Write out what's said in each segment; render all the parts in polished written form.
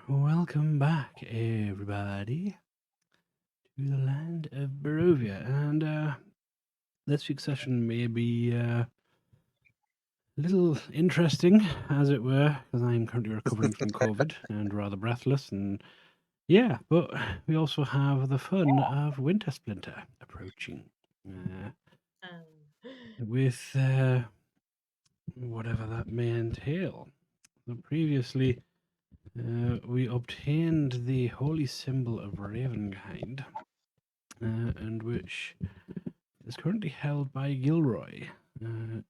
Welcome back, everybody, to the land of Barovia. And this week's session may be a little interesting, as it were, because I'm currently recovering from COVID and rather breathless. And yeah, but we also have the fun of Winter Splinter approaching with whatever that may entail. So previously, we obtained the holy symbol of Ravenkind, and which is currently held by Gilroy. And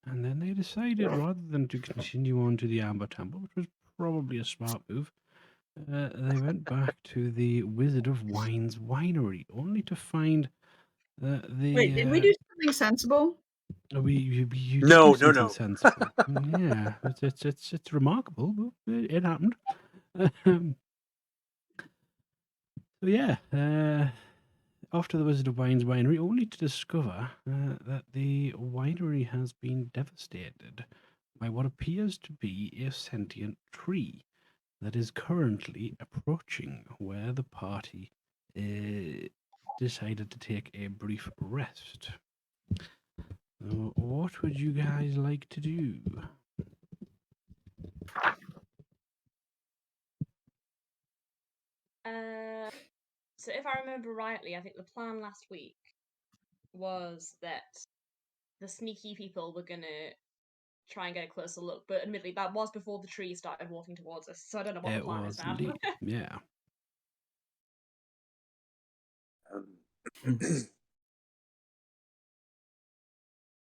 then they decided, rather than to continue on to the Amber Temple, which was probably a smart move, they went back to the Wizard of Wine's winery, only to find that Wait, did we do something sensible? you did No, do no, something no. sensible. Yeah, it's remarkable, but it happened. So yeah, after the Wizard of Wine's winery, only to discover that the winery has been devastated by what appears to be a sentient tree that is currently approaching where the party decided to take a brief rest. So what would you guys like to do? So if I remember rightly, I think the plan last week was that the sneaky people were gonna try and get a closer look, but admittedly that was before the tree started walking towards us, so I don't know what the It plan is was now. indeed, yeah.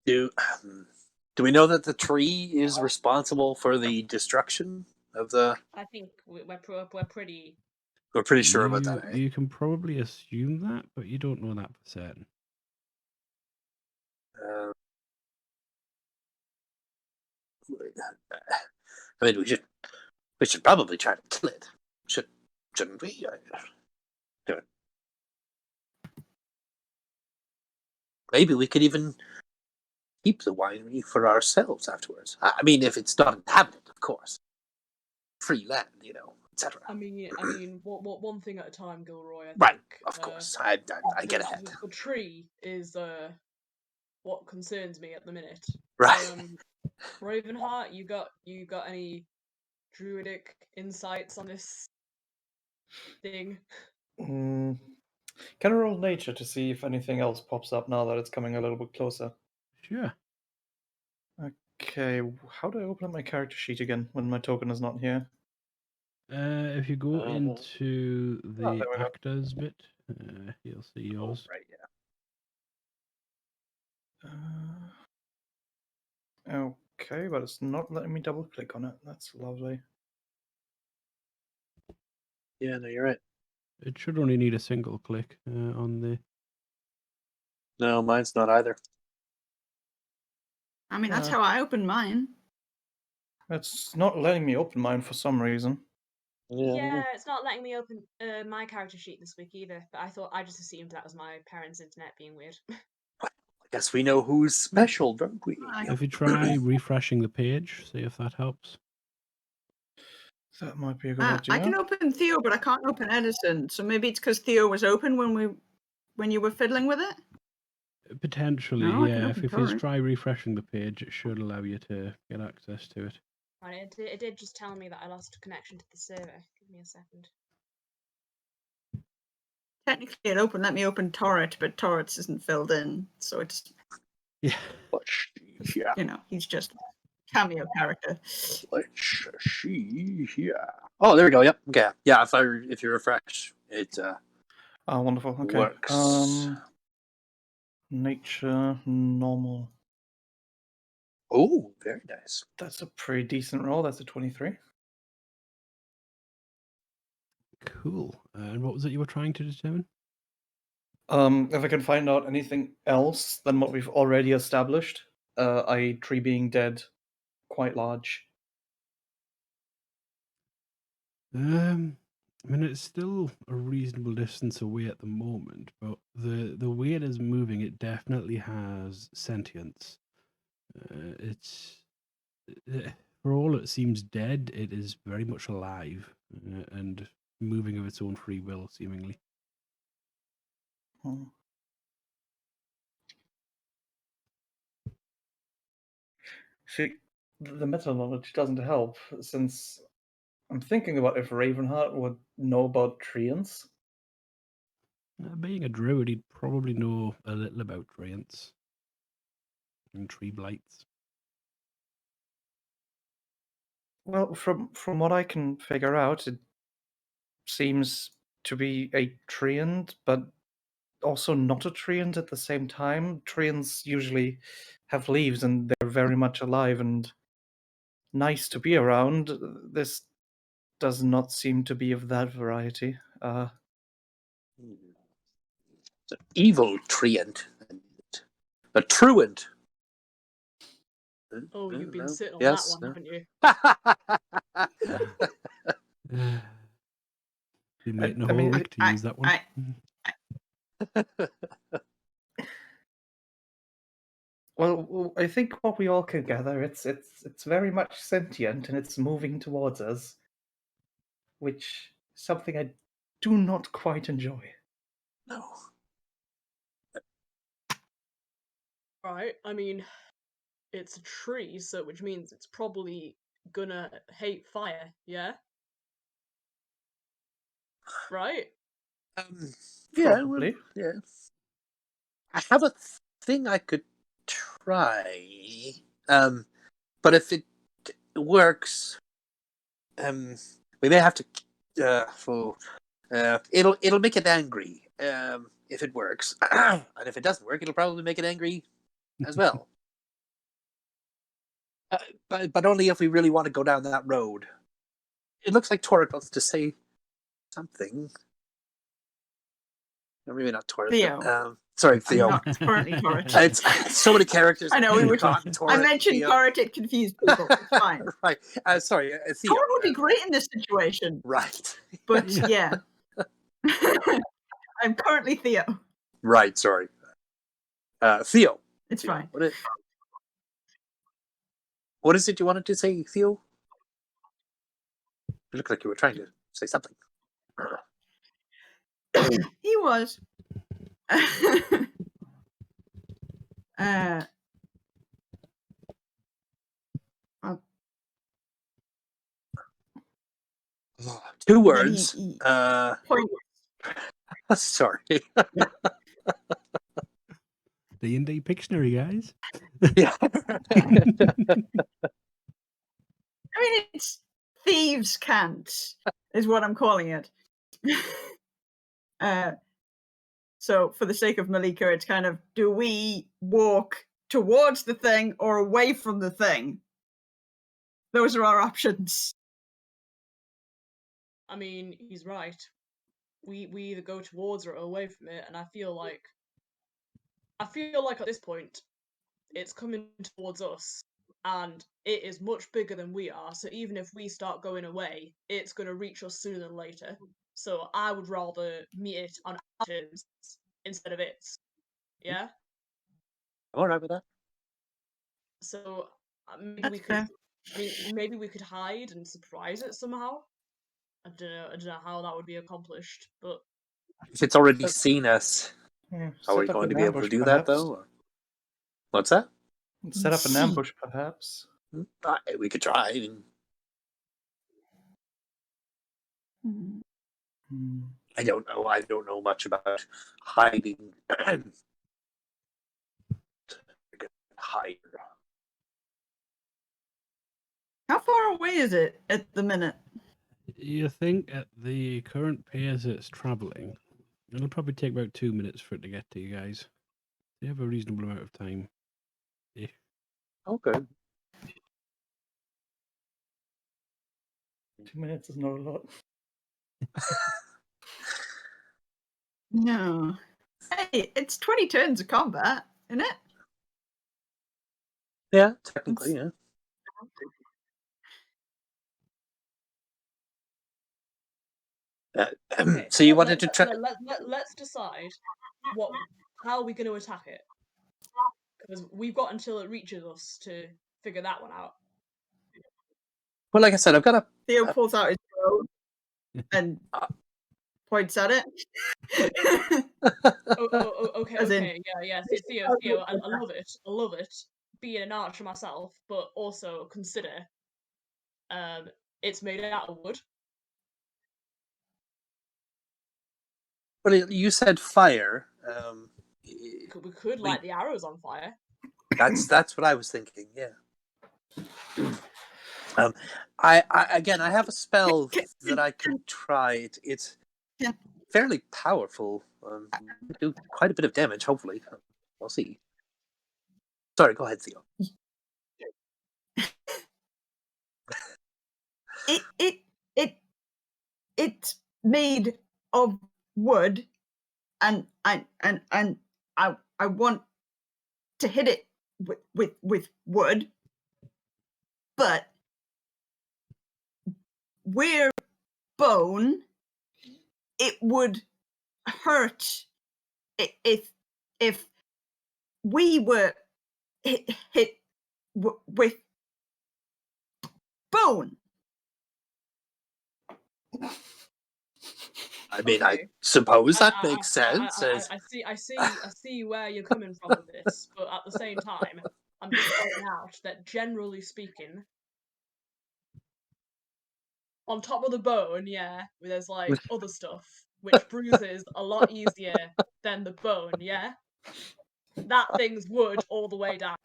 Do do we know that the tree is responsible for the destruction of the? I think we're pretty. We're pretty sure about that. Eh? You can probably assume that, but you don't know that for certain. I mean, we should probably try to kill it, shouldn't we? Do it. Maybe we could even keep the winery for ourselves afterwards. I mean, if it's not inhabited, of course. Free land, etc. I mean, one thing at a time, Gilroy. I Right, think, of course. I get ahead. The tree is what concerns me at the minute. Right. Ravenheart, you got any druidic insights on this thing? Can I roll nature to see if anything else pops up now that it's coming a little bit closer? Sure. Okay, how do I open up my character sheet again when my token is not here? If you go into the there we go. actors bit, you'll see yours. Right, yeah. Okay, but it's not letting me double click on it. That's lovely. Yeah, no, you're right. It should only need a single click on the. No, mine's not either. I mean, that's how I opened mine. It's not letting me open mine for some reason. Yeah, it's not letting me open my character sheet this week either. But I just assumed that was my parents' internet being weird. I guess we know who's special, don't we? If you try refreshing the page, see if that helps. That might be a good idea. I can open Theo, but I can't open Edison. So maybe it's because Theo was open when you were fiddling with it? Potentially, No, I can yeah. open If you torrent. try refreshing the page, it should allow you to get access to it. Right, it did just tell me that I lost connection to the server. Give me a second. Technically, it opened. Let me open Torret, but Torrets isn't filled in, so it's Yeah. he's just a cameo character. Let's see here. Oh, there we go. Yep. Okay. Yeah. If you refresh, it wonderful. Okay. works. Nature normal. Oh, very nice. That's a pretty decent roll. That's a 23. Cool. And what was it you were trying to determine? If I can find out anything else than what we've already established, i.e. tree being dead, quite large. I mean, it's still a reasonable distance away at the moment, but the way it is moving, it definitely has sentience. It's For all it seems dead, it is very much alive and moving of its own free will, seemingly. Hmm. See, the meta knowledge doesn't help, since I'm thinking about if Ravenheart would know about treants. Being a druid, he'd probably know a little about treants and tree blights. Well, from what I can figure out, it seems to be a treant, but also not a treant at the same time. Treants usually have leaves, and they're very much alive and nice to be around. This does not seem to be of that variety. It's an evil treant. A truant. Oh, you've been No? sitting on Yes? that one, haven't you? Been waiting a I whole mean, week to use that one. well, I think what we all can gather, it's very much sentient and it's moving towards us, which is something I do not quite enjoy. No. Right. I mean, it's a tree, so which means it's probably gonna hate fire. Yeah. Right. Yeah, well, Probably. yeah. I have a thing I could try. But if it works, we may have to. It'll make it angry. If it works, and if it doesn't work, it'll probably make it angry as well. But only if we really want to go down that road. It looks like Torrid wants to say something. Or maybe not Torrid. Theo. But, sorry, I'm Theo. not currently Torrid. It's so many characters. I know, we were Cotton, I Torrid, mentioned Theo. Torrid, it confused people. It's fine. Right. Sorry, Theo. Torrid would be great in this situation. Right. But yeah. I'm currently Theo. Right, sorry. Theo. It's fine. What is it you wanted to say, Theo? You look like you were trying to say something. He was. Two then words. he Sorry. D&D Pictionary, guys. Yeah. I mean, it's thieves' cant, is what I'm calling it. So, for the sake of Malika, it's kind of, do we walk towards the thing or away from the thing? Those are our options. I mean, he's right. We either go towards or away from it, and I feel like at this point, it's coming towards us, and it is much bigger than we are. So even if we start going away, it's going to reach us sooner than later. So I would rather meet it on our terms instead of its. Yeah. I'm all right with that. So maybe That's we could. fair. I mean, maybe we could hide and surprise it somehow. I don't know how that would be accomplished, but If it's already seen us, Yeah, are we set up going an to be able to ambush, do that, perhaps. though? Or... What's that? Set up an ambush, perhaps. We could try. I mean, Hmm. I don't know. I don't know much about hiding. Hide. How far away is it at the minute? You think at the current pace it's travelling, it'll probably take about 2 minutes for it to get to you guys. You have a reasonable amount of time. Okay. 2 minutes is not a lot. No. Hey, it's 20 turns of combat, isn't it? Yeah, technically, yeah. okay, So you wanted to try? Let's decide how are we going to attack it, because we've got until it reaches us to figure that one out. Well, like I said, I've got a. Theo pulls out his bow and points at it. Okay, As in, okay, yeah. this is Theo, how Theo, you I love it. I love it. Being an archer myself, but also consider, it's made out of wood. Well, you said fire. We could light the arrows on fire. That's what I was thinking. Yeah. I again, I have a spell that I could try. It's fairly powerful. Do quite a bit of damage. Hopefully, we'll see. Sorry, go ahead, Theo. It's made of wood, and I want to hit it with wood, but we're bone. It would hurt if we were hit with bone. I mean, I Okay. suppose that makes sense. I see where you're coming from with this, but at the same time, I'm just pointing out that generally speaking, on top of the bone, yeah, there's like other stuff which bruises a lot easier than the bone, yeah? That thing's wood all the way down.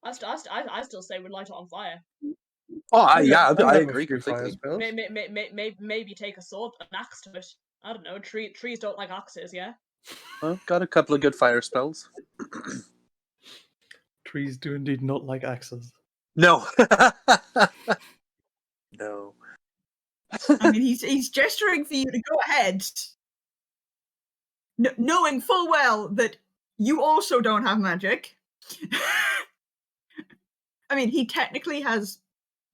I still say we light it on fire. Yeah, I have a agree few fire completely. spells. Maybe take a sword, an axe to it. I don't know. Trees don't like axes, yeah. Well, got a couple of good fire spells. Trees do indeed not like axes. No. No. I mean, he's gesturing for you to go ahead, knowing full well that you also don't have magic. I mean, he technically has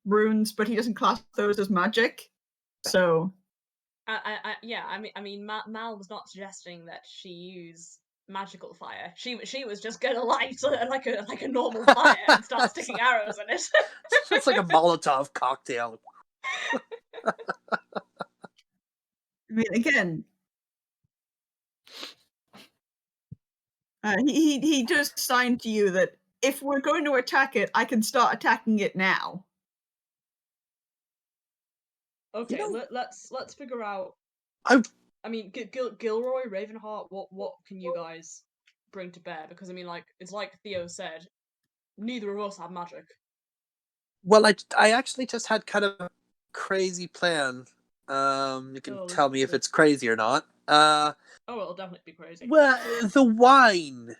runes, but he doesn't class those as magic. So, Yeah. I mean, Mal was not suggesting that she use magical fire. She was just gonna light like a normal fire and start sticking arrows in it. It's like a Molotov cocktail. I mean, again, he just signed to you that if we're going to attack it, I can start attacking it now. Okay, You know, let's figure out. I mean, Gilroy, Ravenheart, what can you guys bring to bear? Because I mean, like it's like Theo said, neither of us have magic. Well, I actually just had kind of a crazy plan. You can tell me if it's crazy or not. Oh, it'll definitely be crazy. Well, the wine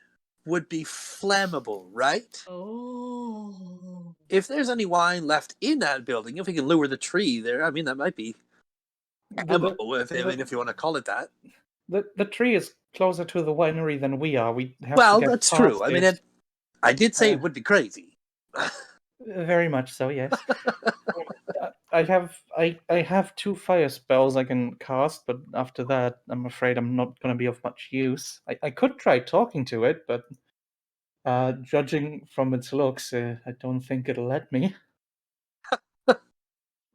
would be flammable, right? Oh. If there's any wine left in that building, if we can lure the tree there, I mean, that might be flammable, if you want to call it that. The tree is closer to the winery than we are. We have to Well, get that's past true. I mean, I did say it would be crazy. Very much so, yes. I have 2 fire spells I can cast, but after that, I'm afraid I'm not going to be of much use. I could try talking to it, but judging from its looks, I don't think it'll let me.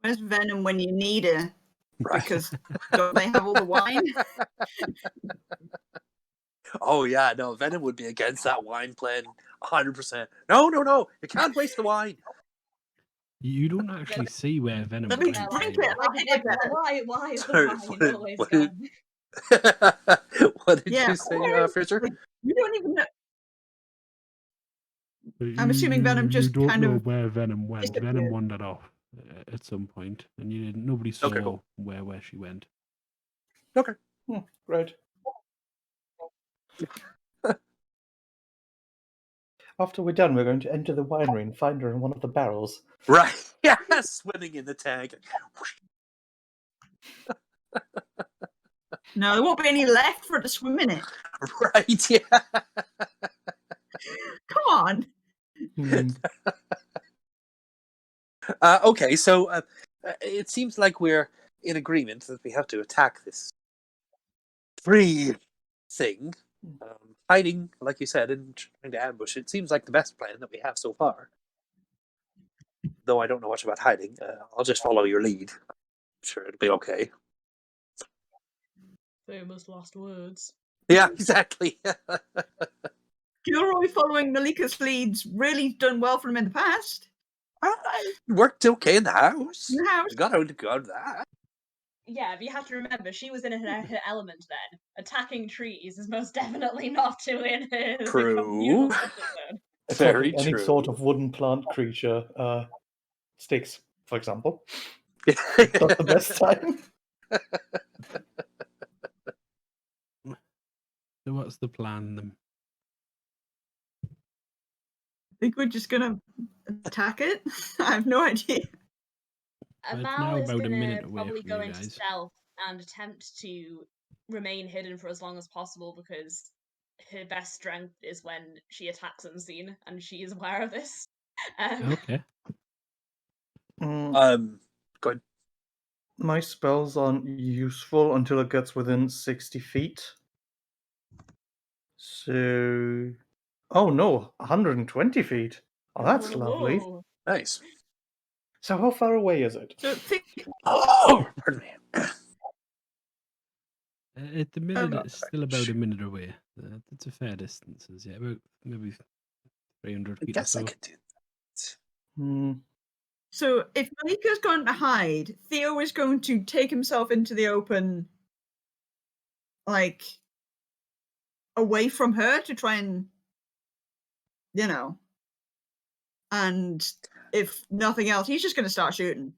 Where's Venom when you need her? Right. Because don't they have all the wine? Oh yeah, no, Venom would be against that wine plan 100%. No, you can't waste the wine. You don't actually see where Venom Let me went. drink do you? it. Why is the Sorry, wine always what gone? what did Yeah, you say, Fisher? You don't even know. But I'm assuming Venom just you don't kind know of where Venom went. disappeared. Venom wandered off at some point, and you didn't. Nobody saw Okay, cool. where she went. Okay. Right. After we're done, we're going to enter the winery and find her in one of the barrels. Right. Yeah, swimming in the tank. No, there won't be any left for it to swim in it. Right, yeah. Come on. Okay, so it seems like we're in agreement that we have to attack this free thing. hiding, like you said, and trying to ambush. It seems like the best plan that we have so far. Though I don't know much about hiding. I'll just follow your lead. I'm sure it'll be okay. Famous last words. Yeah, exactly. Gilroy following Malika's leads really done well for him in the past. Worked okay in the house. In the house. Got out of that. Yeah, but you have to remember, she was in her element then. Attacking trees is most definitely not in her True. usual comfort zone. Very Attacking any true. sort of wooden plant creature, sticks, for example. Not the best time. So what's the plan then? I think we're just gonna attack it. I have no idea. Well, it's Amal now is about a gonna minute away probably from go you into guys. stealth and attempt to remain hidden for as long as possible because her best strength is when she attacks unseen, and she is aware of this. Okay. Go ahead. My spells aren't useful until it gets within 60 feet. So... Oh no, 120 feet. Oh, that's lovely. Whoa. Nice. So how far away is it? So think Oh, pardon me. At the minute, Um, it's still about a minute away. That's a fair distance. Yeah, about maybe 300 I feet guess or I so. could do that. Hmm. so. If Malika's going to hide, Theo is going to take himself into the open, like away from her to try and, and if nothing else, he's just going to start shooting.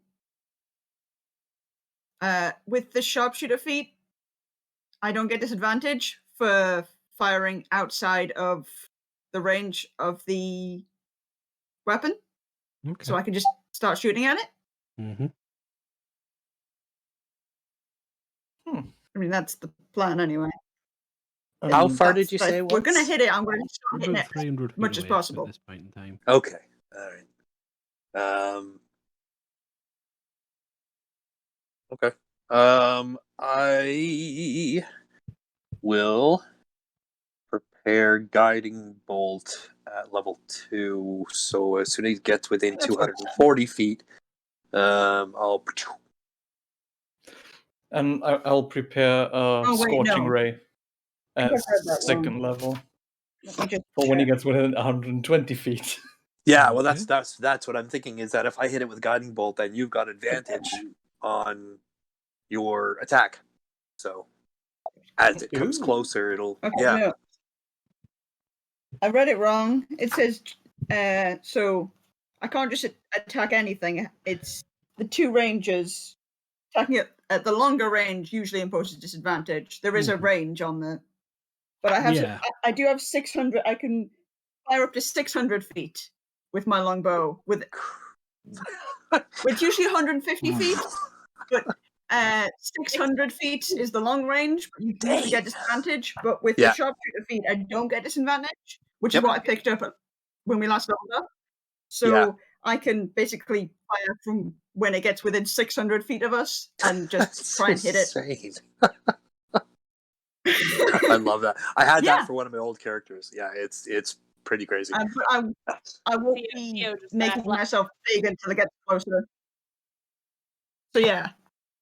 With the sharpshooter feat, I don't get disadvantage for firing outside of the range of the weapon, Okay. so I can just start shooting at it. Mm-hmm. I mean, that's the plan anyway. How And far did you say it We're going to was? hit it. I'm going to start We're hitting about it 300 as feet much as away possible. at this point in time. Okay. All right. Okay. I will prepare guiding bolt at level 2. So as soon as he gets within That's 240 feet, I'll. And I'll prepare a Oh, wait, Scorching no. Ray I at read that wrong. 2nd level. Let me just For when he check. gets within 120 feet. Yeah, well, Okay. that's what I'm thinking. Is that if I hit it with guiding bolt, then you've got advantage on your attack. So as it comes Ooh. closer, it'll Okay, yeah. no. I read it wrong. It says, so I can't just attack anything. It's the two ranges. Attacking it at the longer range usually imposes disadvantage. There is a Mhm. range on the, but I have Yeah. I do have 600. I can fire up to 600 feet with my longbow. With it's usually 150 feet, but 600 feet is the long range. But you can usually get disadvantage. But with the Yeah. sharpshooter feet, I don't get disadvantage, which Yep. is what I picked up when we last leveled up. So Yeah. I can basically fire from when it gets within 600 feet of us and just That's try and hit it. insane. I love that. I had Yeah. that for one of my old characters. Yeah, it's pretty crazy. But I won't be Theo just making there, myself big until it gets closer. So yeah,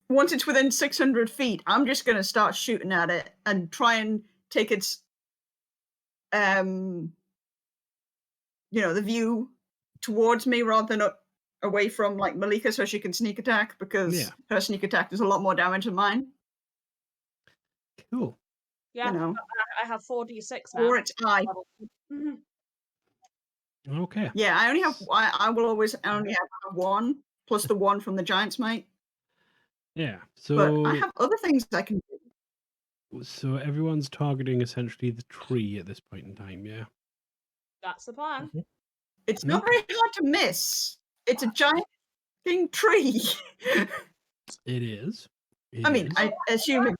once it's within 600 feet, I'm just going to start shooting at it and try and take its, the view towards me rather than away from like Malika, so she can sneak attack, because her sneak attack does a lot more damage than mine. Cool. Yeah, You know. I have 4d6 now. Or its eye. Mhm. Okay. Yeah, I only have. I will always only have one plus the one from the giant's mate. Yeah. But I So have other things I can do. everyone's targeting essentially the tree at this point in time. Yeah. That's the plan. It's not Okay. very hard to miss. It's a giant tree. It is. I mean, I assume.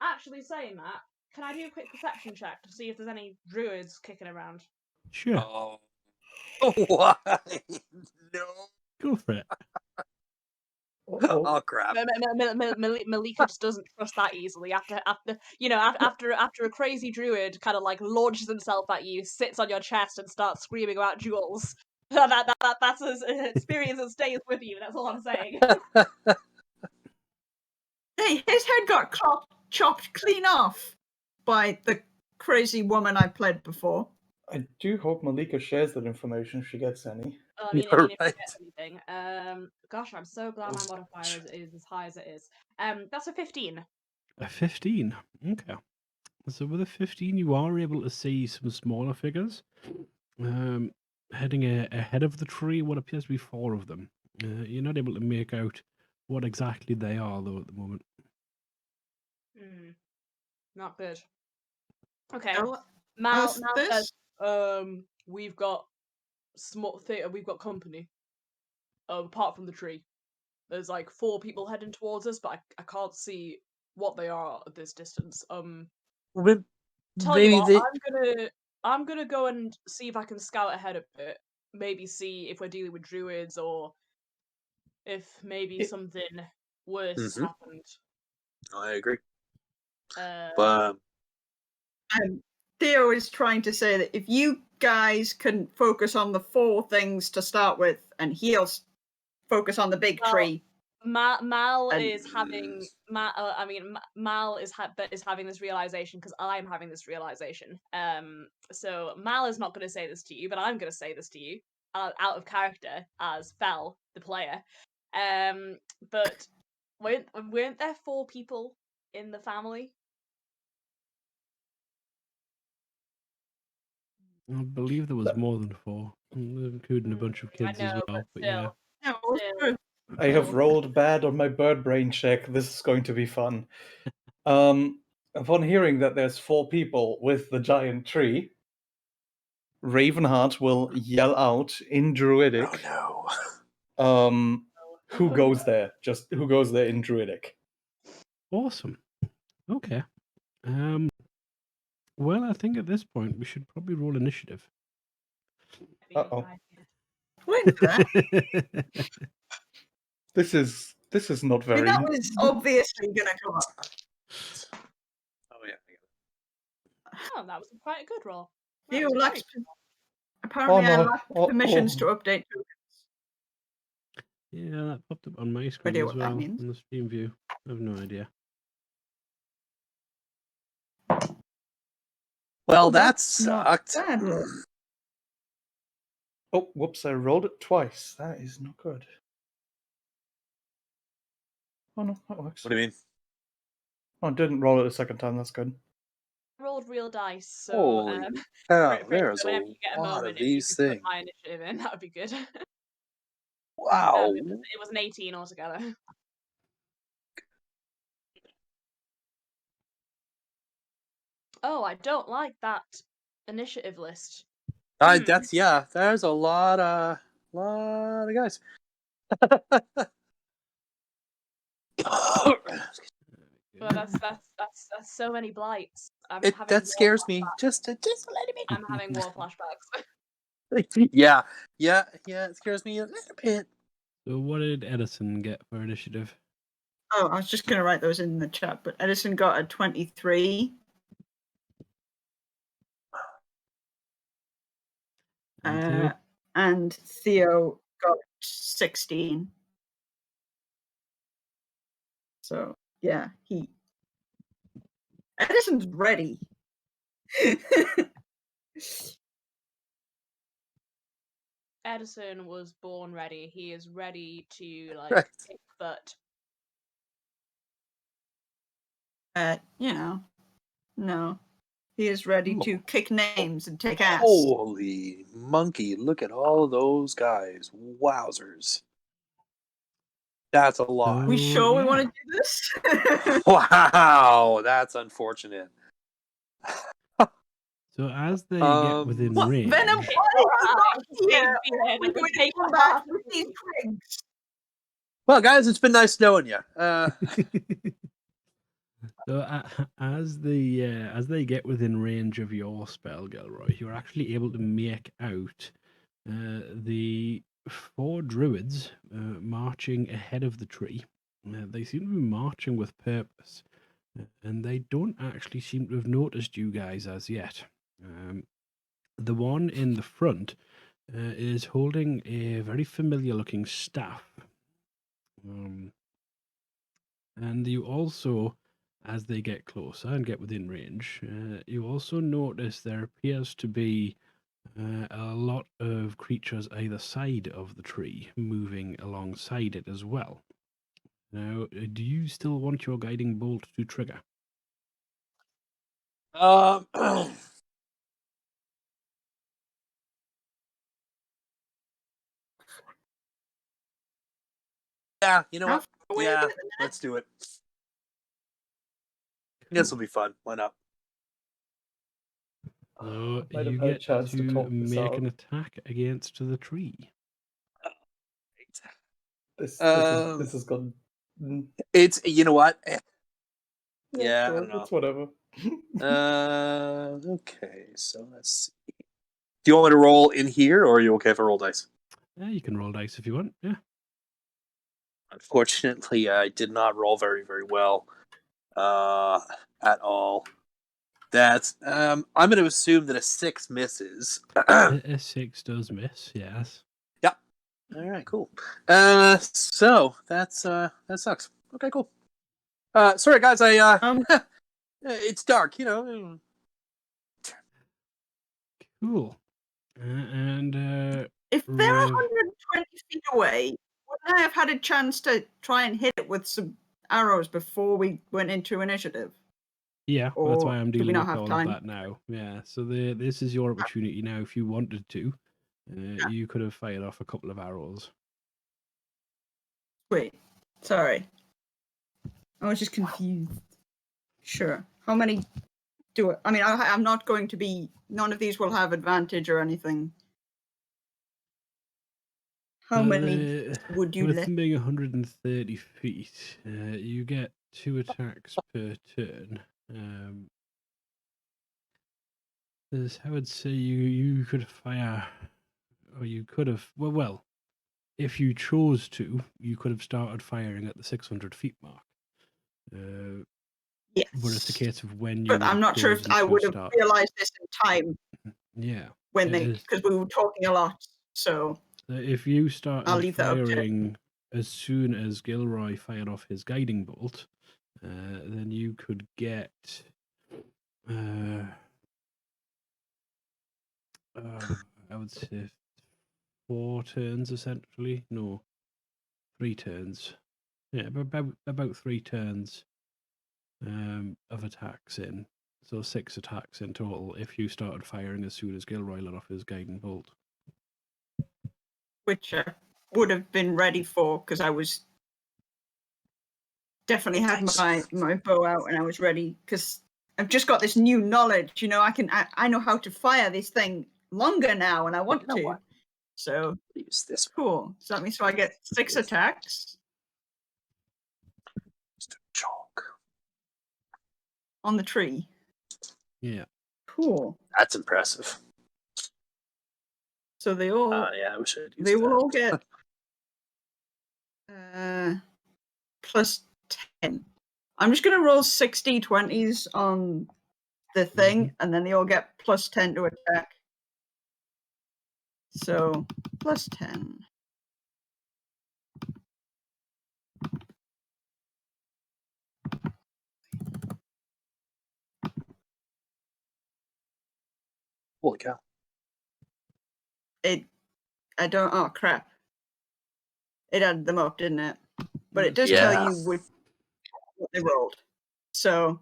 Actually saying that, can I do a quick perception check to see if there's any druids kicking around? Sure. Oh, why? No. Go for it. Oh crap! Malika just doesn't trust that easily. After after a crazy druid kind of like launches himself at you, sits on your chest, and starts screaming about jewels. That's an experience that stays with you. That's all I'm saying. Hey, his head got chopped clean off by the crazy woman I played before. I do hope Malika shares that information if she gets any. I mean, You're if right. you get anything, gosh, I'm so glad my modifier is as high as it is. That's a 15. A 15. Okay. So with a 15, you are able to see some smaller figures. Heading ahead of the tree, what appears to be 4 of them. You're not able to make out what exactly they are, though, at the moment. Not good. Okay. Now, Mal how's says, this? we've got we've got company. Apart from the tree. There's like 4 people heading towards us, but I can't see what they are at this distance. Tell you Maybe what, they. I'm gonna go and see if I can scout ahead a bit. Maybe see if we're dealing with druids or if maybe something worse Mhm. happened. I agree. Uh, But Theo is trying to say that if you guys can focus on the 4 things to start with, and he'll focus on the big Well, tree. Mal And- is having Mal is having this realization because I'm having this realization. So Mal is not going to say this to you, but I'm going to say this to you out of character as Fel, the player. But weren't there 4 people in the family? I believe there was more than 4, including a bunch of I kids as know, well. but But yeah. still. No, it's true. I have rolled bad on my bird brain check. This is going to be fun. Upon hearing that there's 4 people with the giant tree, Ravenheart will yell out in Druidic. oh no. Who goes there? Just who goes there in Druidic? Awesome. Okay. Well, I think at this point we should probably roll initiative. Uh-oh. When's that? This is not I mean, very. that was obviously going to come up. Oh yeah. Oh, that was quite a good roll. That Theo was lacks. very- Apparently, I no. lack Oh, permissions oh. to update. Yeah, that popped up on my screen Idea as what that well means. on the Steam view. I have no idea. Well, that Not sucked. bad. Oh, whoops! I rolled it twice. That is not good. Oh no, that works. What do you mean? Oh, I didn't roll it a second time. That's good. Rolled real dice, so Holy cow! for There's whenever a you get a lot moment, of if you these could put things. my initiative in, that would be good. Wow. It was an 18 altogether. Oh, I don't like that initiative list. That's yeah. There's a lot of guys. Well, that's so many blights. I'm having That war scares me flashbacks. just a little bit. I'm having war flashbacks. Yeah. It scares me a little bit. So what did Edison get for initiative? Oh, I was just going to write those in the chat, but Edison got a 23. And Theo? And Theo got 16. So, yeah, Edison's ready. Edison was born ready. He is ready to Right. kick butt. No. He is ready to kick names and take ass. Holy monkey, look at all those guys. Wowzers. That's a lot. We sure we yeah. want to do this? Wow, that's unfortunate. So as they get within What, range, Venom? Why are you not here? Yeah, We're going to come back with these twigs. Well, guys, it's been nice knowing you. so as they get within range of your spell, Gilroy, you're actually able to make out the 4 druids marching ahead of the tree. They seem to be marching with purpose, and they don't actually seem to have noticed you guys as yet. The one in the front is holding a very familiar looking staff. And you also, as they get closer and get within range, you also notice there appears to be a lot of creatures either side of the tree moving alongside it as well. Now, do you still want your guiding bolt to trigger? Yeah, you know How what? far away Yeah, is it? let's do it. This will be fun. Why not? So Might have you had a get chance to to talk this make out. an attack against the tree. This Um, has gone. It's, you know what? Yeah, I sure, don't know. it's whatever. Okay, so let's see. Do you want me to roll in here, or are you okay if I roll dice? Yeah, you can roll dice if you want. Yeah. Unfortunately, I did not roll very, very well at all. That's I'm going to assume that a 6 misses. A 6 does miss, yes. Yeah. All right, cool. So that's that sucks. Okay, cool. Sorry guys, it's dark, you know. Cool. And If they're Rev, 120 feet away, wouldn't I have had a chance to try and hit it with some arrows before we went into initiative? yeah, Or that's why I'm do we dealing not with have all time? of that now. Yeah, so this is your opportunity now. If you wanted to, you could have fired off a couple of arrows. Wait, sorry. I was just confused. Sure. How many do I mean, I'm not going to be... None of these will have advantage or anything. How many would you with let? them being 130 feet, you get 2 attacks per turn. I would say you could fire, or you could have well, if you chose to, you could have started firing at the 600 feet mark. Yes. But it's a case of when you But would I'm have not sure if chosen I to would have start. realized this in time Yeah. when it is- because we were talking a lot. So If you I'll started leave that up to... firing as soon as Gilroy fired off his guiding bolt, then you could get I would say 4 turns essentially. No, 3 turns. Yeah, about 3 turns of attacks in. So 6 attacks in total if you started firing as soon as Gilroy let off his guiding bolt. which I would have been ready for because I was definitely had my bow out and I was ready because I've just got this new knowledge. You know, I know how to fire this thing longer now, and I want You know to. what? So Use this cool. So that means I get 6 attacks chalk. on the tree. Yeah. Cool. That's impressive. So they all Yeah, I wish I'd used they will that. all get plus 10. I'm just gonna roll 60 20s on the thing, and then they all get plus 10 to attack. So plus 10. Holy cow. I don't... Oh crap. It added them up, didn't it? But it does Yeah. tell you what they rolled. So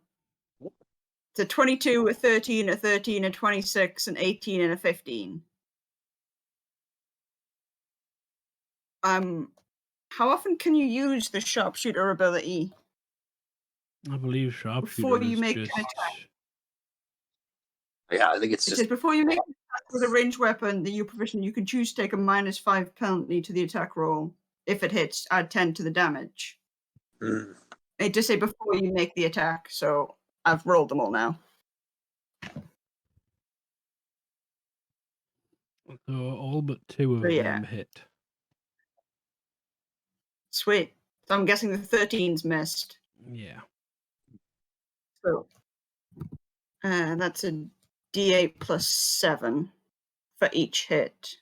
it's a 22, a 13, a 13, a 26, an 18, and a 15. How often can you use the sharpshooter ability? I believe sharpshooter Before you is make an just attack. Yeah, I think it's It just says before you make an attack with a ranged weapon that you proficient, you can choose to take a -5 penalty to the attack roll. If it hits, add 10 to the damage. It just say before you make the attack, so I've rolled them all now. so all but 2 of Yeah. them hit. Sweet. So I'm guessing the 13's missed. Yeah. So that's a D8 plus 7 for each hit.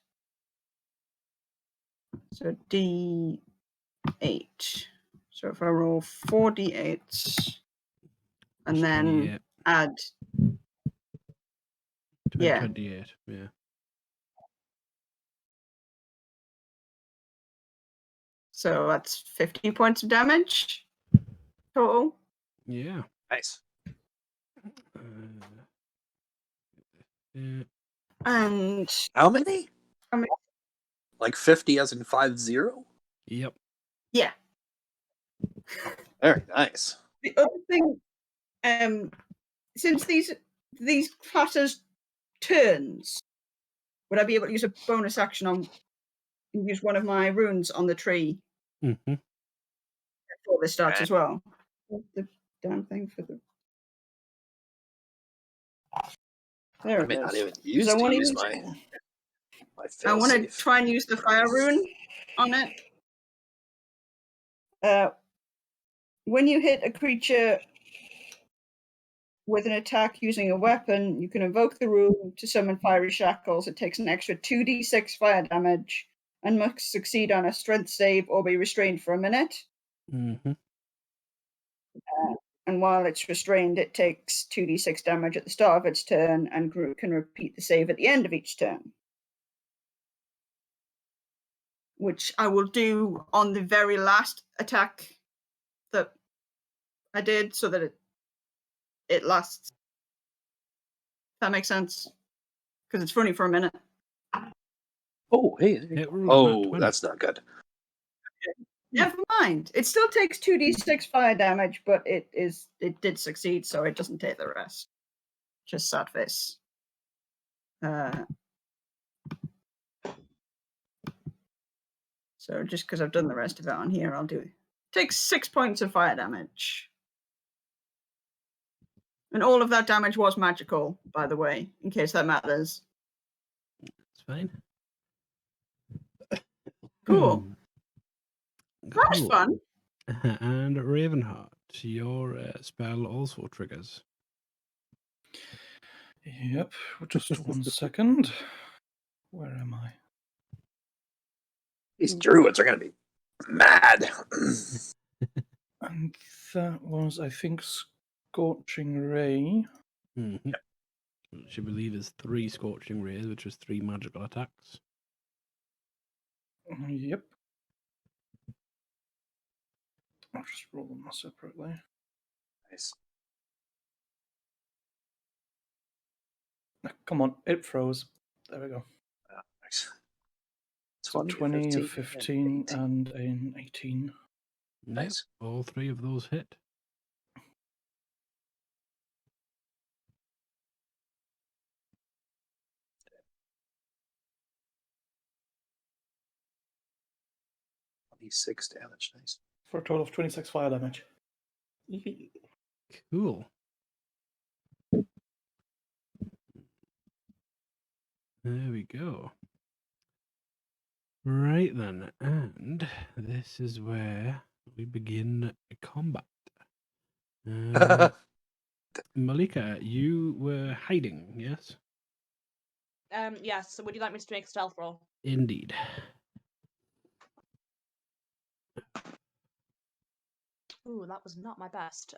So D8. So if I roll 4 D8s and That's then 28. add, yeah. 28. Yeah. So that's 50 points of damage total. Yeah. Nice. Yeah. And How many? how many? Like 50 as in 50? Yep. Yeah. Very nice. The other thing, since these classes turns, would I be able to use a bonus action on and use one of my runes on the tree Mm-hmm. before this starts as well? The damn thing for the. There I it may not is. even So use I to want to use use. my I fail want to safe. try and use the fire rune on it. When you hit a creature with an attack using a weapon, you can invoke the rune to summon fiery shackles. It takes an extra 2d6 fire damage and must succeed on a strength save or be restrained for a minute. Mm-hmm. And while it's restrained, it takes 2d6 damage at the start of its turn and can repeat the save at the end of each turn. Which I will do on the very last attack that I did so that it lasts. That makes sense? Because it's funny for a minute. Oh, hey. There you It go. rolled a nat Oh, 20. that's not good. Never mind. It still takes 2d6 fire damage, but it did succeed, so it doesn't take the rest. Just sad face. So just because I've done the rest of it on here, I'll do it. Takes 6 points of fire damage. And all of that damage was magical, by the way, in case that matters. It's fine. Cool. That's Cool. fun. And Ravenheart, your spell also triggers. Yep, just 1 second. Where am I? These druids are going to be mad. And that was, I think, Scorching Ray. Mm-hmm. Which I believe is 3 Scorching Rays, which is 3 magical attacks. Yep. I'll just roll them separately. Nice. Come on, it froze. There we go. Nice. So 20, a 15, and an 18. Nice. Yep, all 3 of those hit. Six damage. Nice. For a total of 26 fire damage. Cool. There we go. Right then, and this is where we begin combat. Malika, you were hiding, yes? Yes. So would you like me to make a stealth roll? Indeed. Ooh, that was not my best.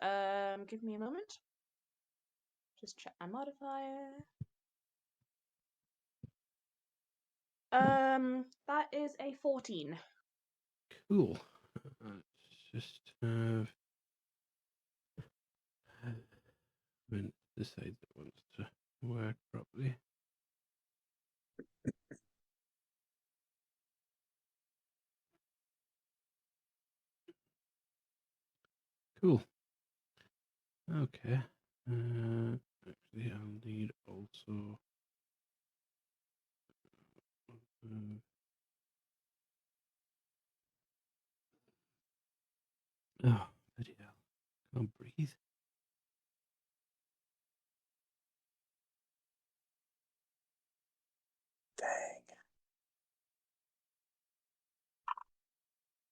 Give me a moment. Just check my modifier. That is a 14. Cool. Let's just have when it decides it wants to work properly. Cool. Okay. Actually, I'll need also. Oh, bloody hell. Can't breathe. Dang.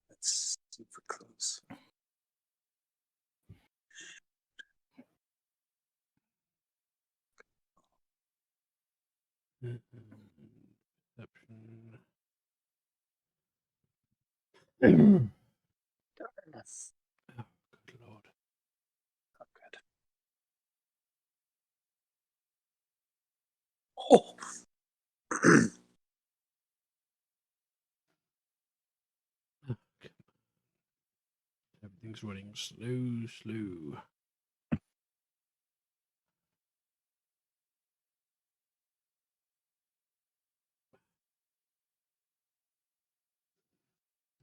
Let's For clues. Perception. Yes. Oh, good lord. Not good. Oh. Okay. Everything's running slow.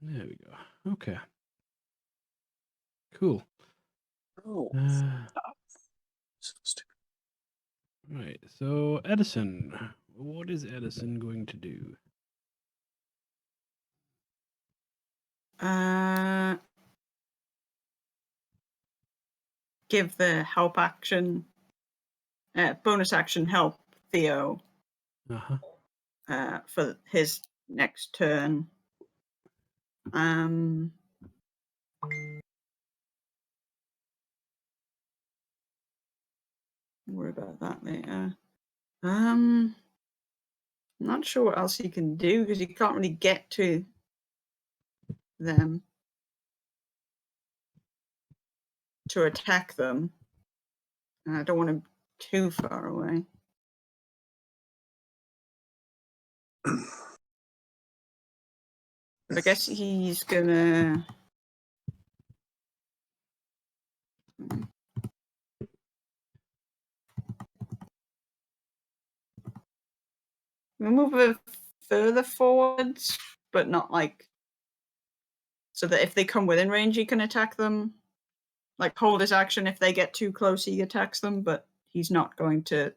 There we go. Okay. Cool. Oh. Uh, So stupid. right. So Edison, what is Edison going to do? Give the help action, bonus action help Theo Uh-huh. for his next turn. Worry about that later. Not sure what else he can do because he can't really get to them to attack them. And I don't want him too far away. I guess he's gonna. We'll move a further forwards, but not like so that if they come within range, he can attack them. Like hold his action. If they get too close, he attacks them, but he's not going to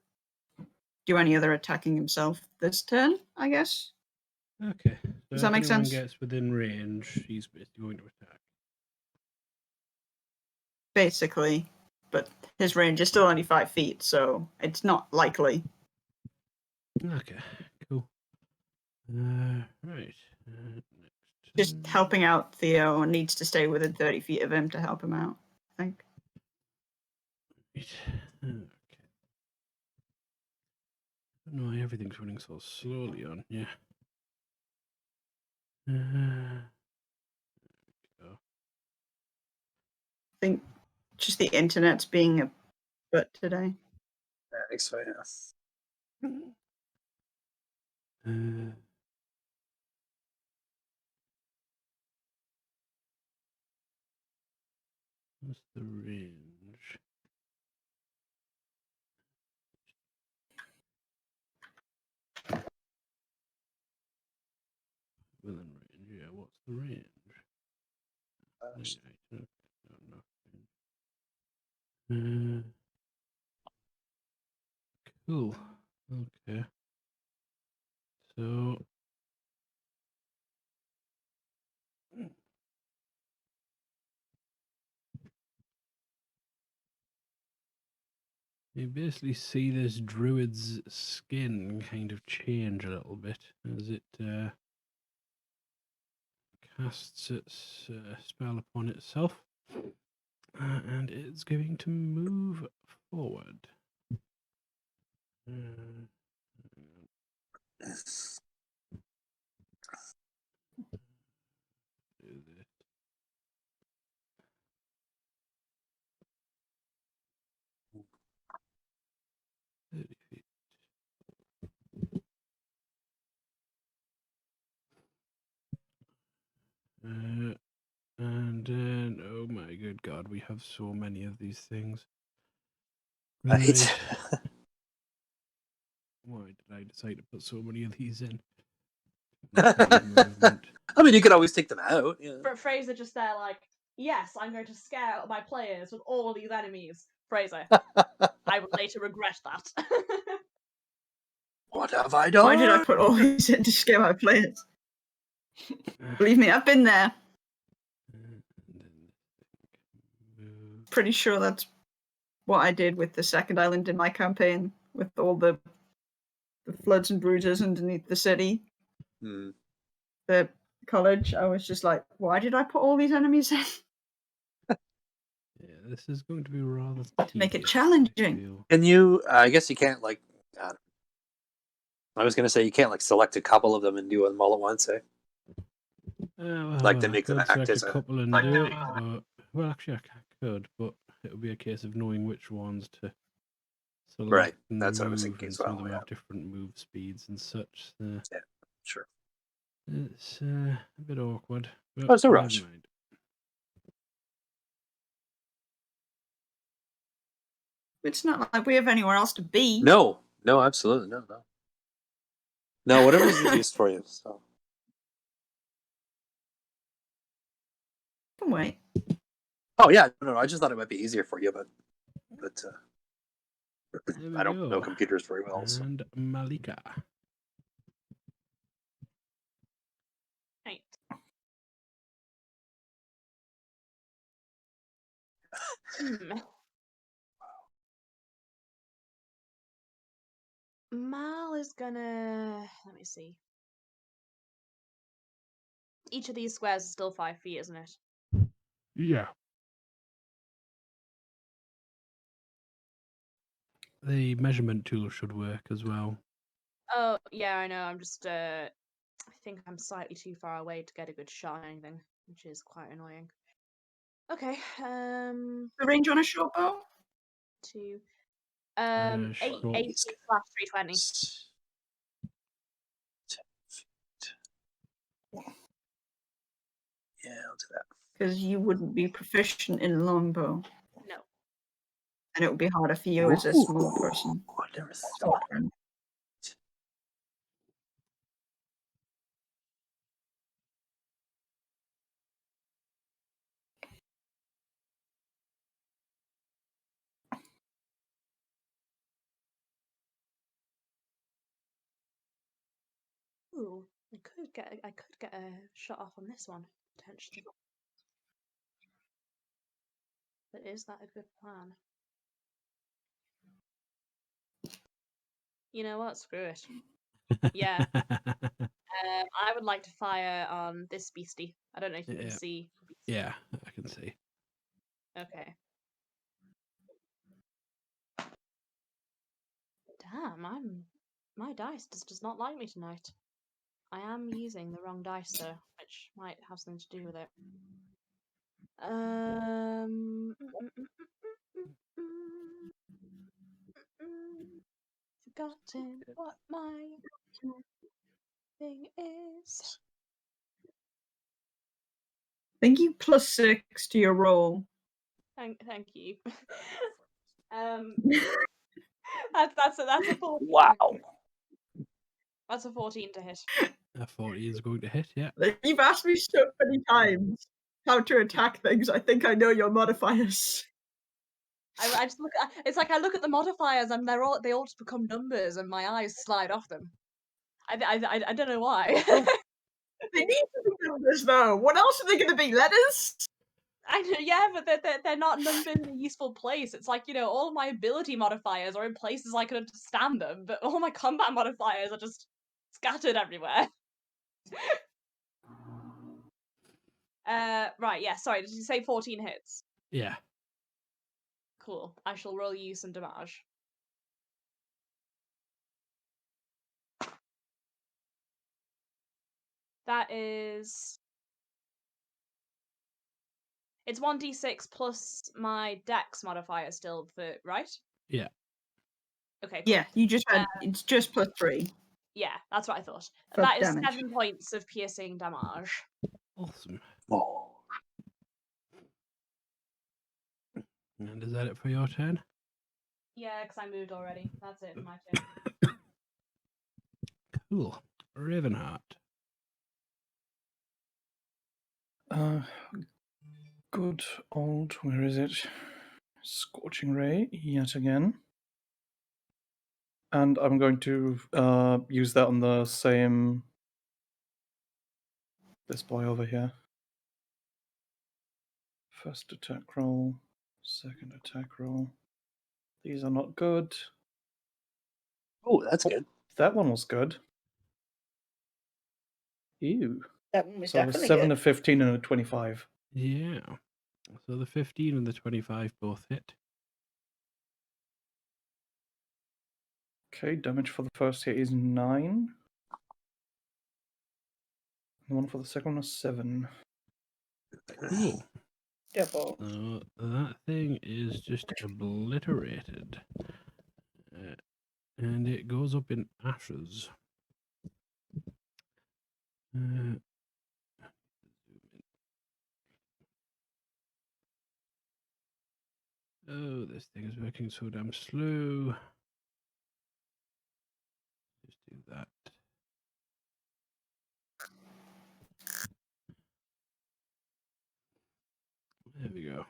do any other attacking himself this turn, I guess. Okay. So Does that if make anyone sense? gets within range, he's basically going to attack. Basically, but his range is still only 5 feet, so it's not likely. Okay. Cool. Right. Next. Just helping out Theo and needs to stay within 30 feet of him to help him out, I think. Right. Okay. I don't know why everything's running so slowly on. Yeah. Go. I think just the internet's being a butt today. I think so, yeah. What's the range? Within range, yeah. What's the range? Right, no. Cool. Okay. So. You basically see this druid's skin kind of change a little bit as it casts its spell upon itself. And it's going to move forward. Do this. 30 feet. And then, oh my good god, we have so many of these things. Right. Why did I decide to put so many of these in? Movement. I mean, you could always take them out. Yeah. Fraser just there like, yes, I'm going to scare out my players with all these enemies. Fraser, I will later regret that. What have I done? Why did I put all these in to scare my players? Believe me, I've been there. Pretty sure that's what I did with the second island in my campaign, with all the floods and bruises underneath the city. Hmm. The college, I was just like, why did I put all these enemies in? Yeah, this is going to be rather To make it tedious, I challenging. feel. Can you? I guess you can't like. I was gonna say you can't like select a couple of them and do them all at once, eh? Like to I make them could act select as a a. couple and do it, but well, actually, I could, but it would be a case of knowing which ones to select. Right, And that's what I was move, thinking and as some of well, them yeah. have different move speeds and such. So Sure. it's a bit awkward. But Oh, it's a never rush. mind. It's not like we have anywhere else to be. No, absolutely no. No, whatever's easiest for you. So. Can wait. Oh yeah, no, I just thought it might be easier for you, but There we I don't know go. computers very well. So. And Malika. Right. Mal is gonna. Let me see. Each of these squares is still 5 feet, isn't it? Yeah. The measurement tool should work as well. Oh, yeah, I know. I'm just. I think I'm slightly too far away to get a good shot on anything, which is quite annoying. Okay. The range on a short bow? 2. Short. 80 slash 320. 10 feet. Yeah, I'll do that. Because you wouldn't be proficient in longbow. No. And it would be harder for you as a small person. I never Short term. Ooh, I could get a shot off on this one potentially. But is that a good plan? You know what? Screw it. Yeah. I would like to fire on this beastie. I don't know if you can Yeah. see. Yeah, I can see. Okay. Damn, my dice does not like me tonight. I am using the wrong dice though, which might have something to do with it. Forgotten what my thing is. Thank you +6 to your roll. Thank you. That's a 14. Wow. That's a 14 to hit. A 40 is going to hit, yeah. You've asked me so many times how to attack things. I think I know your modifiers. I just look at, it's like I look at the modifiers and they all just become numbers and my eyes slide off them. I don't know why. They need to be numbers though. What else are they going to be? Letters? I know, yeah, but they're not numbered in a useful place. It's like, all of my ability modifiers are in places I can understand them, but all my combat modifiers are just scattered everywhere. Right, yeah, sorry, did you say 14 hits? Yeah. Cool. I shall roll you some damage. That is... It's 1d6 plus my dex modifier still, right? Yeah. Okay, cool. Yeah, you just had it's just +3. Yeah, that's what I thought. For That is damage. 7 points of piercing damage. Awesome. Oh. And is that it for your turn? Yeah, because I moved already. That's it for my turn. Cool. Ravenheart. Good old, where is it? Scorching Ray, yet again. And I'm going to use that on the same... this boy over here. First attack roll, second attack roll. These are not good. Oh, that's good. That one was good. Ew. That one was So a definitely 7, good. a 15, and a 25. Yeah. So the 15 and the 25 both hit. Okay, damage for the first hit is 9. The one for the second one is 7. Cool. Double. So that thing is just obliterated. And it goes up in ashes. Oh, this thing is working so damn slow. Just do that. There we go.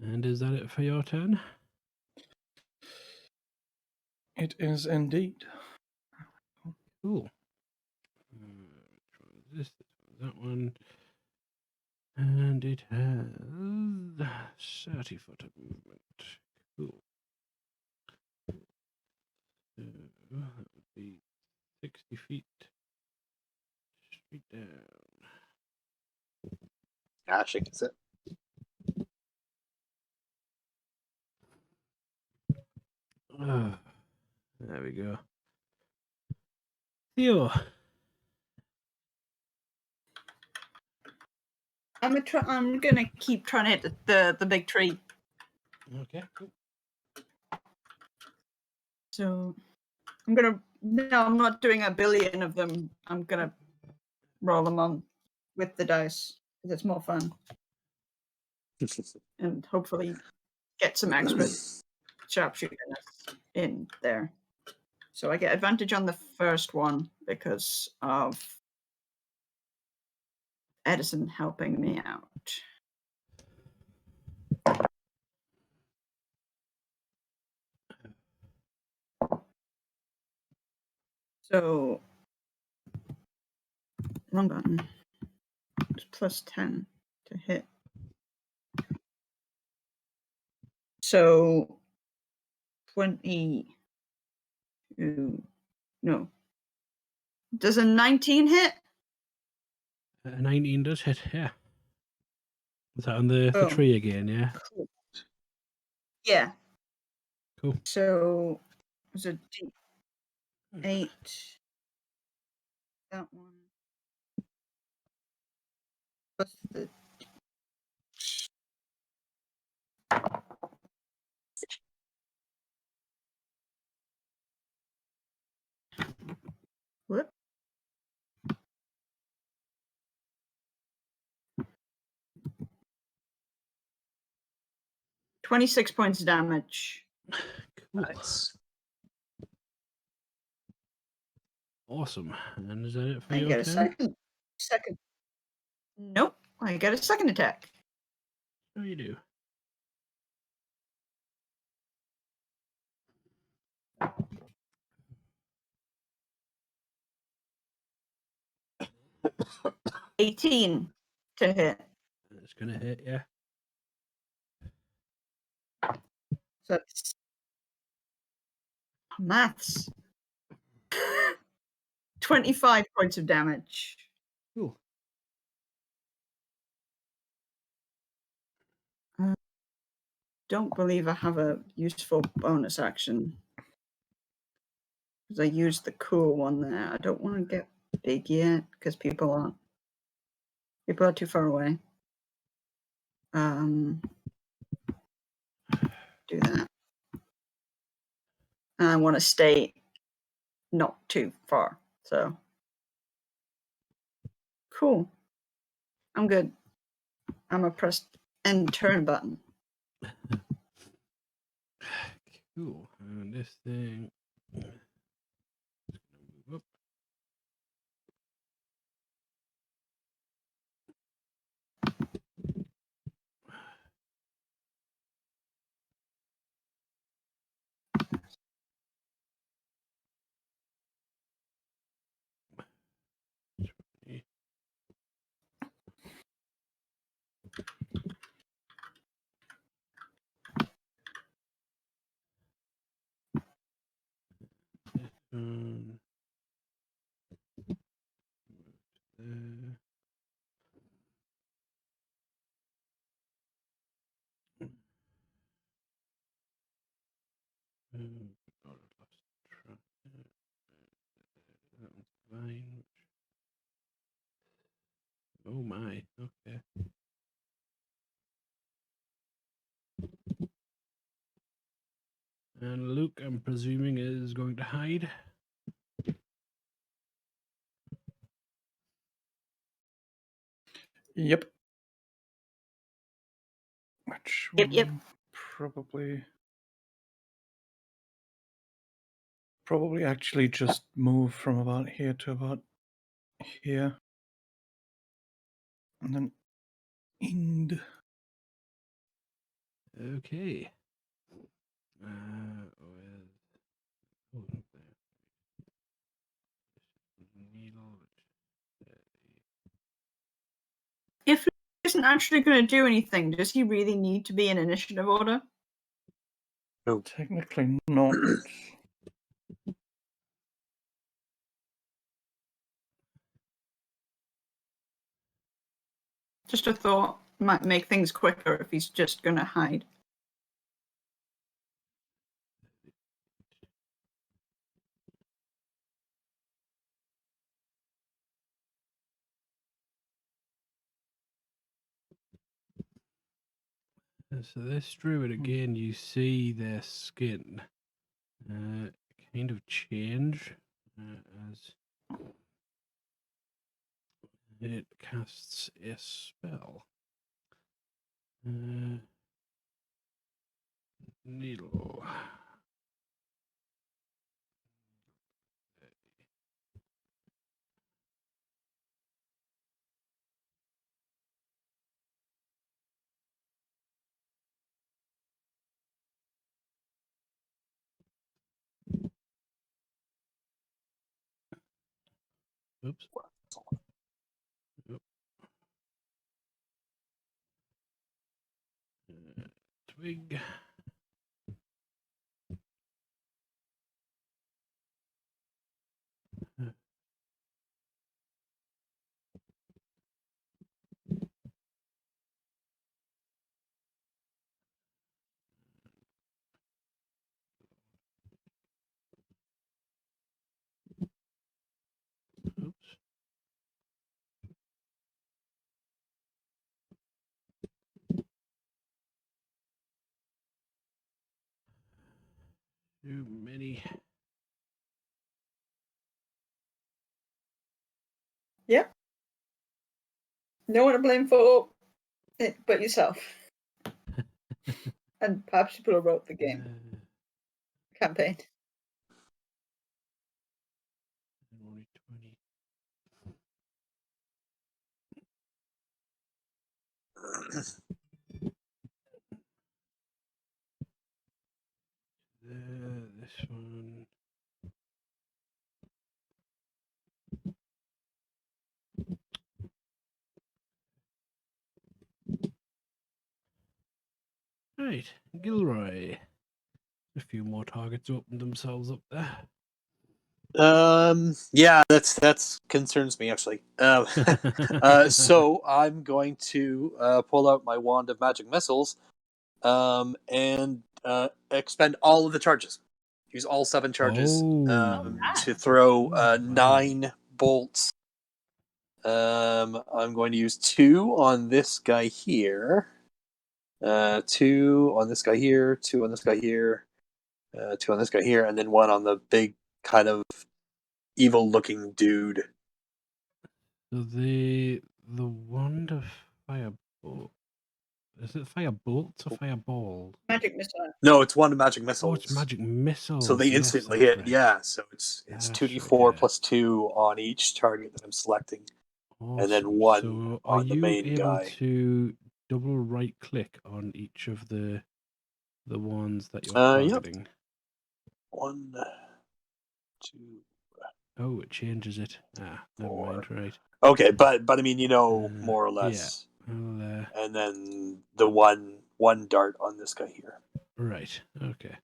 And is that it for your turn? It is indeed. Cool. Which one is this? This one, that one. And it has 30 foot of movement. Cool. So that would be 60 feet straight down. Gosh, I guess it. There we go. Theo. I'm gonna keep trying to hit the big tree. Okay, cool. So I'm gonna. No, I'm not doing a billion of them. I'm gonna roll them on with the dice because it's more fun and hopefully get some extra sharpshooterness in there. So I get advantage on the first one because of Edison helping me out. So wrong button. It's plus 10 to hit. So 22. No. Does a 19 hit? 19 does hit, yeah. Is that on the Boom. tree again, yeah? Cool. Yeah. Cool. So it was a D8. That one. Plus the whoop. $26 points of damage. Cool. Nice. Awesome. And is that it for I your get a turn? second. Nope. I get a second attack. Oh, you do. $18 to hit. It's going to hit, yeah. So that's maths. 25 points of damage. Cool. Don't believe I have a useful bonus action. Because I used the cool one there. I don't want to get big yet because people are too far away. Do that. And I want to stay not too far. So cool. I'm good. I'm a press end turn button. Cool. And this thing is going to move up. Fine. Oh my. Okay. And Luke, I'm presuming, is going to hide. Yep. Which Yep. will probably actually just move from about here to about here. And then end. Okay. With oh, there. Needle. If he isn't actually going to do anything, does he really need to be in initiative order? Technically not. Just a thought. Might make things quicker if he's just going to hide. So this druid again, you see their skin kind of change as it casts a spell. Needle. Oops. Yep. Twig. Oops. Too many. Yep. No one to blame for it but yourself. And perhaps people who wrote the game campaign. Only 20. This one. Right, Gilroy. A few more targets opened themselves up there. Yeah, that's concerns me actually. So I'm going to pull out my wand of magic missiles, and expend all of the charges. Use all 7 charges to throw 9 bolts. I'm going to use 2 on this guy here, 2 on this guy here, 2 on this guy here, 2 on this guy here, and then 1 on the big kind of evil-looking dude. So the wand of firebolt. Is it firebolts or fireball? Magic missile. No, it's 1 magic Oh, missiles. it's magic missiles. So they Yes, instantly that's hit. right. Yeah, so it's That's 2d4 right, yeah. plus 2 on each target that I'm selecting, and then Awesome. 1 So are on the you main able guy. to double right click on each of the ones that you're Yep. targeting? 1, 2, Oh, it changes it. Ah, never 4. mind, right. Okay, but I mean, you know, more or Yeah. less. Well, And then the one dart on this guy here. right. Okay.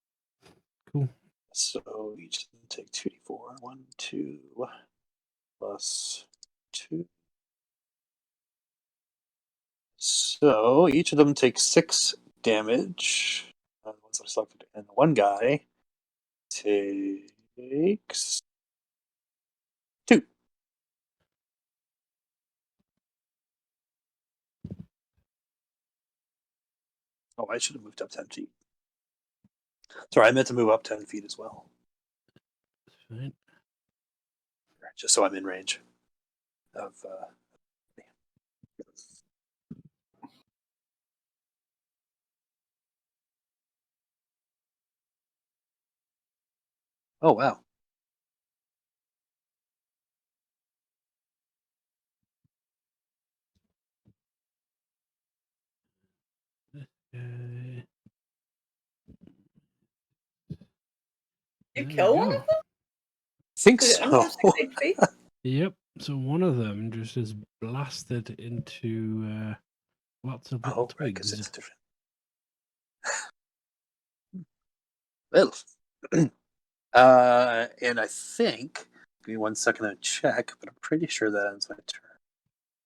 Cool. So each of them take 2d4. 1, 2, plus 2. So each of them takes 6 damage. The ones I selected, and the one guy takes 2. Oh, I should have moved up 10 feet. Sorry, I meant to move up 10 feet as well. That's fine. Just so I'm in range of. Oh, wow. Uh, You there kill we one go. of them? Think Is it so. under 6 feet? Yep. So one of them just is blasted into lots of little Oh, right, because twigs. it's different. Well, and I think, give me 1 second to check, but I'm pretty sure that ends my turn.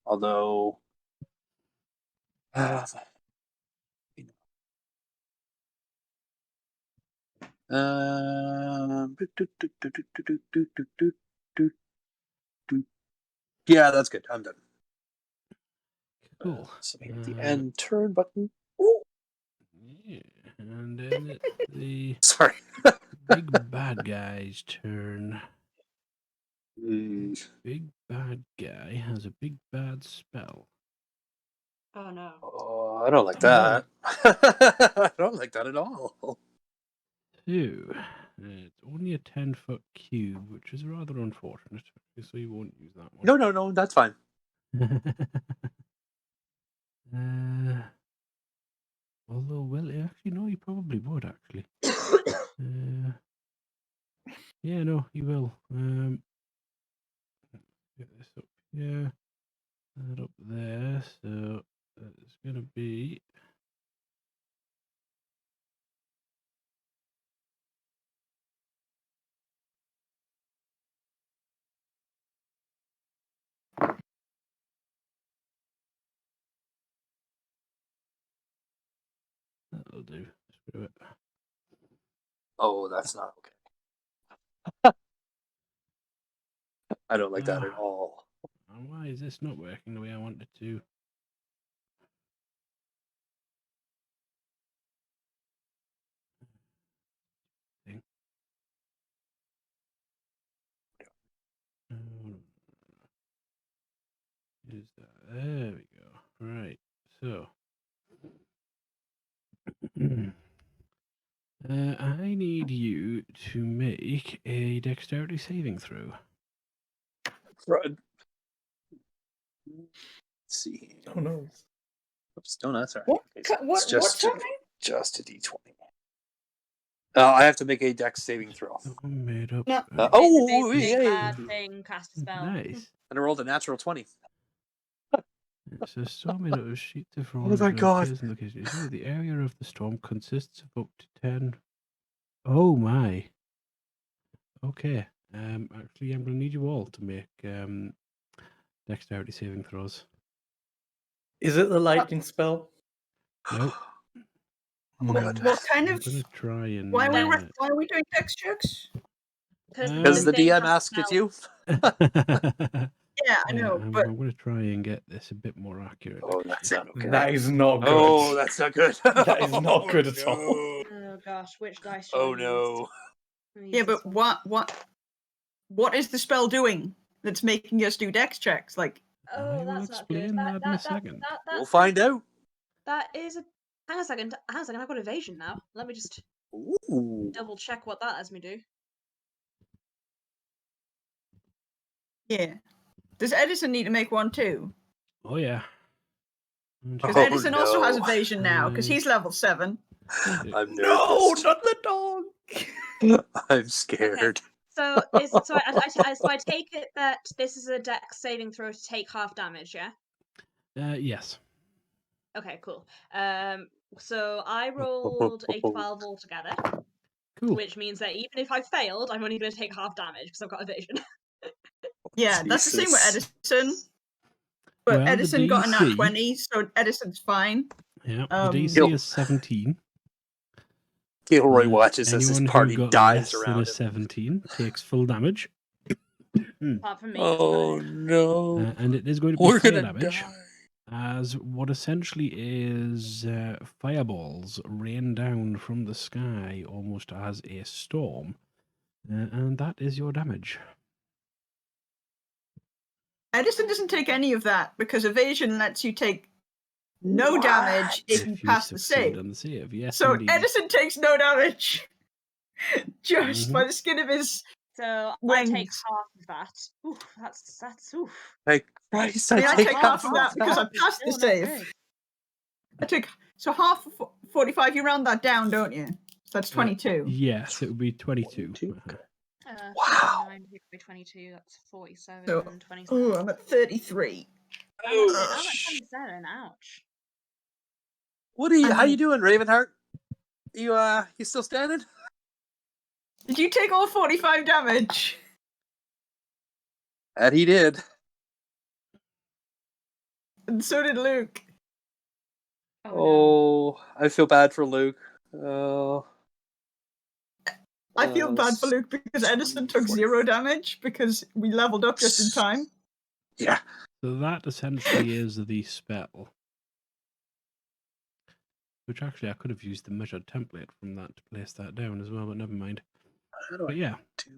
Although, yeah, that's good. I'm done. Cool. So hit the end turn button. Ooh. Yeah. And then it's the Sorry. big bad guy's turn. Big bad guy has a big bad spell. Oh no. Oh, I don't like that. I don't like that at all. Two. It's only a 10-foot cube, which is rather unfortunate. So you won't use that one. No, that's fine. Although, well, actually, no, you probably would, actually. Yeah, no, you will. Get this up here. That up there. So it's going to be... That'll do. Screw it. Oh, that's not okay. I don't like that at all. And why is this not working the way I want it to? Thing. Is that? There we go. Right. So. I need you to make a dexterity saving throw. Run. Let's see. Oh no. Oops, no, that's all right. What? Okay, so it's What's just, happening? just a d20. I have to make a dex saving throw. Someone made up. No. Oh, Big yay! bad thing, cast a spell. Nice. And I rolled a natural 20. It's a storm made out of sheets of Oh rollers my and God. appears in locations. So the area of the storm consists of up to 10. Oh my. Okay. Actually, I'm going to need you all to make dexterity saving throws. Is it the lightning spell? Nope. Oh my God. What kind I'm of? going to try and. Why are we doing text checks? Because the thing DM has asked it you. Yeah, I know, I'm but going to try and get this a bit more accurate. Oh, that's not okay. That is not good. Oh, that's not good. That is not good at all. No. Oh gosh, which dice should Oh I no. use? yeah, but what is the spell doing that's making us do dex checks? Like, I Oh, will that's not good. explain that in a second. We'll find out. That is a. Hang on a second. I've got evasion now. Let me just Ooh. double check what that lets me do. yeah. Does Edison need to make one too? Oh, yeah. Because Oh, Edison also has no. evasion now, because he's level 7. I'm No, nervous. not the dog. I'm scared. So I take it that this is a dex saving throw to take half damage, yeah? Yes. Okay, cool. So I rolled a 12 altogether, Cool. which means that even if I failed, I'm only going to take half damage because I've got evasion. Yeah, that's the same with Jesus. Edison. But Well, the Edison got a nat DC 20, so Edison's fine. Yeah, Um, the DC Yo. is 17. Gilroy watches as his Anyone who party got dies less than around a him. 17 takes full damage. Apart from me. Oh no. And it is going to be We're fair gonna damage. die. as what essentially is fireballs rain down from the sky almost as a storm. And that is your damage. Edison doesn't take any of that because evasion lets you take no damage if you pass the succeed save. on the save. Yes, So indeed. Edison takes no damage. Just Mhm. by the skin of his So I wings. take half of that. Oof, that's oof. Hey, Christ, I mean, I take half half of that because I It's passed the still not save. good. I took so half of 45. You round that down, don't you? So that's 22. Yes, it would be 22. 22, Uh-huh. Wow. 39 divided by 22, that's 47 So, and 27. ooh, I'm at 33. I'm at 27, ouch. What are you? How And- you doing, Ravenheart? You still standing? Did you take all 45 damage? That he did. And so did Luke. Oh, no. Oh, I feel bad for Luke. Oh. I feel bad for Luke because Edison took 0 damage because we leveled up just in time. Yeah. So that essentially is the spell. Which actually I could have used the measured template from that to place that down as well, but never mind. How do But I yeah, do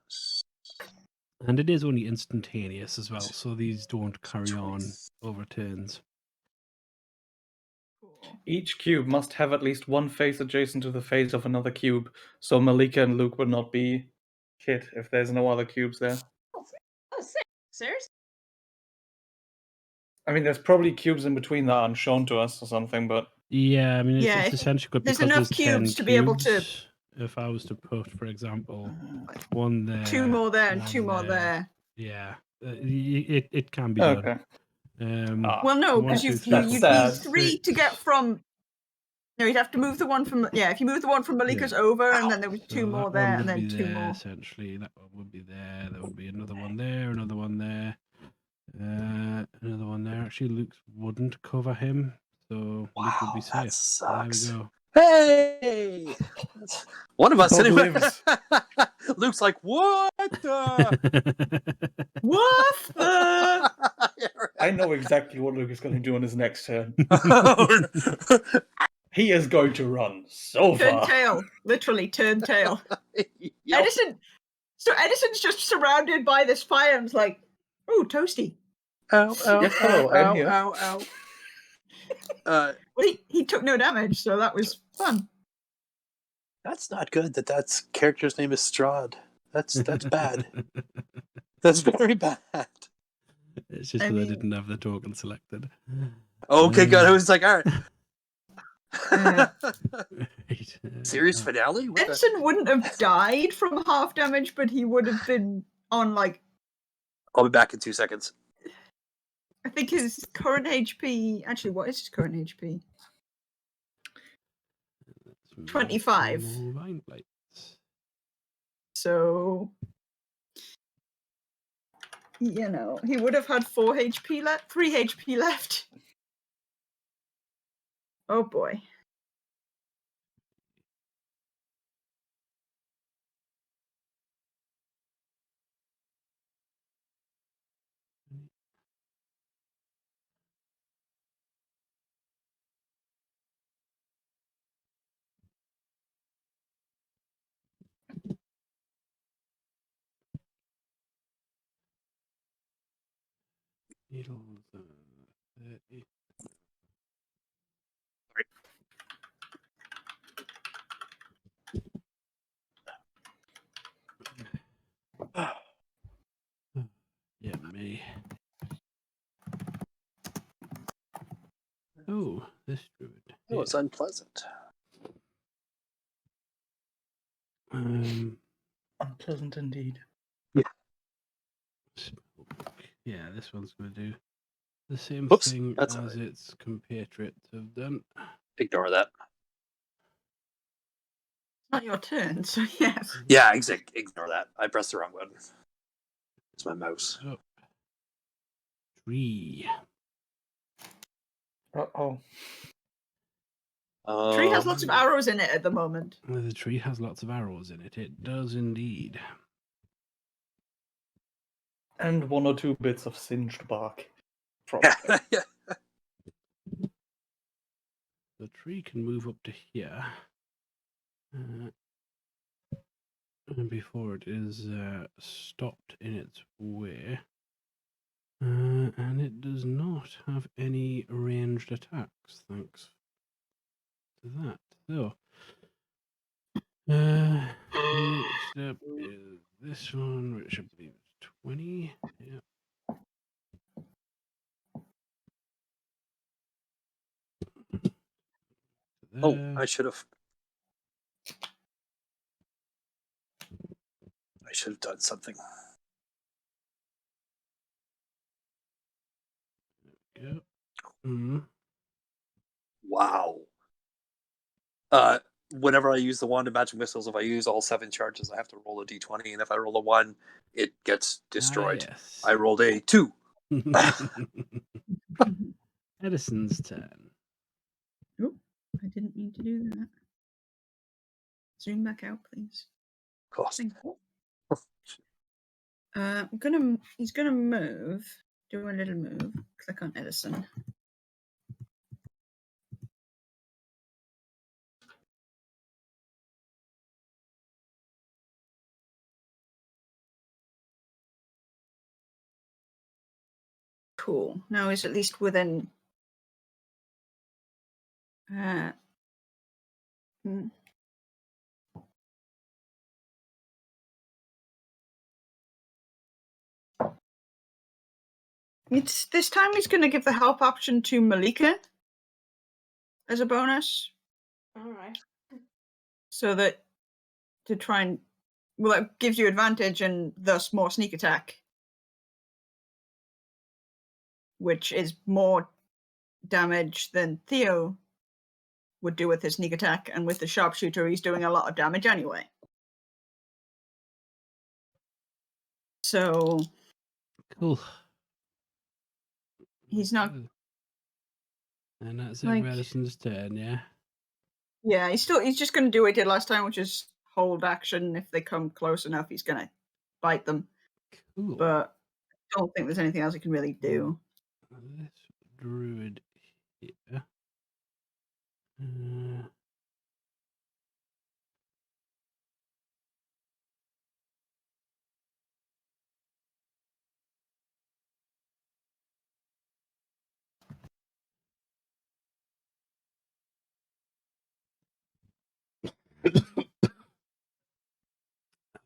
this? and it is only instantaneous as well, so these don't carry on over turns. Each cube must have at least one face adjacent to the face of another cube, so Malika and Luke would not be hit if there's no other cubes there. Oh, sick. Seriously? I mean, there's probably cubes in between that aren't shown to us or something, but Yeah, I mean, it's, Yeah, it's essentially good there's because enough there's 10 cubes to be able to- cubes. If I was to put, for example, one there, 2 more there and one 2 more there. Yeah, it can be done. okay. Well, no, one, because two, you three, That's need four, sad. 3 to get from. No, you'd have to move the one from. Yeah, if you move the one from Malika's over, and then there was 2 So more that there, one and would then be 2 there, more. essentially. That one would be there. There would be another one there, another one there, another one there. Actually, Luke's wouldn't cover him, so Luke would be Wow, that safe. There we sucks. go. Hey! One of us Bob anyway. lives. Luke's like, what the? What the? Yeah, right. I know exactly what Luke is going to do on his next turn. Oh, He is going to run so Turn far. tail. Literally, turn tail. yep. Edison. So Edison's just surrounded by this fire and is like, oh, toasty. Ow, ow, Yes, hello, ow, I'm ow, here. ow, ow. Well, he took no damage, so that was fun. That's not good that character's name is Strahd. That's bad. That's very bad. It's just I because I mean- didn't have the token selected. Okay, good. I was like, all right. Right, Series finale? What the? Edison wouldn't have died from half damage, but he would have been on, like, I'll be back in 2 seconds. I think his current HP. Actually, what is his current HP? 25. More vine blights. So, you know, he would have had 4 HP left, 3 HP left. Oh boy. Needles, 30. Yeah, me. Oh, this druid. Oh, it's unpleasant. Unpleasant indeed. Yeah, this one's going to do the same Whoops, thing that's as alright. its compatriots have done. Ignore that. Not your turn, so yes. Yeah, ignore that. I pressed the wrong button. It's my mouse. Oh. 3. Uh-oh. Tree has lots of arrows in it at the moment. The tree has lots of arrows in it. It does indeed. And 1 or 2 bits of singed bark. Probably. The tree can move up to here. And before it is stopped in its way. And it does not have any ranged attacks, thanks to that. So, next up is this one, which I believe is 20. Yeah. Oh, There. I should have done something. Yep. Mm. Wow. Whenever I use the wand of magic missiles, if I use all 7 charges, I have to roll a d20, and if I roll a 1, it gets destroyed. Yes. I rolled a 2. Edison's turn. Oh, I didn't mean to do that. Zoom back out, please. Cost. Thank you. He's gonna move. Do a little move. Click on Edison. Cool. Now he's at least within. It's this time he's going to give the help option to Malika as a bonus, All right. so that to try and it gives you advantage and thus more sneak attack, which is more damage than Theo would do with his sneak attack, and with the sharpshooter he's doing a lot of damage anyway. So Cool. he's not. And that's Like- Edison's turn, yeah? Yeah, he's just going to do what he did last time, which is hold action. If they come close enough, he's going to bite them. Cool. But I don't think there's anything else he can really do. This druid here.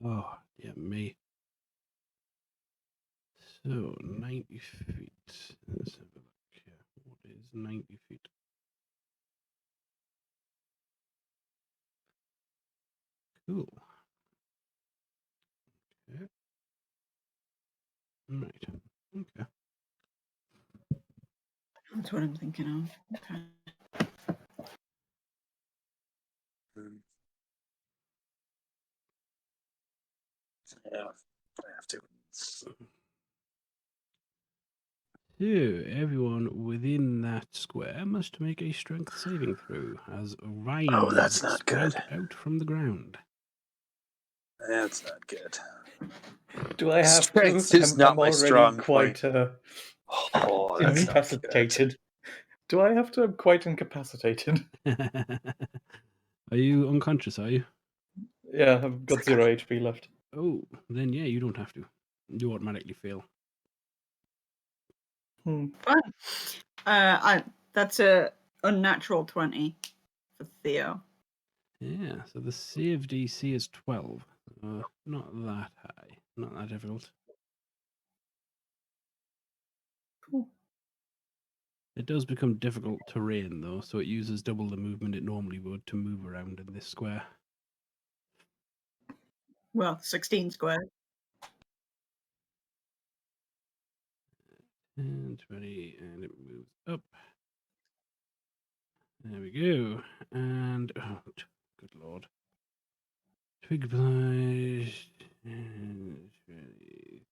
Oh, yeah, me. So, 90 feet. Let's have a look here. What is 90 feet? Cool. Okay. Right. Okay. That's what I'm thinking of. Okay. Yeah, I have to. So, everyone within that square must make a strength saving throw as vines that's not sprout good. out from the ground. That's not good. Do I have Strength to? is not my already strong quite Oh, that's not good. incapacitated. Do I have to? I'm quite incapacitated. Are you unconscious, are you? Yeah, I've got 0 HP left. Oh, then yeah, you don't have to. You automatically fail. Fun. That's a unnatural 20 for Theo. Yeah, so the save DC is 12. Not that high. Not that difficult. Cool. It does become difficult terrain, though, so it uses double the movement it normally would to move around in this square. Well, 16 squared. And 20, and it moves up. There we go. And, oh, good lord. Twig blight. And 20,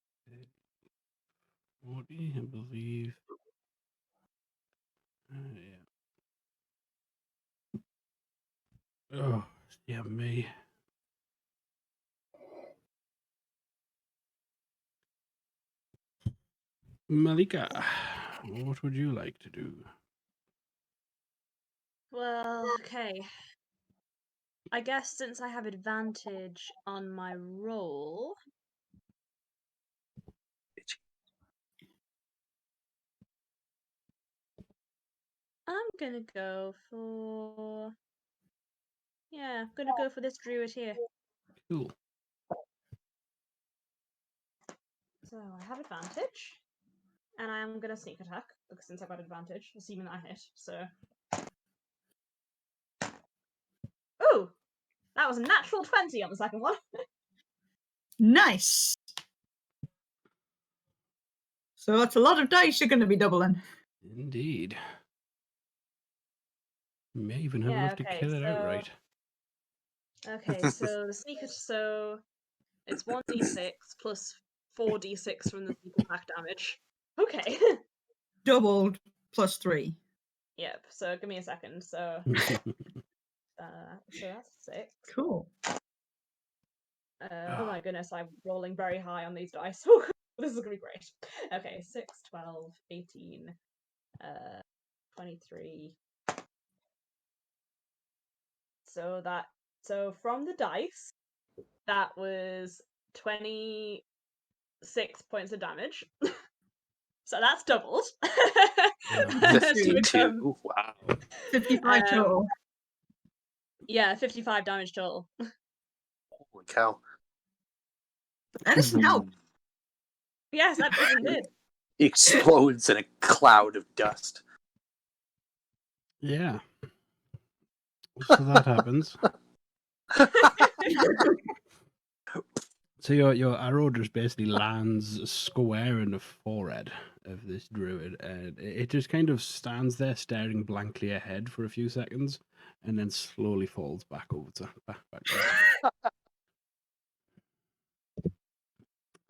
40, I believe. Yeah. Oh, yeah, me. Malika. what would you like to do? Well, okay. I guess since I have advantage on my roll, I'm gonna go for. Yeah, I'm gonna go for this druid here. Cool. So I have advantage, and I am gonna sneak attack because since I got advantage, assuming that I hit. So. Ooh, that was a natural 20 on the second one. Nice. So that's a lot of dice you're going to be doubling. Indeed. You may even have Yeah, enough to okay, kill it so- outright. Okay, so the sneak so it's 1d6 plus 4d6 from the sneak attack damage. Okay. Doubled plus 3. Yep. So give me a second. So that's 6. Cool. Oh my goodness, I'm rolling very high on these dice. This is gonna be great. Okay, 6, 12, 18, 23. So from the dice, that was 26 points of damage. So that's doubled. To 52. become, Wow. 55 total. yeah, 55 damage total. Holy cow. Edison, help. Yes, that did. Explodes in a cloud of dust. Yeah. So that happens. So your arrow just basically lands square in the forehead of this druid, and it just kind of stands there staring blankly ahead for a few seconds, and then slowly falls back over to backwards.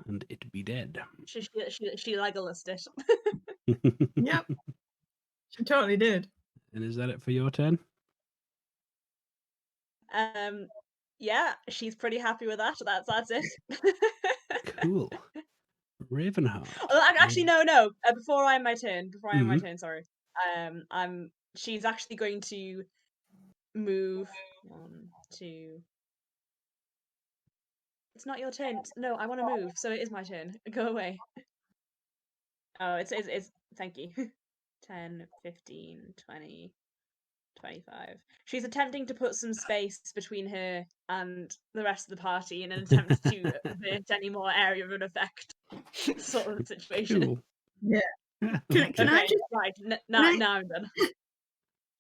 And it be dead. She Legolased it. Yep. She totally did. And is that it for your turn? Yeah, she's pretty happy with that. That's it. Cool. Ravenheart. Actually, no. Before I end my turn, sorry. She's actually going to move 1, 2. It's not your turn. No, I want to move, so it is my turn. Go away. Oh, it's thank you. 10, 15, 20, 25. She's attempting to put some space between her and the rest of the party in an attempt to avert any more area of an effect sort of situation. Cool. Yeah. Can Okay, I just... right, now I'm done.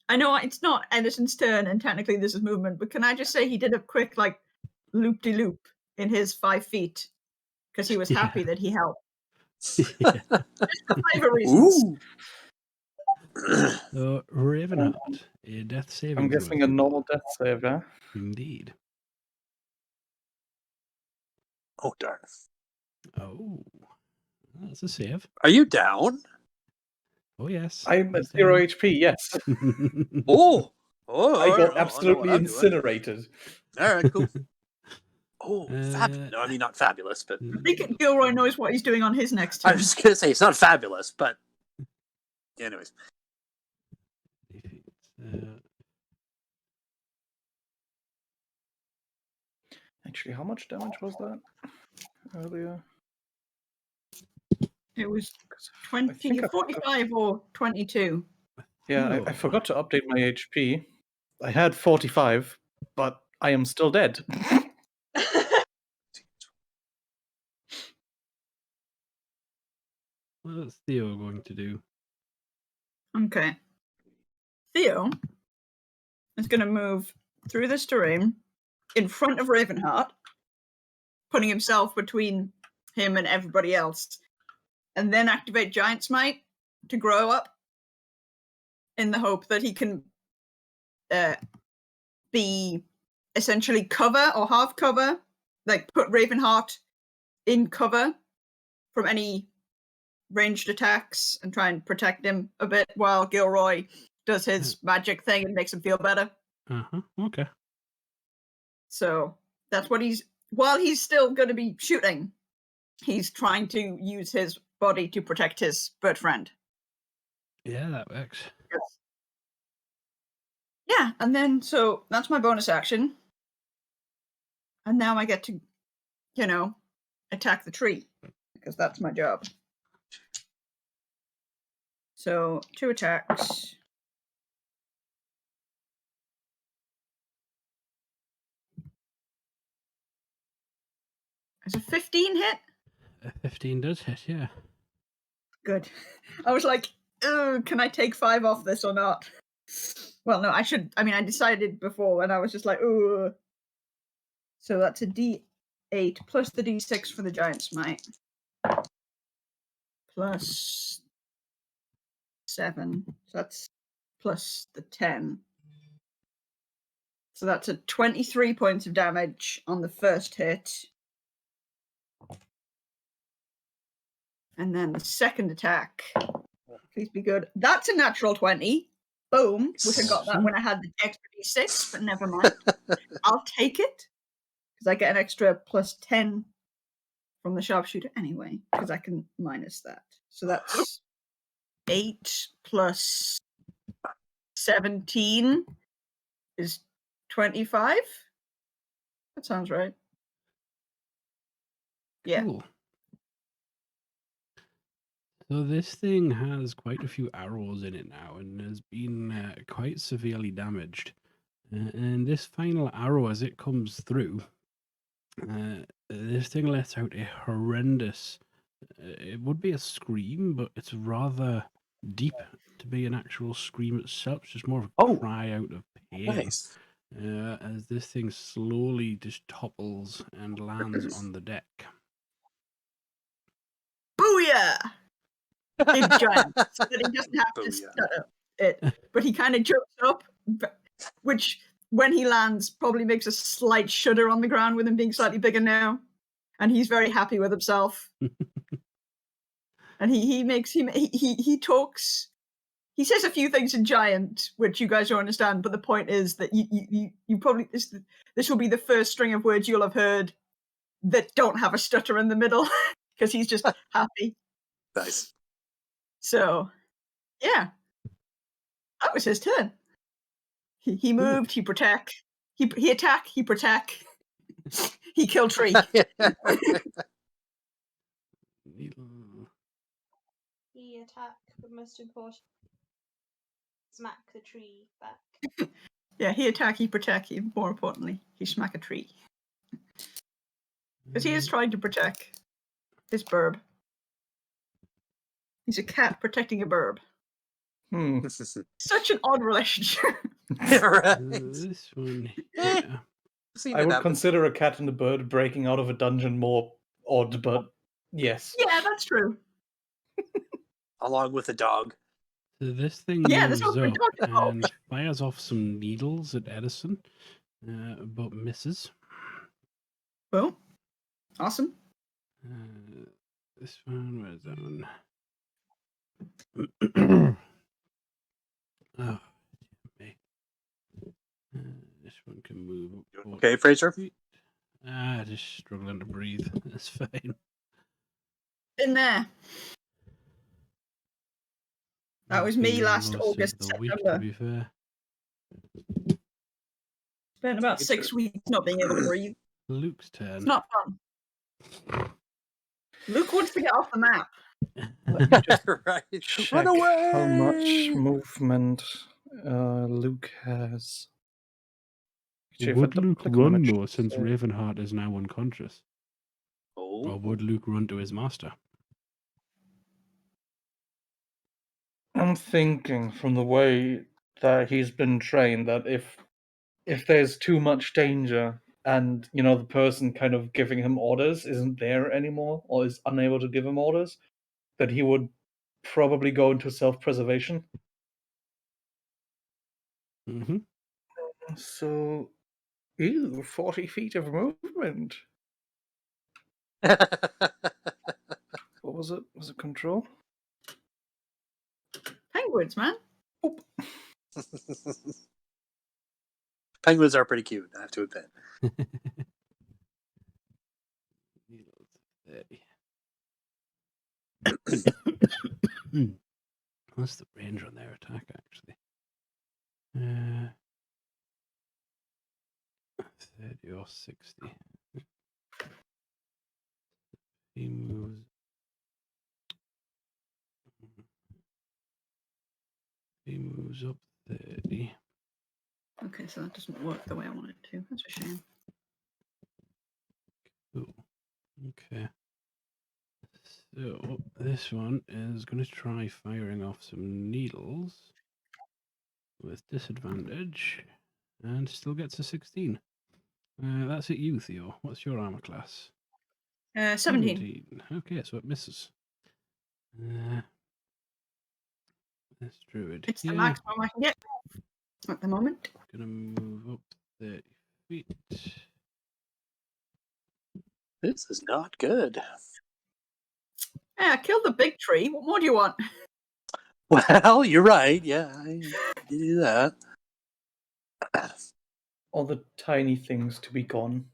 I know it's not Edison's turn, and technically this is movement, but can I just say he did a quick, like, loop-de-loop in his 5 feet, because he was happy that he helped. Yeah. Just for flavor reasons. Ooh. So Ravenheart, a death saving I'm throw. guessing a normal death save, yeah? Indeed. Oh, darn. Oh, that's a save. Are you down? Oh yes. I'm at he's 0 down. HP, yes. Oh! I got don't know what absolutely I'm doing. incinerated. All right, cool. Oh, Uh, no, I mean, not fabulous, but I think Gilroy knows what he's doing on his next I turn. was going to say it's not fabulous, but anyways. Actually, how much damage was that earlier? It was 'Cause I think I 45 or 22. Yeah, I forgot to update my HP. I had 45, but I am still dead. What's Theo going to do? Okay. Theo is going to move through this terrain in front of Ravenheart, putting himself between him and everybody else, and then activate Giant Smite to grow up in the hope that he can be essentially cover or half cover, like put Ravenheart in cover from any ranged attacks and try and protect him a bit while Gilroy does his magic thing and makes him feel better. Okay. So that's what while he's still going to be shooting, he's trying to use his body to protect his bird friend. Yeah, that works. Yeah, and then so that's my bonus action. And now I get to, attack the tree because that's my job. So 2 attacks. Is a 15 hit? A 15 does hit, yeah. Good. I was like, can I take 5 off this or not? Well, no, I decided before and I was just like, ooh. So that's a D8 plus the D6 for the giant smite. Plus 7. So that's plus the 10. So that's a 23 points of damage on the first hit. And then the second attack. Please be good. That's a natural 20. Boom. Wish I got that when I had the extra D6, but never mind. I'll take it. Because I get an extra plus 10 from the sharpshooter anyway. Because I can minus that. So that's 8 plus 17 is 25. That sounds right. Yeah. Cool. So this thing has quite a few arrows in it now and has been quite severely damaged. And this final arrow, as it comes through, this thing lets out a horrendous... it would be a scream, but it's rather deep to be an actual scream itself. It's just more of a cry out of pain. Nice. As this thing slowly just topples and lands on the deck. Booyah! Big giant. So that he doesn't have to Booyah. stutter it. But he kind of jumps up, which when he lands probably makes a slight shudder on the ground with him being slightly bigger now. And he's very happy with himself. And he talks. He says a few things in giant, which you guys don't understand, but the point is that you probably this will be the first string of words you'll have heard that don't have a stutter in the middle because he's just happy. Nice. So, yeah, that was his turn. He moved, he protect, he attack, he protect, he kill tree. He attack, but most important, smack the tree back. Yeah, he attack, he protect, he more importantly, he smack a tree. Because he is trying to protect his burb. He's a cat protecting a burb. Such an odd relationship. Right. This one Eh. here. Seen I it would happen. consider a cat and a bird breaking out of a dungeon more odd, but yes. Yeah, that's true. Along with a dog. So this thing Yeah, there's moves also a up dog involved. and fires off some needles at Edison, but misses. Well, awesome. This one, where's that one? Oh, me. This one can move up. Okay, Fraser? Feet. Just struggling to breathe. That's fine. In there. That was me Been last most August, of the week, to September. be fair. Spent about It's 6 weeks not being able to breathe. Luke's It's turn. not fun. Luke wants to get off the map. Let me just Right. check Run away! how much movement Luke has. Actually, if I Would Luke double-click on him, run it though, should since say- Ravenheart is now unconscious? Or Oh. would Luke run to his master? I'm thinking from the way that he's been trained that if there's too much danger and the person kind of giving him orders isn't there anymore or is unable to give him orders, that he would probably go into self-preservation. Mm-hmm. So, 40 feet of movement. What was it? Was it control? Penguins, man. Penguins are pretty cute, I have to admit. 30. What's the range on their attack, actually? 30 or 60. He moves. He moves up 30. Okay, so that doesn't work the way I want it to. That's a shame. Cool. Okay. So this one is going to try firing off some needles with disadvantage, and still gets a 16. That's it, you, Theo. What's your armor class? 17. Okay, so it misses. This druid It's the here. maximum I can get at the moment. Gonna move up 30 feet. This is not good. Yeah, I killed the big tree. What more do you want? Well, you're right. Yeah, I did do that. All the tiny things to be gone.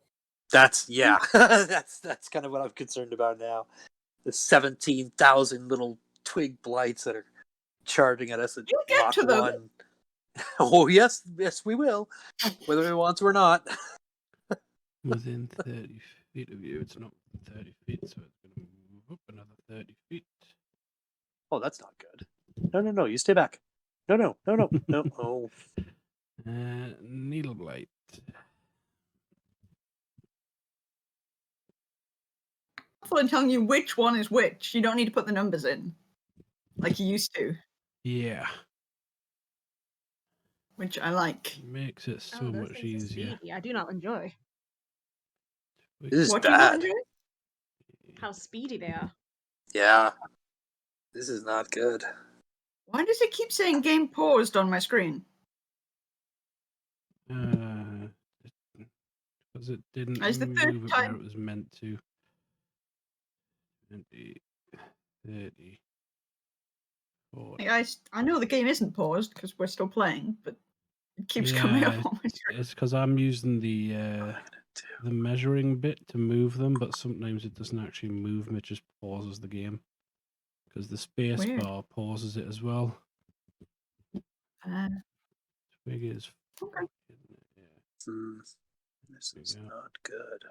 That's that's kind of what I'm concerned about now. The 17,000 little twig blights that are charging at us at You get Mach to them. 1. Oh yes, we will, whether we want to or not. Within 30 feet of you. It's not 30 feet, so it's gonna move up another 30 feet. Oh, that's not good. No, you stay back. No. Oh, Needle blight. I'm telling you which one is which. You don't need to put the numbers in like you used to, Yeah. which I like. Makes it so Oh, those much things are easier. speedy. I do not enjoy this is What do you not bad. enjoy? how speedy they are. Yeah, this is not good. Why does it keep saying game paused on my screen? Because it didn't Is the third move it where time? it was meant to. 20, 30, 40. I know the game isn't paused because we're still playing, but it keeps coming up Yeah, on my screen. it's because I'm using the measuring bit to move them, but sometimes it doesn't actually move them, it just pauses the game. Because the space Weird. bar pauses it as well. Uh, Twig is. Okay. Yeah. This There is we go. not good.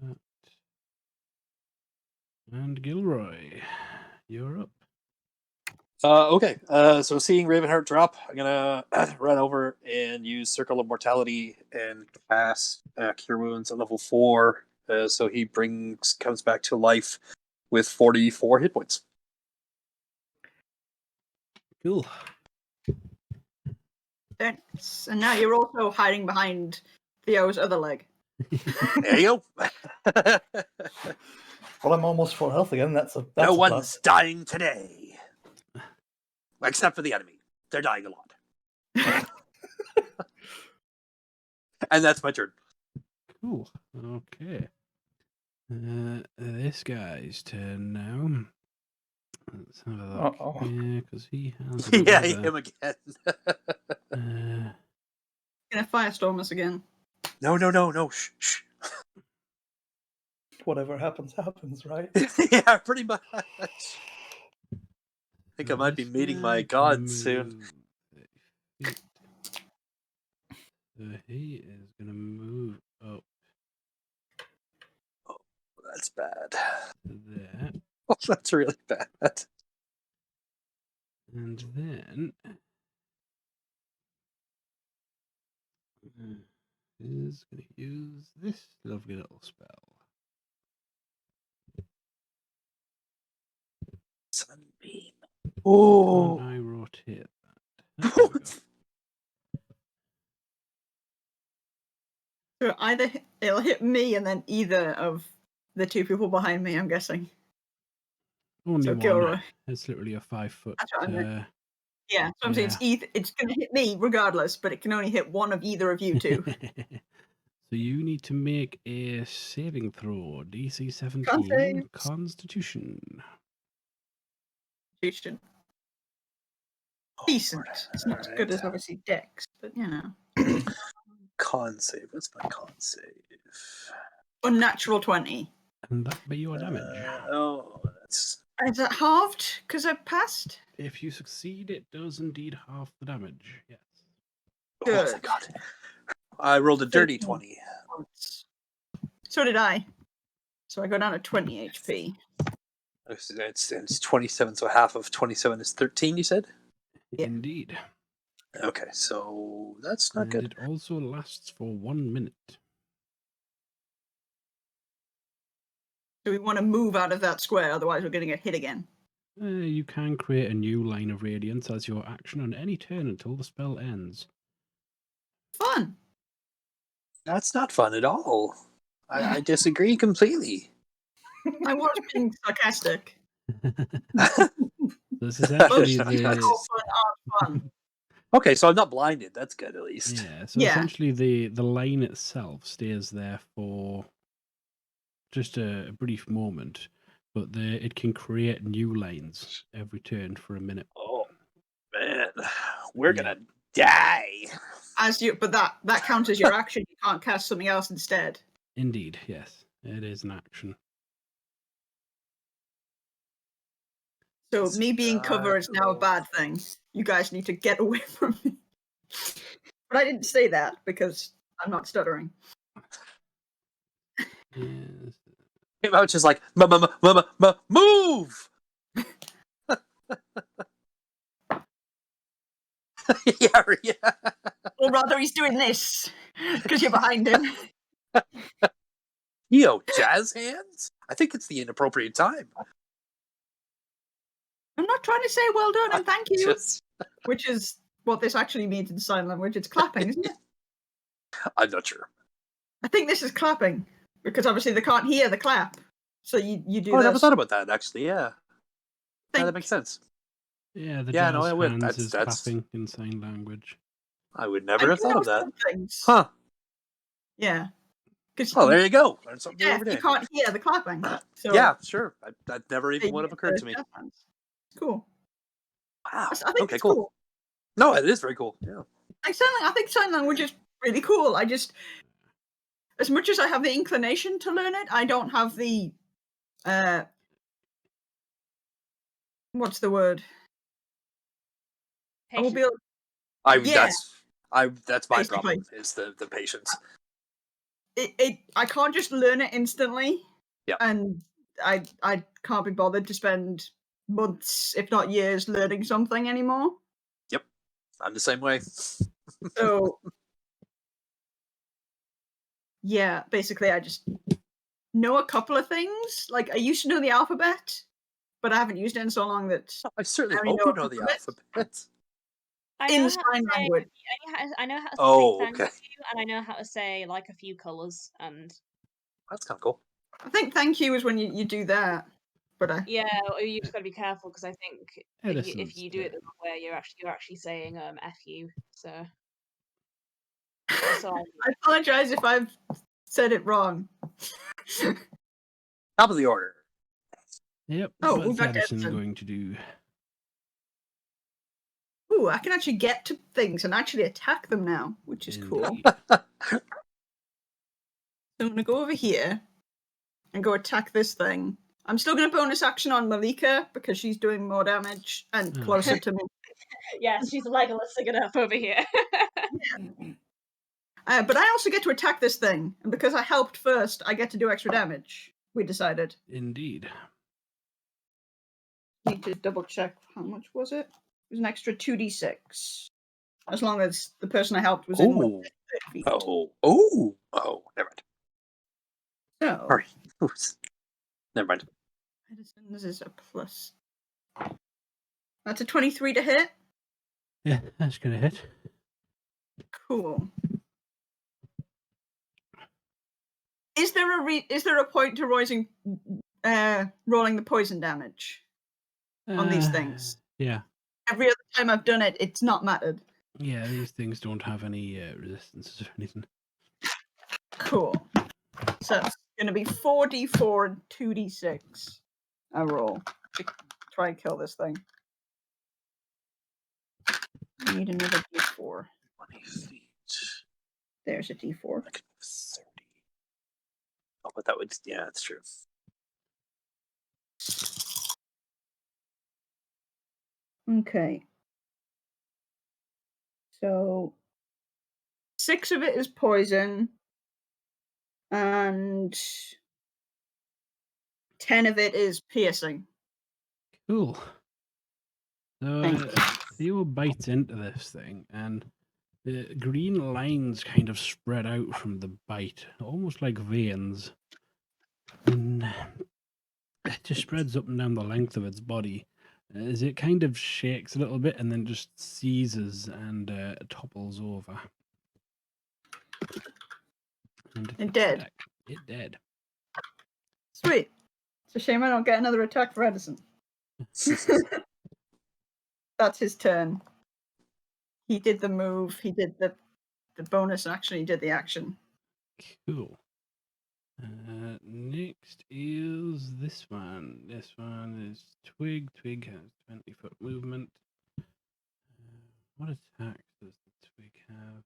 That. And Gilroy, you're up. Okay, so seeing Ravenheart drop, I'm gonna run over and use Circle of Mortality and cast Cure Wounds at level 4. So he comes back to life with 44 hit points. Cool. Thanks. And now you're also hiding behind Theo's other leg. There you go. Well, I'm almost full health again. That's a No plus. one's dying today, except for the enemy. They're dying a lot, and that's my turn. Cool. Okay. This guy's turn now. Let's have a look. Uh-oh. Yeah, because he has. Yeah, another, him again. Gonna firestorm us again. No. Shh. Whatever happens, happens, right? Yeah, pretty much. I think I might be this meeting my guy can god soon. move 30 feet. So he is going to move up That's bad. to there. Oh, that's really bad. And then is going to use this lovely little spell. Sunbeam. Can't Oh. I rotate that? Oh, there we go. So either it'll hit me and then either of the two people behind me, I'm guessing. Only So one. Gilroy. It's literally a 5-foot. That's what I meant. Yeah, so I'm saying it's gonna hit me regardless, but it can only hit one of either of you two. So you need to make a saving throw. DC 17. Constitution. Constitution. Decent. Oh, Decent. Lord. It's not as good as obviously Dex, but you know. Con save. What's my con save? Unnatural 20. And that be your damage. That's Is it halved because I passed? If you succeed, it does indeed half the damage. Yes. oh, Good. thank God. I rolled a dirty 20. So did I. So I go down to 20 HP. It's 27, so half of 27 is 13. You said? Yeah. Indeed. Okay, so that's not And good. it also lasts for 1 minute. So we want to move out of that square, otherwise we're going to get hit again. You can create a new line of radiance as your action on any turn until the spell ends. Fun. That's not fun at all. I disagree completely. I was being sarcastic. This is essentially Most things I the call fun aren't fun. Okay, so I'm not blinded. That's good, at least. yeah. So Yeah. essentially, the line itself stays there for just a brief moment, but it can create new lines every turn for a minute. Oh, man. We're Yeah. gonna die. But that counts as your action. You can't cast something else instead. Indeed, yes, it is an action. So me being cover is now a bad thing. You guys need to get away from me. But I didn't say that because I'm not stuttering. Yes. Came out just like, move! yeah. Or rather, he's doing this because you're behind him. Yo, jazz hands? I think it's the inappropriate time. I'm not trying to say well done and thank you, Just, which is what this actually means in sign language. It's clapping, isn't it? I'm not sure. I think this is clapping because obviously they can't hear the clap. So you do Oh, I this. never thought about that, actually, yeah. Yeah, Think- that makes sense. Yeah, the Yeah, jazz no, I would. hands That's- is that's- clapping in sign language. I would I never have do thought know of that. some things. Huh. Yeah. Because Oh, there you go. Learn something new yeah, every you day. can't hear the clapping. So Yeah, sure. That never they even would have use occurred the to me. jazz hands. Cool. Wow. I think Okay, it's cool. cool. No, it is very cool. Yeah. I think sign language is really cool. I just, as much as I have the inclination to learn it, I don't have the, what's the word? I will be able, Yeah. That's my Basically. problem, is the patience. I can't just learn it instantly. Yeah. And I can't be bothered to spend months, if not years, learning something anymore. Yep. I'm the same way. So yeah, basically I just know a couple of things. Like I used to know the alphabet, but I haven't used it in so long that I certainly I already hope know you a know the couple of it. alphabet. I In know how to sign say- language. I know how to Oh, say thank okay. you, and I know how to say like a few colours, and That's kind of cool. I think thank you is when you do that. But yeah, you just got to be careful because I think if Edison's you do it the turn. wrong way, you're actually saying f you. So I apologize if I've said it wrong. Top of the order. Yep. Oh, what's we've got Edison Edison. going to do? Ooh, I can actually get to things and actually attack them now, which is cool. Indeed. So I'm going to go over here and go attack this thing. I'm still going to bonus action on Malika because she's doing more damage and Oh. closer to me. yes, she's Legolas enough over here. But I also get to attack this thing. And because I helped first, I get to do extra damage, we decided. Indeed. Need to double check how much was it? It was an extra 2d6. As long as the person I helped was in Ooh. within 30 feet. Oh, never mind. So, Sorry. Oops. Never mind. Edison's is a plus. That's a 23 to hit. Yeah, that's gonna hit. Cool. Is there a point to rolling the poison damage on these things? Yeah. Every other time I've done it, it's not mattered. Yeah, these things don't have any resistances or anything. Cool. So it's going to be 4d4 and 2d6. I roll to try and kill this thing. I need another d4. 20 feet. There's a d4. I can move 30. Oh, but that would, yeah, that's true. Okay. So 6 of it is poison, and 10 of it is piercing. Cool. So Thank you. Theo bites into this thing, and the green lines kind of spread out from the bite, almost like veins. And it just spreads up and down the length of its body as it kind of shakes a little bit and then just seizes and topples over. And And dead. It dead. Sweet. It's a shame I don't get another attack for Edison. That's his turn. He did the move, he did the bonus action, he did the action. Cool. Next is this one. This one is Twig. Twig has 20-foot movement. What attacks does the Twig have?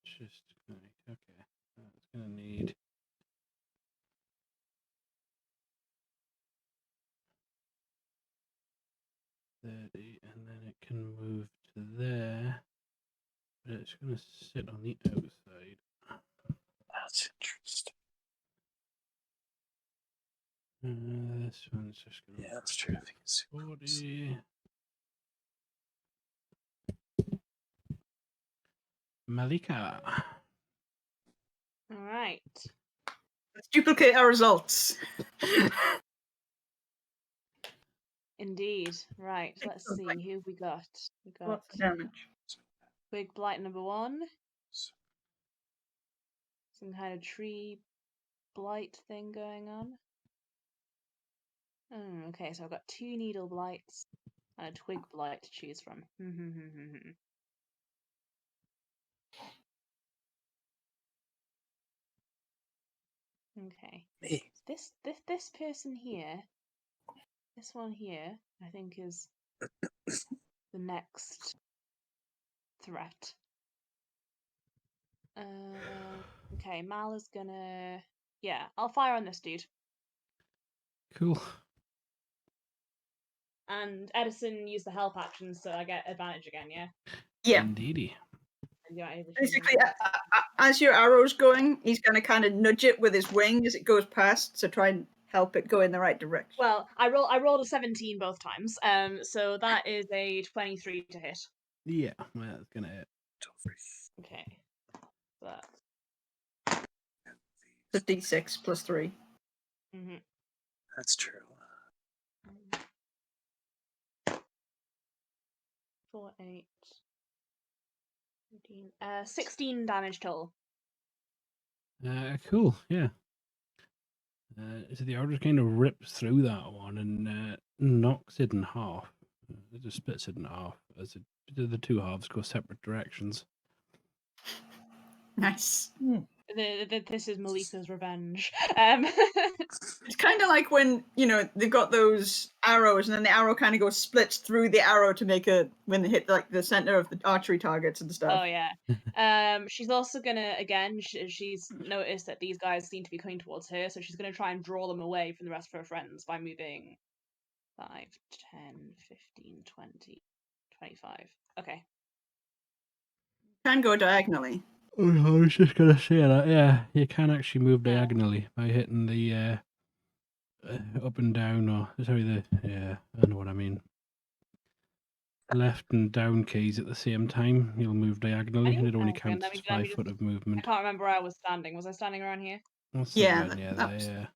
Just right, okay. It's gonna need 30, and then it can move to there. But it's gonna sit on the outside. That's interesting. This one's just gonna. Yeah, that's true. If you can see 40. Malika. All right. Let's duplicate our results. Indeed. Right. Let's see. Excellent. Who have we got? We got Lots of damage. Big Blight number 1. Some kind of tree blight thing going on. Okay, so I've got 2 needle blights and a twig blight to choose from. Okay. me. This person here, this one here, I think is the next threat. Okay, Mal is gonna. Yeah, I'll fire on this dude. Cool. And Edison used the help action, so I get advantage again, yeah? Yeah. Indeedy. And you're able to Basically, use as your arrow's going, he's going to kind of nudge it with his wing as it goes past to try and help it go in the right direction. Well, I rolled a 17 both times. So that is a 23 to hit. Yeah, well, that's gonna hit. Okay. But So d6 plus 3. That's true. 4, 8, 15, 16 damage total. Cool, yeah. So the arrow kind of rips through that one and knocks it in half. It just splits it in half as the two halves go separate directions. Nice. This is Malika's revenge. It's kind of like when, they've got those arrows and then the arrow kind of goes splits through the arrow to make when they hit like the center of the archery targets and stuff. Oh yeah. She's also gonna again. She's noticed that these guys seem to be coming towards her, so she's gonna try and draw them away from the rest of her friends by moving 5, 10, 15, 20, 25. Okay. Can go diagonally. Oh, I was just gonna say that. Yeah, you can actually move diagonally by hitting the up and down, or sorry, I know what I mean. Left and down keys at the same time. You'll move diagonally, and it only counts as 5 foot of I movement. can't remember where I was standing. Was I standing around here? That's Yeah, right, yeah, that was- yeah.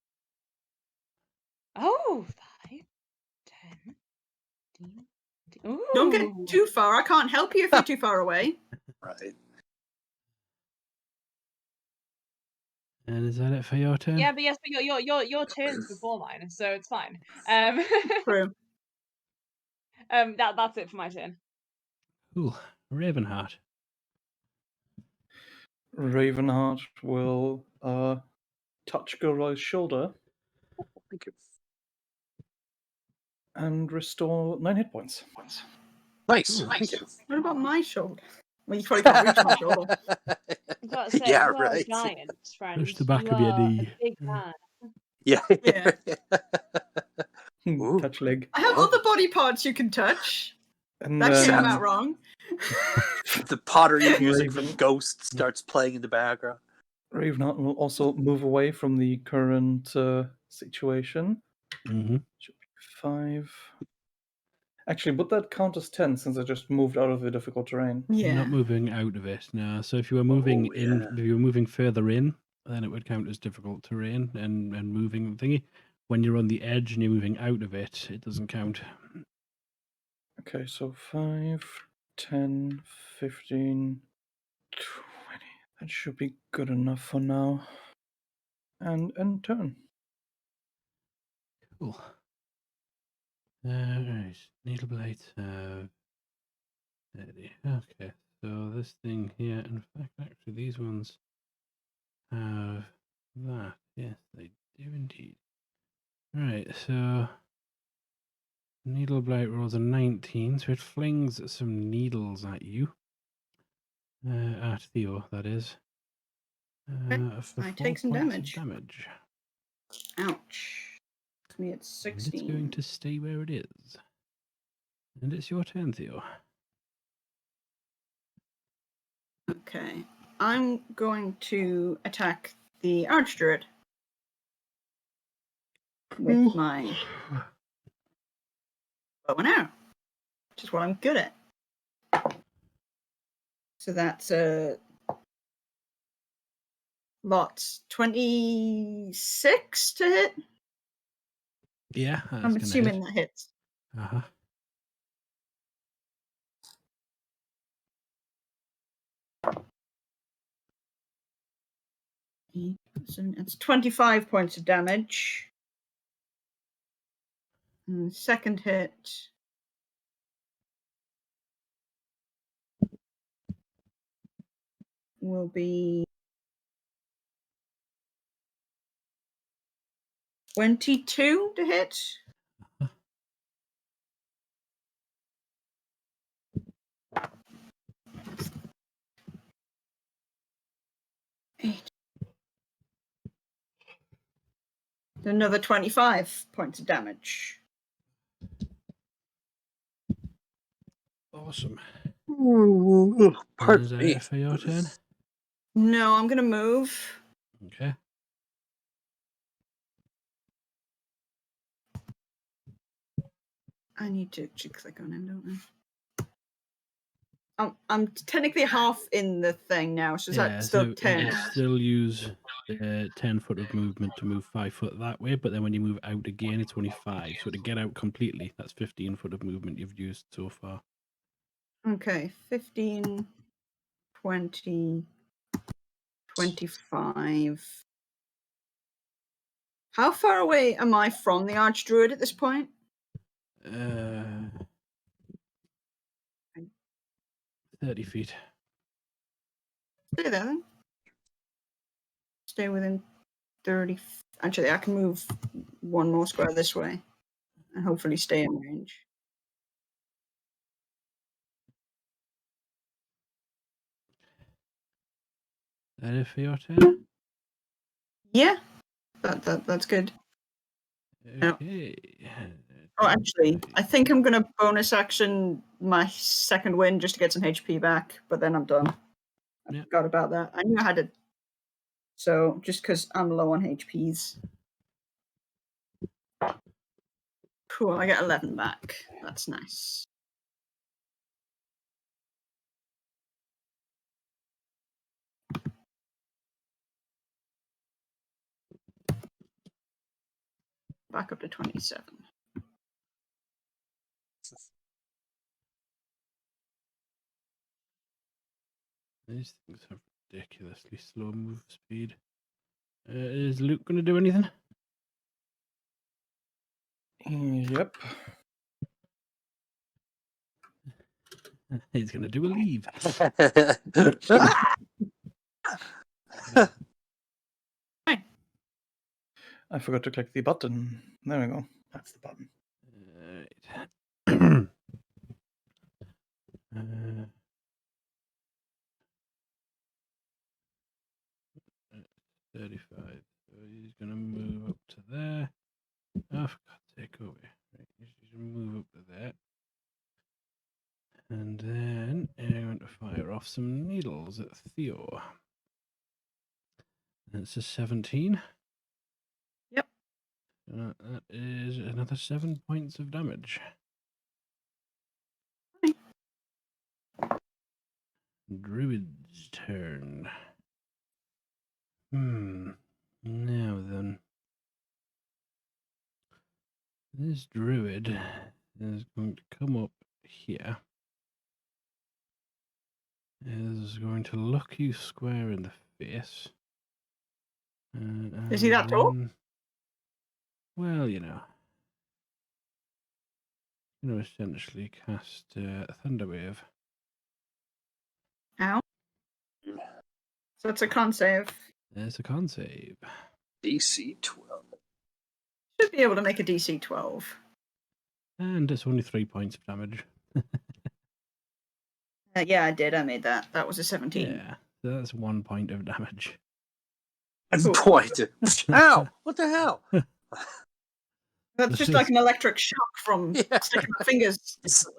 Oh, 5, 10, 15. Ooh. Don't get too far. I can't help you if you're too far away. Right. And is that it for your turn? Yeah, but your turn's before mine, so it's fine. True. That's it for my turn. Cool. Ravenheart. Ravenheart will touch Gilroy's shoulder Thank you. and restore 9 hit points. Nice. Ooh. Thank you. What about my shoulder? Well, you probably can't reach my shoulder. I've got about to say, Yeah, you are right. a giant, friend. Push the back You of your are a knee. big man. Yeah. Yeah. Ooh. Touch leg. I have Oh. other body parts you can touch. And That came Sounds- out wrong. The pottery music Raven. from Ghost starts playing in the background. Ravenheart will also move away from the current situation. Mm-hmm. Should be 5. Actually, would that count as 10 since I just moved out of the difficult terrain? You're Yeah. not moving out of it now. So if you were moving in, yeah. if you were moving further in, then it would count as difficult terrain and moving thingy. When you're on the edge and you're moving out of it, it doesn't count. Okay, so 5, 10, 15, 20. That should be good enough for now. And end turn. Cool. Right, needle blade. 30. Okay, so this thing here, in fact, actually, these ones have that. Yes, they do indeed. Right, so needle blight rolls a 19, so it flings some needles at you. At Theo, that is. For I 4 take some points damage. of damage. Ouch. Me at And 16. it's going to stay where it is. And it's your turn, Theo. Okay. I'm going to attack the Archdruid with my bow and arrow, which is what I'm good at. So that's lots 26 to hit. Yeah, that's I'm gonna assuming hit. that hits. Uh-huh. So it's 25 points of damage. And second hit. Will be 22 to hit. Eight. Another 25 points of damage. Awesome. Pardon Is that me. it for your turn? No, I'm going to move. Okay. I need to actually click on him, don't I? I'm technically half in the thing now, so is that still so 10? it'll still use 10 foot of movement to move 5 foot that way, but then when you move out again, it's only 5. So to get out completely, that's 15 foot of movement you've used so far. Okay, 15, 20, 25. How far away am I from the Archdruid at this point? 30 feet. Stay there then. Stay within 30. Actually, I can move one more square this way and hopefully stay in range. That it for your turn? Yeah, that's good. Yeah. Okay. Oh, actually, I think I'm going to bonus action my second win just to get some HP back, but then I'm done. I Yeah. forgot about that. I knew I had it. So, just because I'm low on HPs. Cool, I get 11 back. That's nice. Back up to 27. These things have ridiculously slow move speed. Is Luke going to do anything? Yep. He's going to do a leave. I forgot to click the button. There we go. That's the button. Right. 35. So he's going to move up to there. Oh, for God's sake, go away. Right, he's going to move up to there. And then I'm going to fire off some needles at Theo. That's a 17. Yep. That is another 7 points of damage. Druid's turn. Now then. This druid is going to come up here. Is going to look you square in the face. Is he that tall? Well, essentially cast Thunderwave. Ow. So it's a con save. There's a con save. DC 12. Should be able to make a DC 12. And it's only 3 points of damage. Yeah, I did. I made that. That was a 17. Yeah, so that's 1 point of damage. Cool. Point. Ow! What the hell? That's just like an electric shock from Yeah. sticking my fingers. So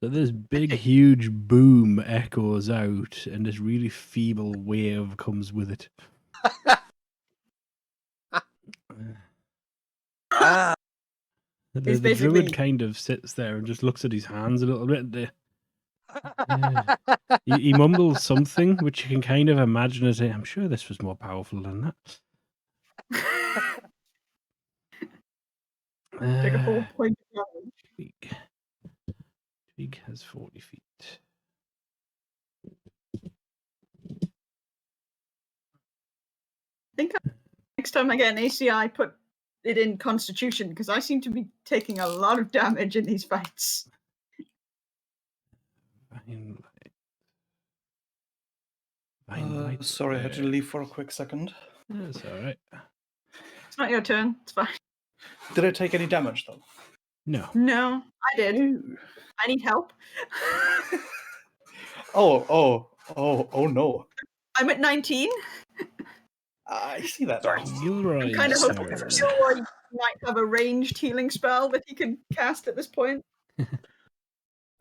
this big, huge boom echoes out, and this really feeble wave comes with it. Ah, The It's basically- druid kind of sits there and just looks at his hands a little bit. He mumbles something, which you can kind of imagine as I'm sure this was more powerful than that. Take a full point of damage. Twig has 40 feet. I think next time I get an ACI, put it in Constitution because I seem to be taking a lot of damage in these fights. Vine light. Sorry, I had to leave for a quick second. That's all right. It's not your turn. It's fine. Did I take any damage though? No. No, I did. I need help. Oh no. I'm at 19. I see that. Sorry. Gilroy's I'm kind of hoping turn. Gilroy might have a ranged healing spell that he can cast at this point. He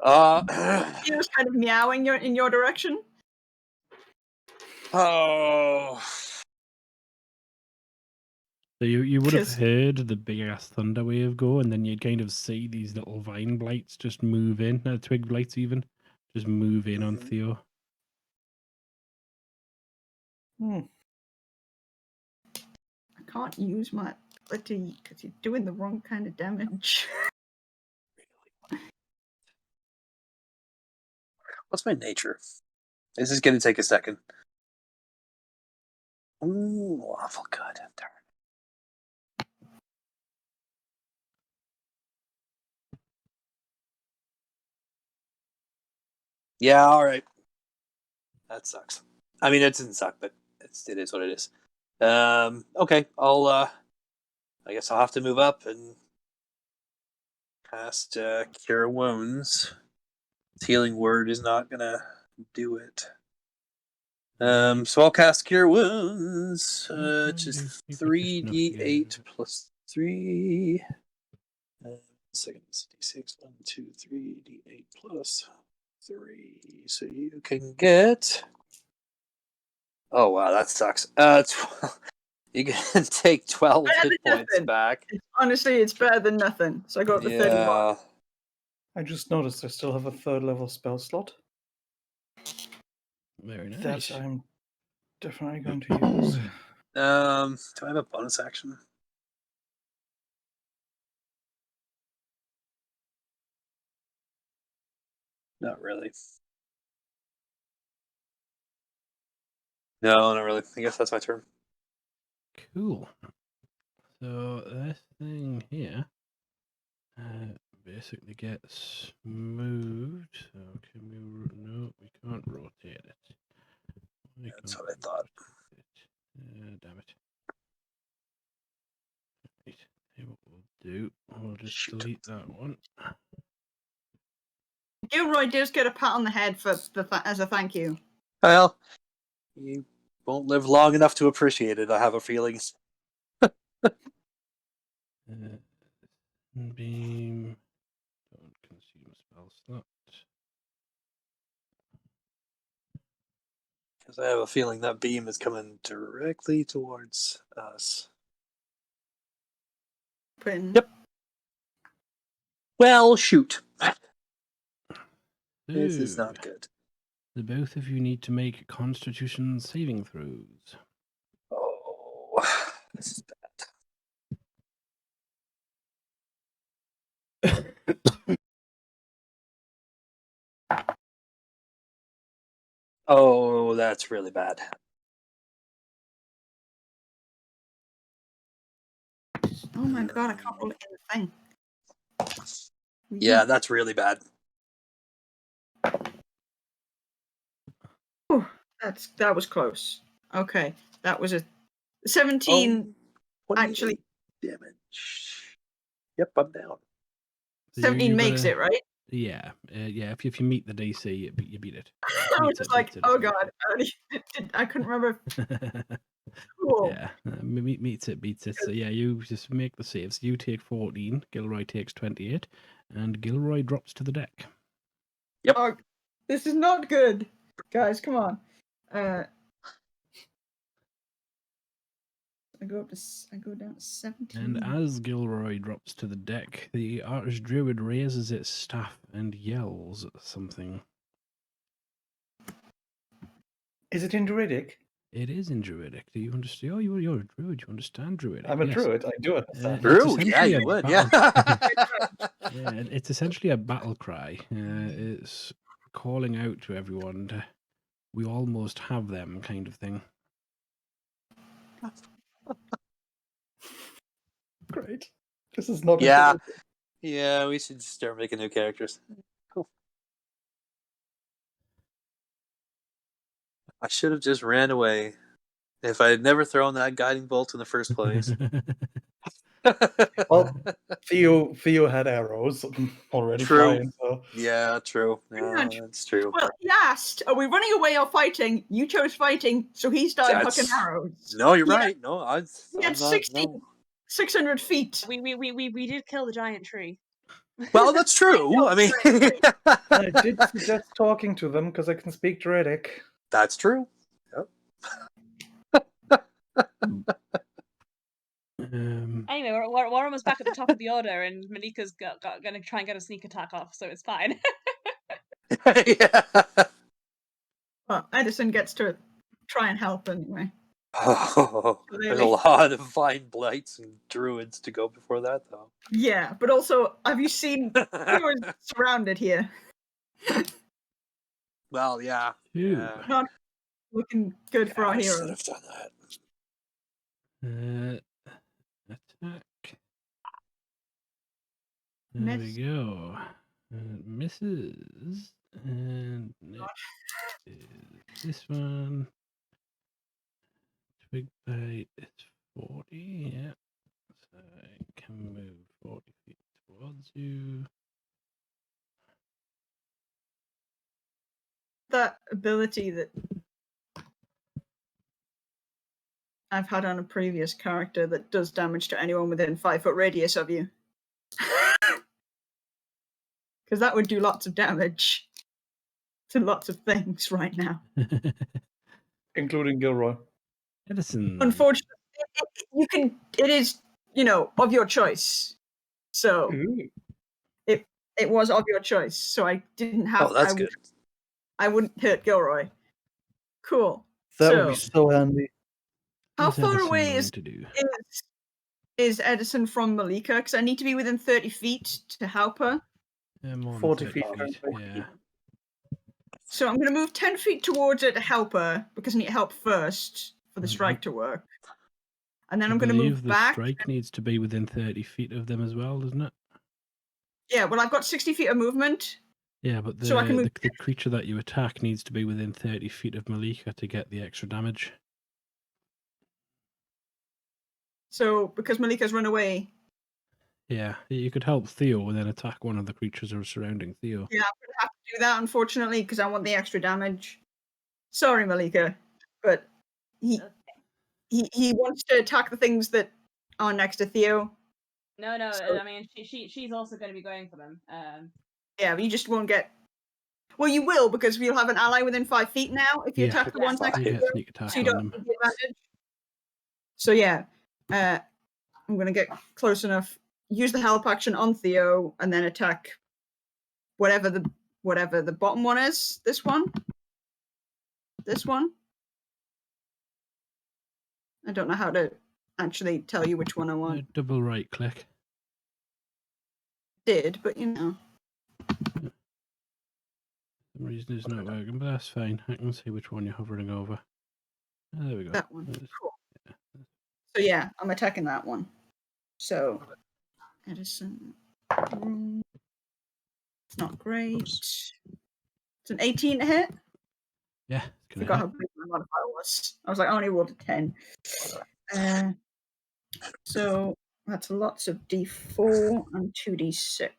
was kind of meowing in your direction. oh. So you would have 'Cause- heard the big ass thunder wave go, and then you'd kind of see these little vine blights just move in, twig blights even, just move in on Theo. I can't use my ability because you're doing the wrong kind of damage. What's my nature? This is going to take a second. Ooh, awful good. Darn. Yeah, all right. That sucks. I mean, it doesn't suck, but it is what it is. Okay, I guess I'll have to move up and cast Cure Wounds. Healing Word is not gonna do it. So I'll cast Cure Wounds, which is 3d8 plus 3. Second is d6, 1, 2, 3, d8 plus 3. So you can get. Oh wow, that sucks. You can take 12 hit points back. Honestly, it's better than nothing. So I got the 31. I just noticed I still have a 3rd level spell slot. Very nice. That I'm definitely going to use. Do I have a bonus action? Not really. No, not really. I guess that's my turn. Cool. So this thing here basically gets moved. So can we? No, we can't rotate it. That's what I thought. Damn it. Right. Hey, what we'll do, we'll just Shoot. delete that one. Gilroy does get a pat on the head as a thank you. Well, you Won't live long enough to appreciate it, I have a feeling. Beam. Don't consume a spell slot. Because I have a feeling that beam is coming directly towards us. Yep. Well, shoot. This is So, not good. the both of you need to make Constitution saving throws. Oh, this is bad. Oh, that's really bad. Oh my god, I can't roll it in the thing. Yeah, that's really bad. Whew, that was close. Okay, that was a 17. Oh, actually, damage. Yep, I'm down. So 17 makes it, right? Yeah, yeah. If you meet the DC, you beat it. I was Meets just it, like, beats it, oh sorry. god, I couldn't remember. Cool. Yeah, meets it, beats it. So yeah, you just make the saves. You take 14, Gilroy takes 28, and Gilroy drops to the deck. Yep. Oh, this is not good, guys. Come on. I go down to 17. And as Gilroy drops to the deck, the Archdruid raises its staff and yells something. Is it in Druidic? It is in Druidic. Do you understand? Oh, you're a Druid. You understand Druidic. I'm a Yes. Druid. I do understand. It's True, yeah, essentially you a would, battle- yeah. Yeah, it's essentially a battle cry. It's calling out to everyone to, we almost have them kind of thing. Great. This is not. Yeah. Yeah, we should start making new characters. Cool. I should have just ran away. If I had never thrown that guiding bolt in the first place. Well, Theo had arrows already True. flying, so Yeah, true. Yeah, that's true. Well, he asked, are we running away or fighting? You chose fighting, so he started hucking arrows. No, you're Yeah. right. No, I'm He had not. No. 600 feet. We did kill the giant tree. Well, that's true. I mean, I did suggest talking to them because I can speak Druidic. that's true. Yep. Anyway, we're almost back at the top of the order, and Malika's going to try and get a sneak attack off, so it's fine. Yeah. Well, Edison gets to try and help anyway. Oh, there's a Really? lot of fine blights and druids to go before that, though. Yeah, but also, have you seen who is surrounded here? Well, yeah. Phew. Yeah. Not looking good for our I should heroes. have done that. Attack. There we go. Misses. And next is this one. Twig bite. It's 40. Yeah. So I can move 40 feet towards you. That ability that I've had on a previous character that does damage to anyone within 5 foot radius of you. Because that would do lots of damage to lots of things right now. Including Gilroy. Edison. Unfortunately, it is, of your choice. So Ooh. it was of your choice. So I didn't have. Oh, that's good. I wouldn't hit Gilroy. Cool. That would be so handy. How What's far Edison away going is to do? Edison from Malika? Because I need to be within 30 feet to help her. More than 40 30 feet, Yeah. So I'm going to move 10 feet towards her to help her because I need help first for the strike to work. And then I'm going to move the back. strike needs to be within 30 feet of them as well, doesn't it? Yeah, well, I've got 60 feet of movement. Yeah, but So I can move the creature that you attack needs to be within 30 feet of Malika to get the extra damage. So because Malika's run away. Yeah, you could help Theo and then attack one of the creatures that are surrounding Theo. Yeah, I'm going to have to do that, unfortunately, because I want the extra damage. Sorry, Malika, but he wants to attack the things that are next to Theo. No, So- I mean she's also going to be going for them. Yeah, but you just won't get. Well, you will because we'll have an ally within 5 feet now if you Yeah. attack the ones next You to get you. sneak attack So you on don't them. get advantage. So yeah, I'm gonna get close enough. Use the help action on Theo, and then attack whatever the bottom one is. This one. This one. I don't know how to actually tell you which one I want. Double right click. Did, but you know. For some reason it's not working, but that's fine. I can see which one you're hovering over. Oh, there we go. That one. There's- Cool. So yeah, I'm attacking that one. So Edison. It's not great. Oops. It's an 18 to hit. Yeah, it's gonna Forgot how hit. big my modifier was. I was like, I only rolled a 10. So that's lots of D4 and 2D6.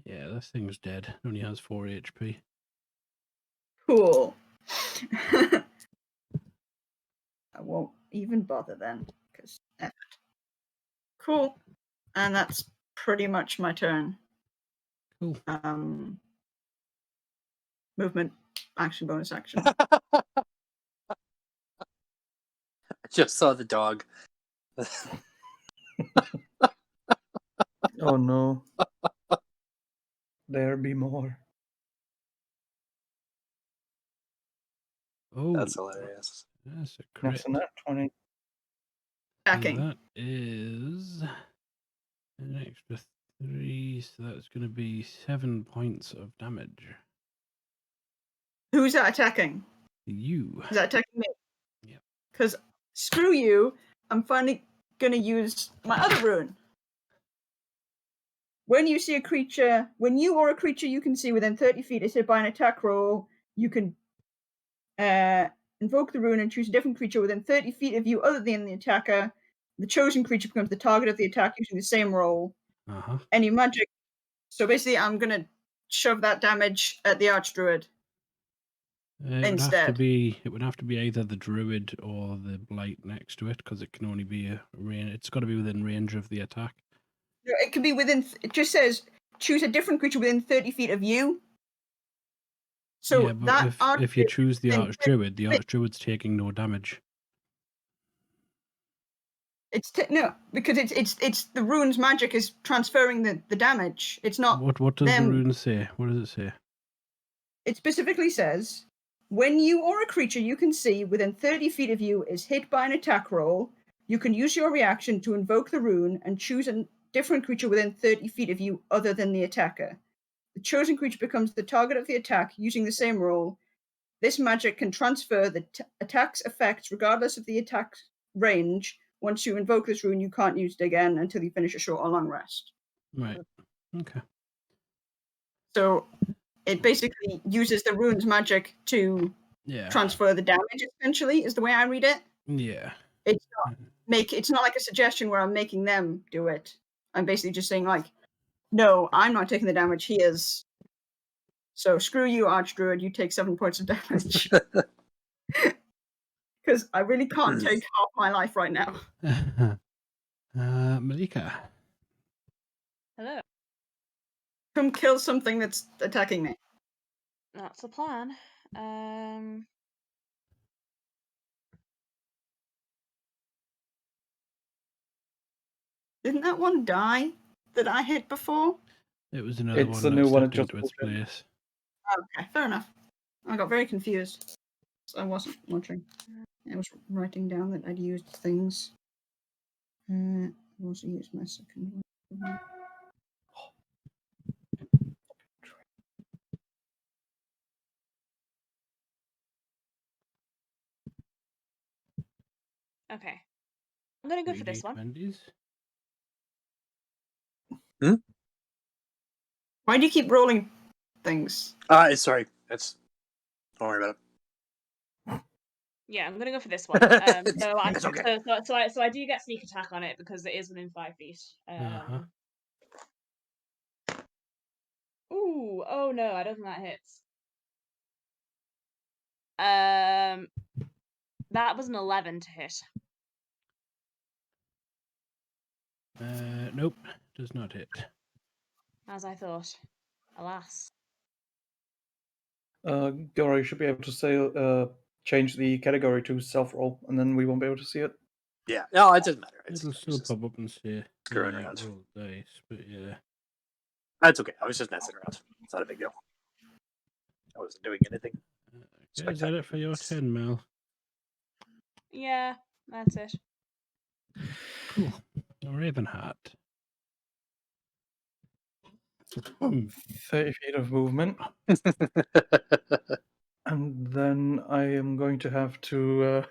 Yeah, this thing's dead. It only has 4 HP. Cool. I won't even bother then, because cool. And that's pretty much my turn. Cool. Movement, action, bonus action. I just saw the dog. Oh no. There be more. Oh, That's hilarious. that's a crit. That's a nat 20. Attacking. That is an extra 3, so that's going to be 7 points of damage. Who's that attacking? You. Is that attacking me? Yep. Because screw you, I'm finally going to use my other rune. When you see a creature, when you or a creature you can see within 30 feet is hit by an attack roll, you can invoke the rune and choose a different creature within 30 feet of you other than the attacker. The chosen creature becomes the target of the attack using the same roll. Uh-huh. Any magic. So basically, I'm going to shove that damage at the Archdruid. It would have to Instead. be. It would have to be either the druid or the blight next to it, because it can only be a range. It's got to be within range of the attack. It can be within. It just says choose a different creature within 30 feet of you. So yeah, but that if you choose the within archdruid, the archdruid's taking no damage. no, because it's the rune's magic is transferring the damage. It's not. What does the them. rune say? What does it say? It specifically says when you or a creature you can see within 30 feet of you is hit by an attack roll, you can use your reaction to invoke the rune and choose a different creature within 30 feet of you other than the attacker. The chosen creature becomes the target of the attack using the same roll. This magic can transfer the attack's effects regardless of the attack's range. Once you invoke this rune, you can't use it again until you finish a short or long rest. Right. Okay. So it basically uses the rune's magic to Yeah. transfer the damage, essentially, is the way I read it. Yeah. It's not like a suggestion where I'm making them do it. I'm basically just saying, like, no, I'm not taking the damage, he is. So screw you, Archdruid, you take 7 points of damage. Because I really can't take half my life right now. Malika. Hello. Come kill something that's attacking me. That's the plan. Didn't that one die that I hit before? It was another It's one the that new one stepped that just into its moved in. place. Okay, fair enough. I got very confused. I wasn't watching. I was writing down that I'd used things. I also used my second one. Okay. I'm gonna go for this one. 3d20s. Why do you keep rolling things? Sorry. Don't worry about it. Yeah, I'm gonna go for this one. It's okay. So I do get sneak attack on it because it is within 5 feet. Uh-huh. Ooh, oh no, I don't think that hits. That was an 11 to hit. Nope, does not hit. As I thought. Alas. Gilroy should be able to say change the category to self-roll, and then we won't be able to see it. Yeah, no, it doesn't matter. It'll still pop up and say screwing you around. roll dice, but yeah. That's okay. I was just messing around. It's not a big deal. I wasn't doing anything. Okay, is that it for your turn, Mel? Yeah, that's it. Cool. Ravenheart. 30 feet of movement. And then I am going to have to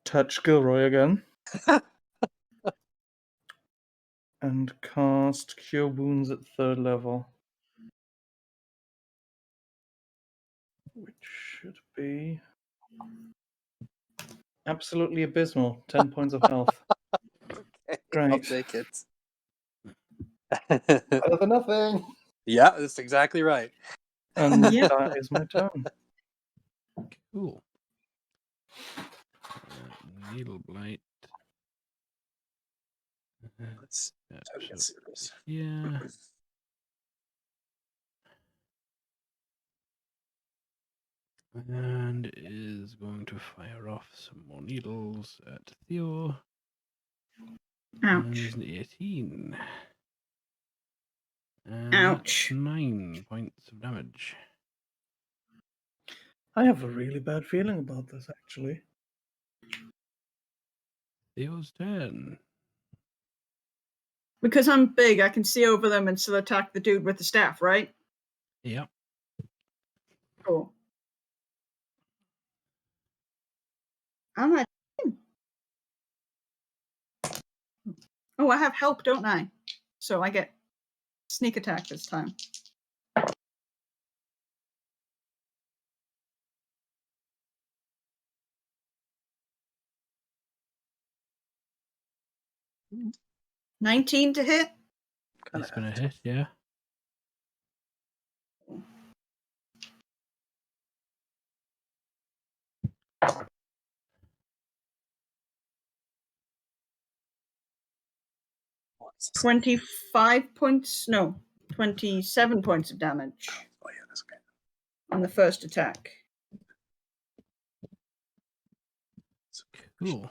touch Gilroy again. And cast Cure Wounds at 3rd level. Which should be absolutely abysmal. 10 points of health. Okay, Great. I'll take it. Better than nothing. Yeah, that's exactly right. And Yeah. that is my turn. Cool. Needle blight. Let's get serious. Yeah. And is going to fire off some more needles at Theo. And Ouch. there's an 18. And Ouch. that's 9 points of damage. I have a really bad feeling about this, actually. Theo's turn. Because I'm big, I can see over them and still attack the dude with the staff, right? Yep. Cool. I'm not. Oh, I have help, don't I? So I get sneak attack this time. Mm. 19 to hit. It's going to hit, yeah. What is this? 25 points. No, 27 points of damage Oh, yeah, that's okay. on the first attack. Cool.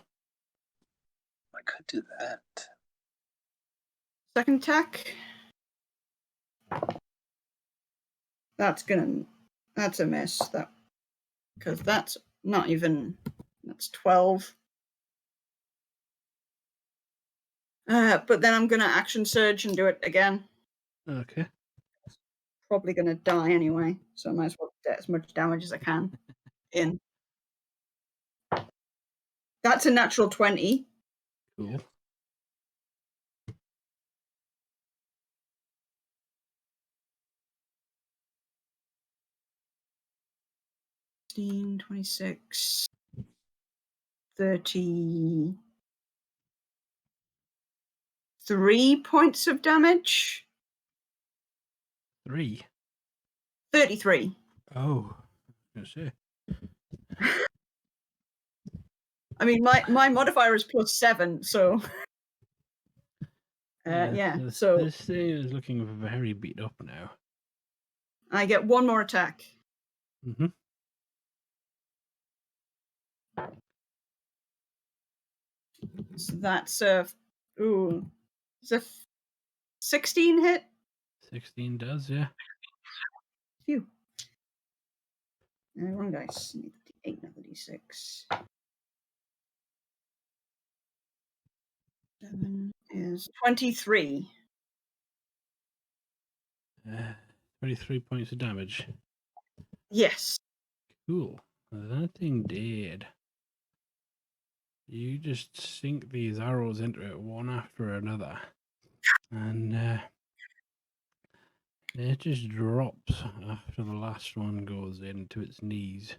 I could do that. Second attack. That's a miss. That because that's not even. That's 12. But then I'm gonna action surge and do it again. Okay. Probably gonna die anyway, so I might as well get as much damage as I can in. That's a natural 20. Cool. Fifteen, 26, 33 points of damage. 3. 33. Oh. I was gonna say. I mean, my modifier is +7, so yeah. So This thing is looking very beat up now. I get one more attack. Mm-hmm. So that's it's a 16 hit. 16 does, yeah. Phew. Wrong dice. Need the D8, not the D6. 7 is 23. 23 points of damage. Yes. Cool. That thing dead. You just sink these arrows into it one after another. And it just drops after the last one goes into its knees.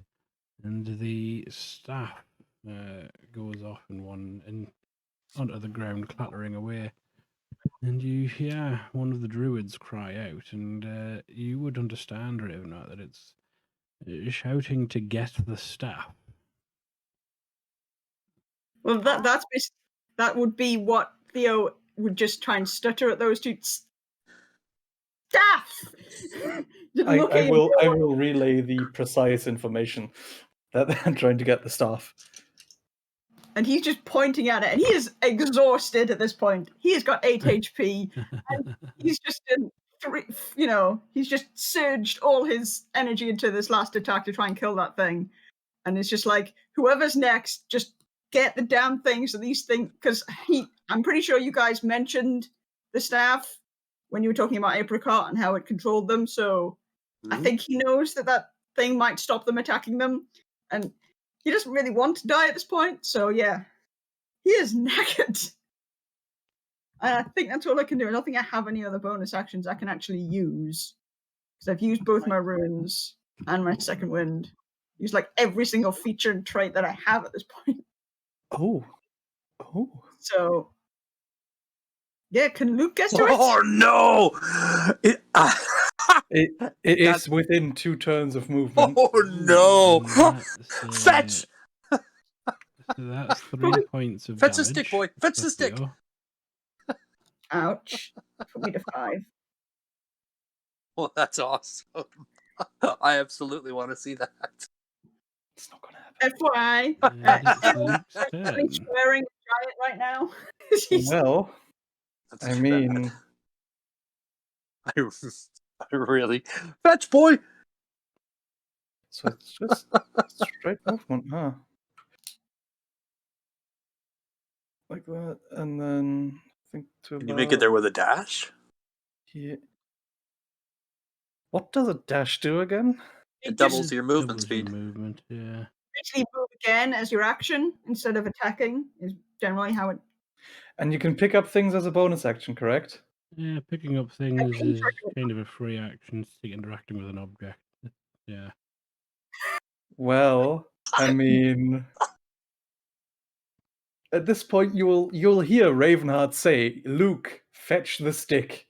And the staff goes off and onto the ground, clattering away. And you hear one of the druids cry out, and you would understand, Ravenheart, that it's shouting to get the staff. Well, that would be what Theo would just try and stutter at those two. Staff. I will relay the precise information that they're trying to get the staff. And he's just pointing at it, and he is exhausted at this point. He has got 8 HP, and he's just he's just surged all his energy into this last attack to try and kill that thing. And it's just like, whoever's next, just get the damn things of these things, because I'm pretty sure you guys mentioned the staff when you were talking about Apricot and how it controlled them. So I think he knows that thing might stop them attacking them, and he doesn't really want to die at this point. So yeah, he is knackered. I think that's all I can do. I don't think I have any other bonus actions I can actually use, because I've used both my runes and my second wind. Use like every single feature and trait that I have at this point. Oh. So yeah, can Luke get to it? Oh no! It is within 2 turns of movement. Oh no! That's, Fetch! So that's 3 points of Fetch damage. the stick, boy! Fetch for the stick! Theo. Ouch. Put me to 5. Well, that's awesome. I absolutely want to see that. It's not going to happen. FYI, It's Luke's actually turn. swearing a giant right now. Well, That's I too mean, bad. I really fetch, boy. so it's just straight movement, huh? Like that, and then I think to Can you make it there with a dash? Yeah. What does a dash do again? It doubles your movement Doubles your speed. movement, yeah. Actually move again as your action instead of attacking is generally how it. And you can pick up things as a bonus action, correct? Yeah, picking up things is kind of a free action, stick interacting with an object. Yeah. Well, I mean, at this point you'll hear Ravenheart say, "Luke, fetch the stick,"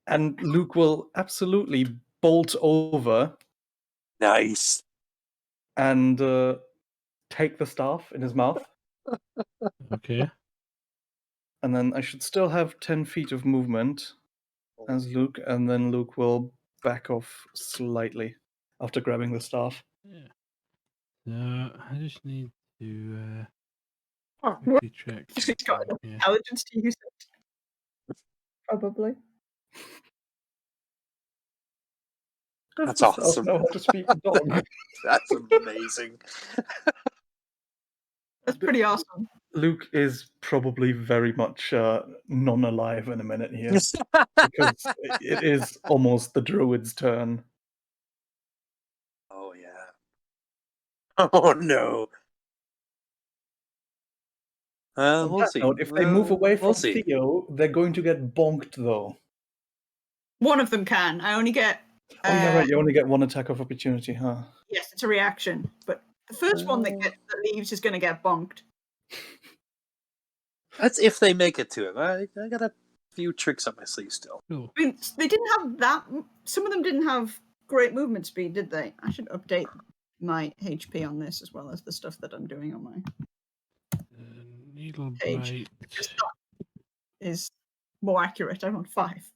and Luke will absolutely bolt over Nice. and take the staff in his mouth. Okay. And then I should still have 10 feet of movement as Luke, and then Luke will back off slightly after grabbing the staff. Yeah. So I just need to Oh, quickly check. he's got enough Yeah. intelligence to use it. Probably. That's Does the staff awesome. know how to speak dog? That's amazing. That's pretty awesome. Luke is probably very much non-alive in a minute here, because it is almost the druid's turn. Oh yeah. Oh no. On We'll that see. note, if they move away from we'll see. Theo, they're going to get bonked, though. One of them can. I only get. Oh, yeah, right. You only get 1 attack of opportunity, huh? Yes, it's a reaction, but the first one that leaves is going to get bonked. That's if they make it to him. I got a few tricks up my sleeve still. Cool. I mean, they didn't have that. Some of them didn't have great movement speed, did they? I should update my HP on this as well as the stuff that I'm doing on my Needle page. Blight. Because that is more accurate. I'm on 5.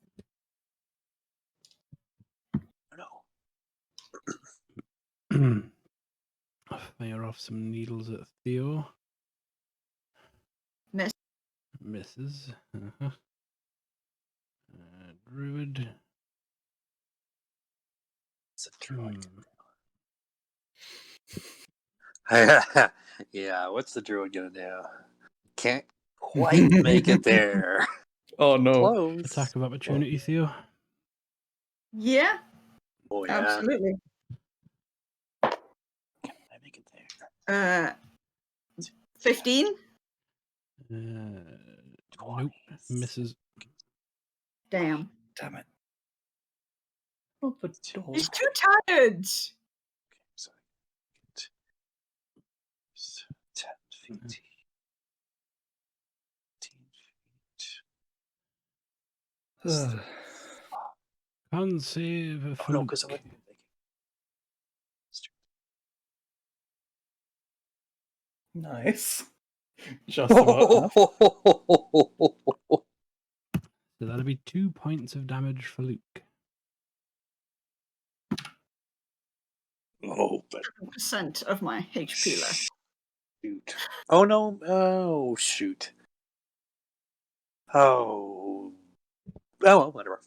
No. Fire off some needles at Theo. Miss. Misses. Uh-huh. Druid. It's a druid. Yeah, what's the druid gonna do? Can't quite make it there. Oh, no. Close. Attack of opportunity, Theo. Yeah, Oh yeah. absolutely. Can I make it there? 15. Nope. Misses. Damn. Damn it. Oh, the dog. He's too tired. Okay, so 10 feet. 15 feet. Can't save a Oh no, because I fluke. wasn't making. Nice. Just about enough. So that'll be 2 points of damage for Luke. Oh, but 10% of my HP left. shoot. Oh no. Oh shoot. Oh. Well, whatever.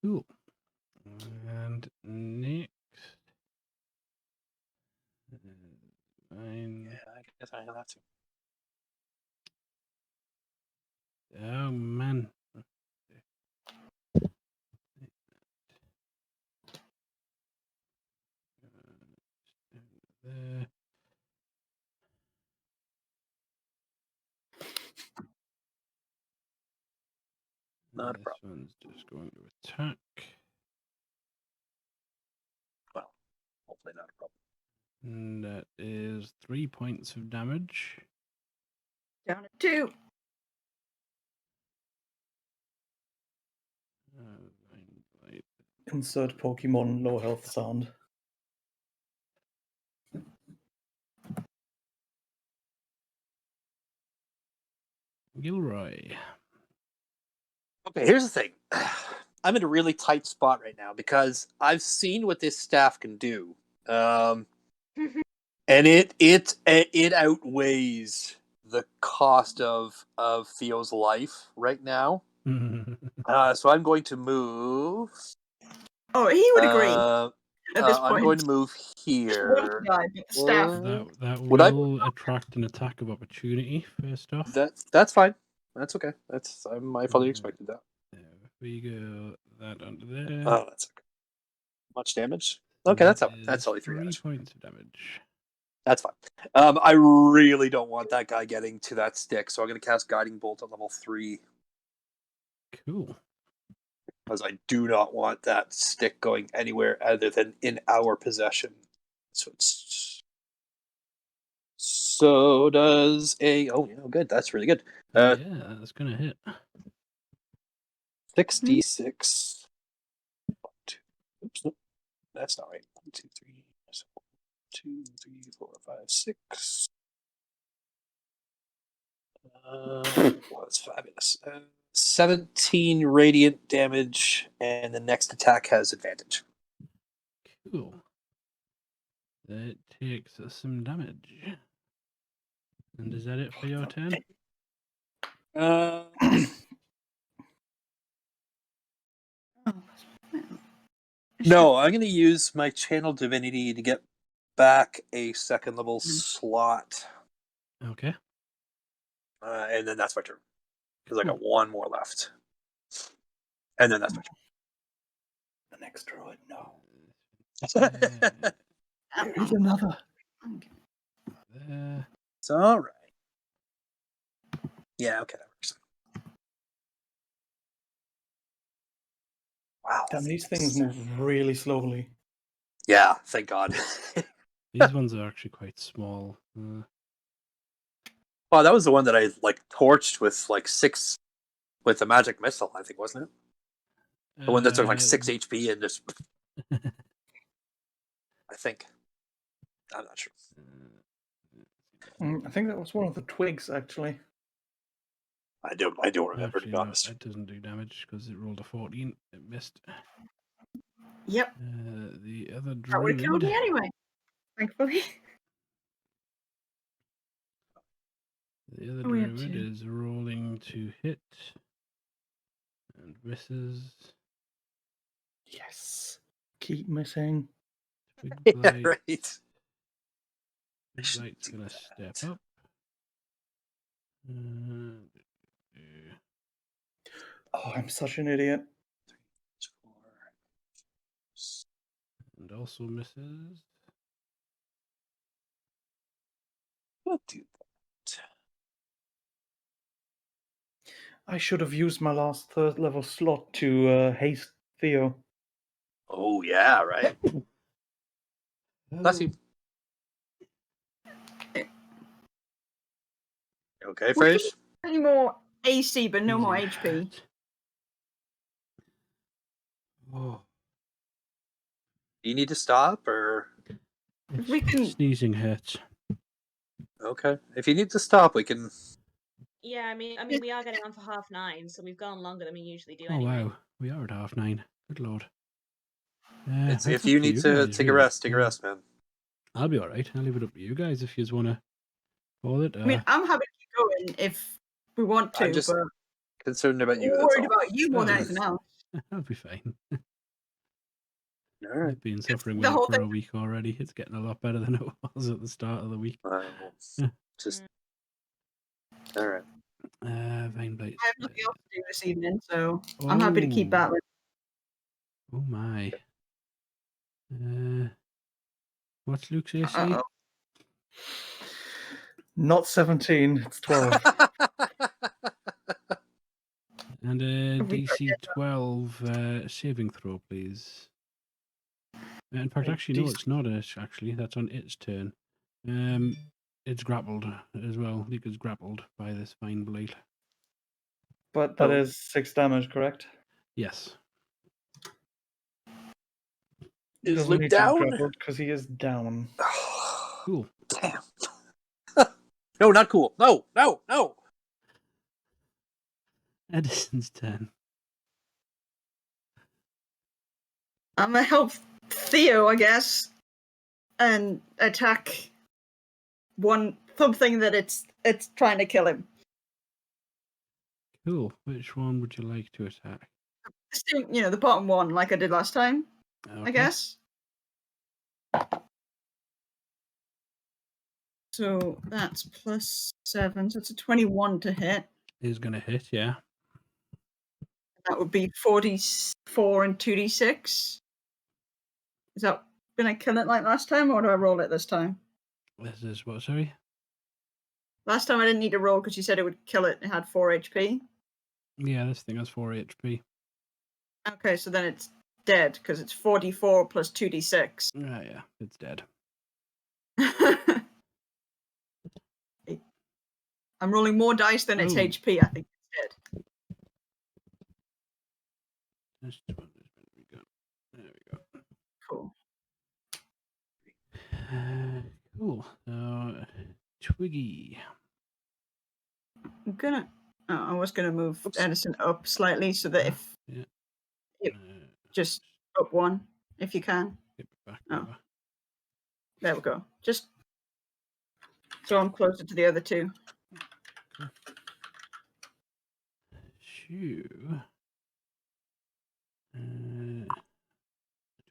Cool. And next. Mine. Yeah, I guess I have to. Oh man. There. Not a This problem. one's just going to attack. Well, hopefully not a problem. And that is 3 points of damage. Down at 2. Right. Insert Pokemon low health sound. Gilroy. Okay, here's the thing. I'm in a really tight spot right now because I've seen what this staff can do, and it outweighs the cost of Theo's life right now. So I'm going to move. Oh, he would agree at this point. I'm going to move Won't here. die, but the staff. That Would I- will attract an attack of opportunity, first off. That's fine. That's okay. I fully expected that. There we go. That under there. Oh, that's okay. Much damage. Okay, that's Is only 3 3 damage. points of damage. That's fine. I really don't want that guy getting to that stick, so I'm going to cast Guiding Bolt at level 3 Cool. because I do not want that stick going anywhere other than in our possession. So does a good. That's really good. Yeah, that's gonna hit. 6d6. Oops, nope, that's not right. 1, 2, 3. 2, 3, 4, 5, 6. That's fabulous. 17 radiant damage, and the next attack has advantage. Cool. That takes some damage. And is that it for your turn? No, I'm going to use my Channel Divinity to get back a second level slot, Okay. and then that's my turn. Because I got Cool. one more left. And then that's my The next druid, no. turn. There is another. There. It's all right. Yeah, okay, that works. Wow. Damn, these things move really slowly. Yeah, thank God. These ones are actually quite small. Oh, that was the one that I torched with 6 with the magic missile, I think, wasn't it? The one that took 6 HP and just I think. I'm not sure. I think that was one of the twigs, actually. I don't remember, to be honest. It doesn't do damage because it rolled a 14. It missed. Yep. The other That would have killed druid. me anyway. Thankfully. The other We have druid two. is rolling to hit and misses. Yes. Keep missing. Twig Yeah, blight. right. Twig blight's gonna step up. Oh, I'm such an idiot. And also misses. We'll do that. I should have used my last third level slot to haste Theo. Oh yeah, right. Bless you. Okay, Would Fraser? Any more AC, but no He's more in HP. hurt. Oh, Do you need to stop or We can. sneezing hurts. Okay. If you need to stop, we can. Yeah, I mean, we are getting on for 9:30, so we've gone longer than we usually do Oh anyway. wow, we are at 9:30. Good lord. It's, That's if up you to need you to guys, take a really. rest, take a rest, man. I'll be all right. I'll leave it up to you guys if you just want to call it. I mean, I'm happy to keep going if we want to, I'm just but concerned about you. I'm That's worried all. about you more than Oh. anything else. I'll be fine. All right. I've been suffering the with whole it for a thing- week already. It's getting a lot better than it was at the start of the week. Just all right. Vine Blight. I have nothing else to do this evening, so I'm happy to keep battling. Oh my. What's Luke's AC? Uh-oh. Not 17, it's 12. And a Have we DC 12 saving throw, please. In fact, A actually, no, DC it's not it. Actually, that's on its turn. It's grappled as well. Luke is grappled by this Vine Blight. But that Oh. is 6 damage, correct? Yes. He Is doesn't Luke need to be down? grappled because he is down. Cool. Damn. No, not cool. No, no, no. Edison's turn. I'm gonna help Theo, I guess, and attack something that it's trying to kill him. Cool. Which one would you like to attack? The bottom one, like I did last time, I Okay. guess. So that's +7, so it's a 21 to hit. Is going to hit, yeah. That would be 44 and 2d6. Is that gonna kill it like last time, or do I roll it this time? This is what, sorry? Last time I didn't need to roll because you said it would kill it. It had 4 HP. Yeah, this thing has 4 HP. Okay, so then it's dead because it's 44 plus 2d6. Yeah, it's dead. I'm rolling more dice than its Oh. HP. I think it's dead. This one is going to be good. There we go. Cool. Cool. So, Twiggy. I'm gonna. Oh, I was gonna move Edison up slightly so that if Yeah. Yep. just up one, if you can. Get back Oh. over. There we go. Just so I'm closer to the other two. Shoo.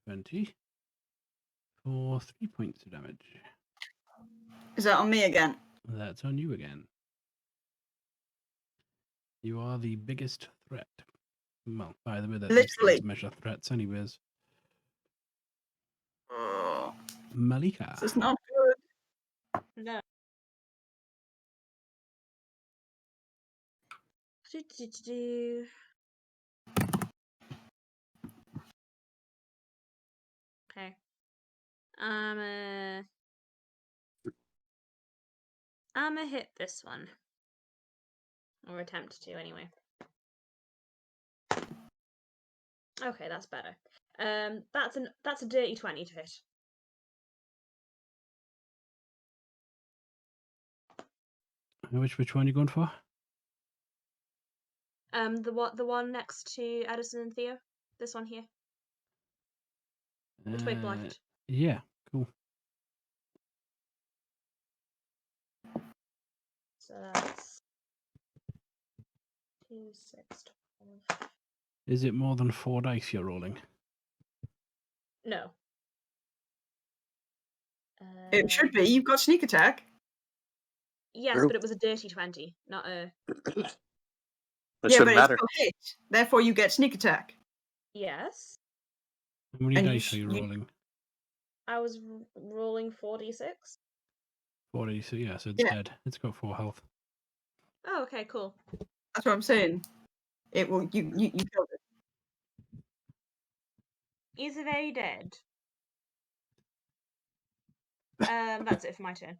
20 for 3 points of damage. Is that on me again? That's on you again. You are the biggest threat. Well, by the way, that these Literally. things measure threats anyways. Oh, Malika. this is not good. No. Do. Okay. I'm gonna hit this one. Or attempt to, anyway. Okay, that's better. That's a dirty 20 to hit. Which one are you going for? The one next to Edison and Theo. This one here. The twig blight. Yeah, cool. So that's 2, 6, 12. Is it more than 4 dice you're rolling? No. It should be. You've got sneak attack. Yes, True. but it was a dirty 20, not a. That Yeah, shouldn't but matter. it's still hit. Therefore, you get sneak attack. Yes. How many And you dice are you you- rolling? I was rolling 4d6. 40, so yeah, so it's Yeah. dead. It's got 4 health. Oh, okay, cool. That's what I'm saying. It will. You killed it. Is they dead? That's it for my turn.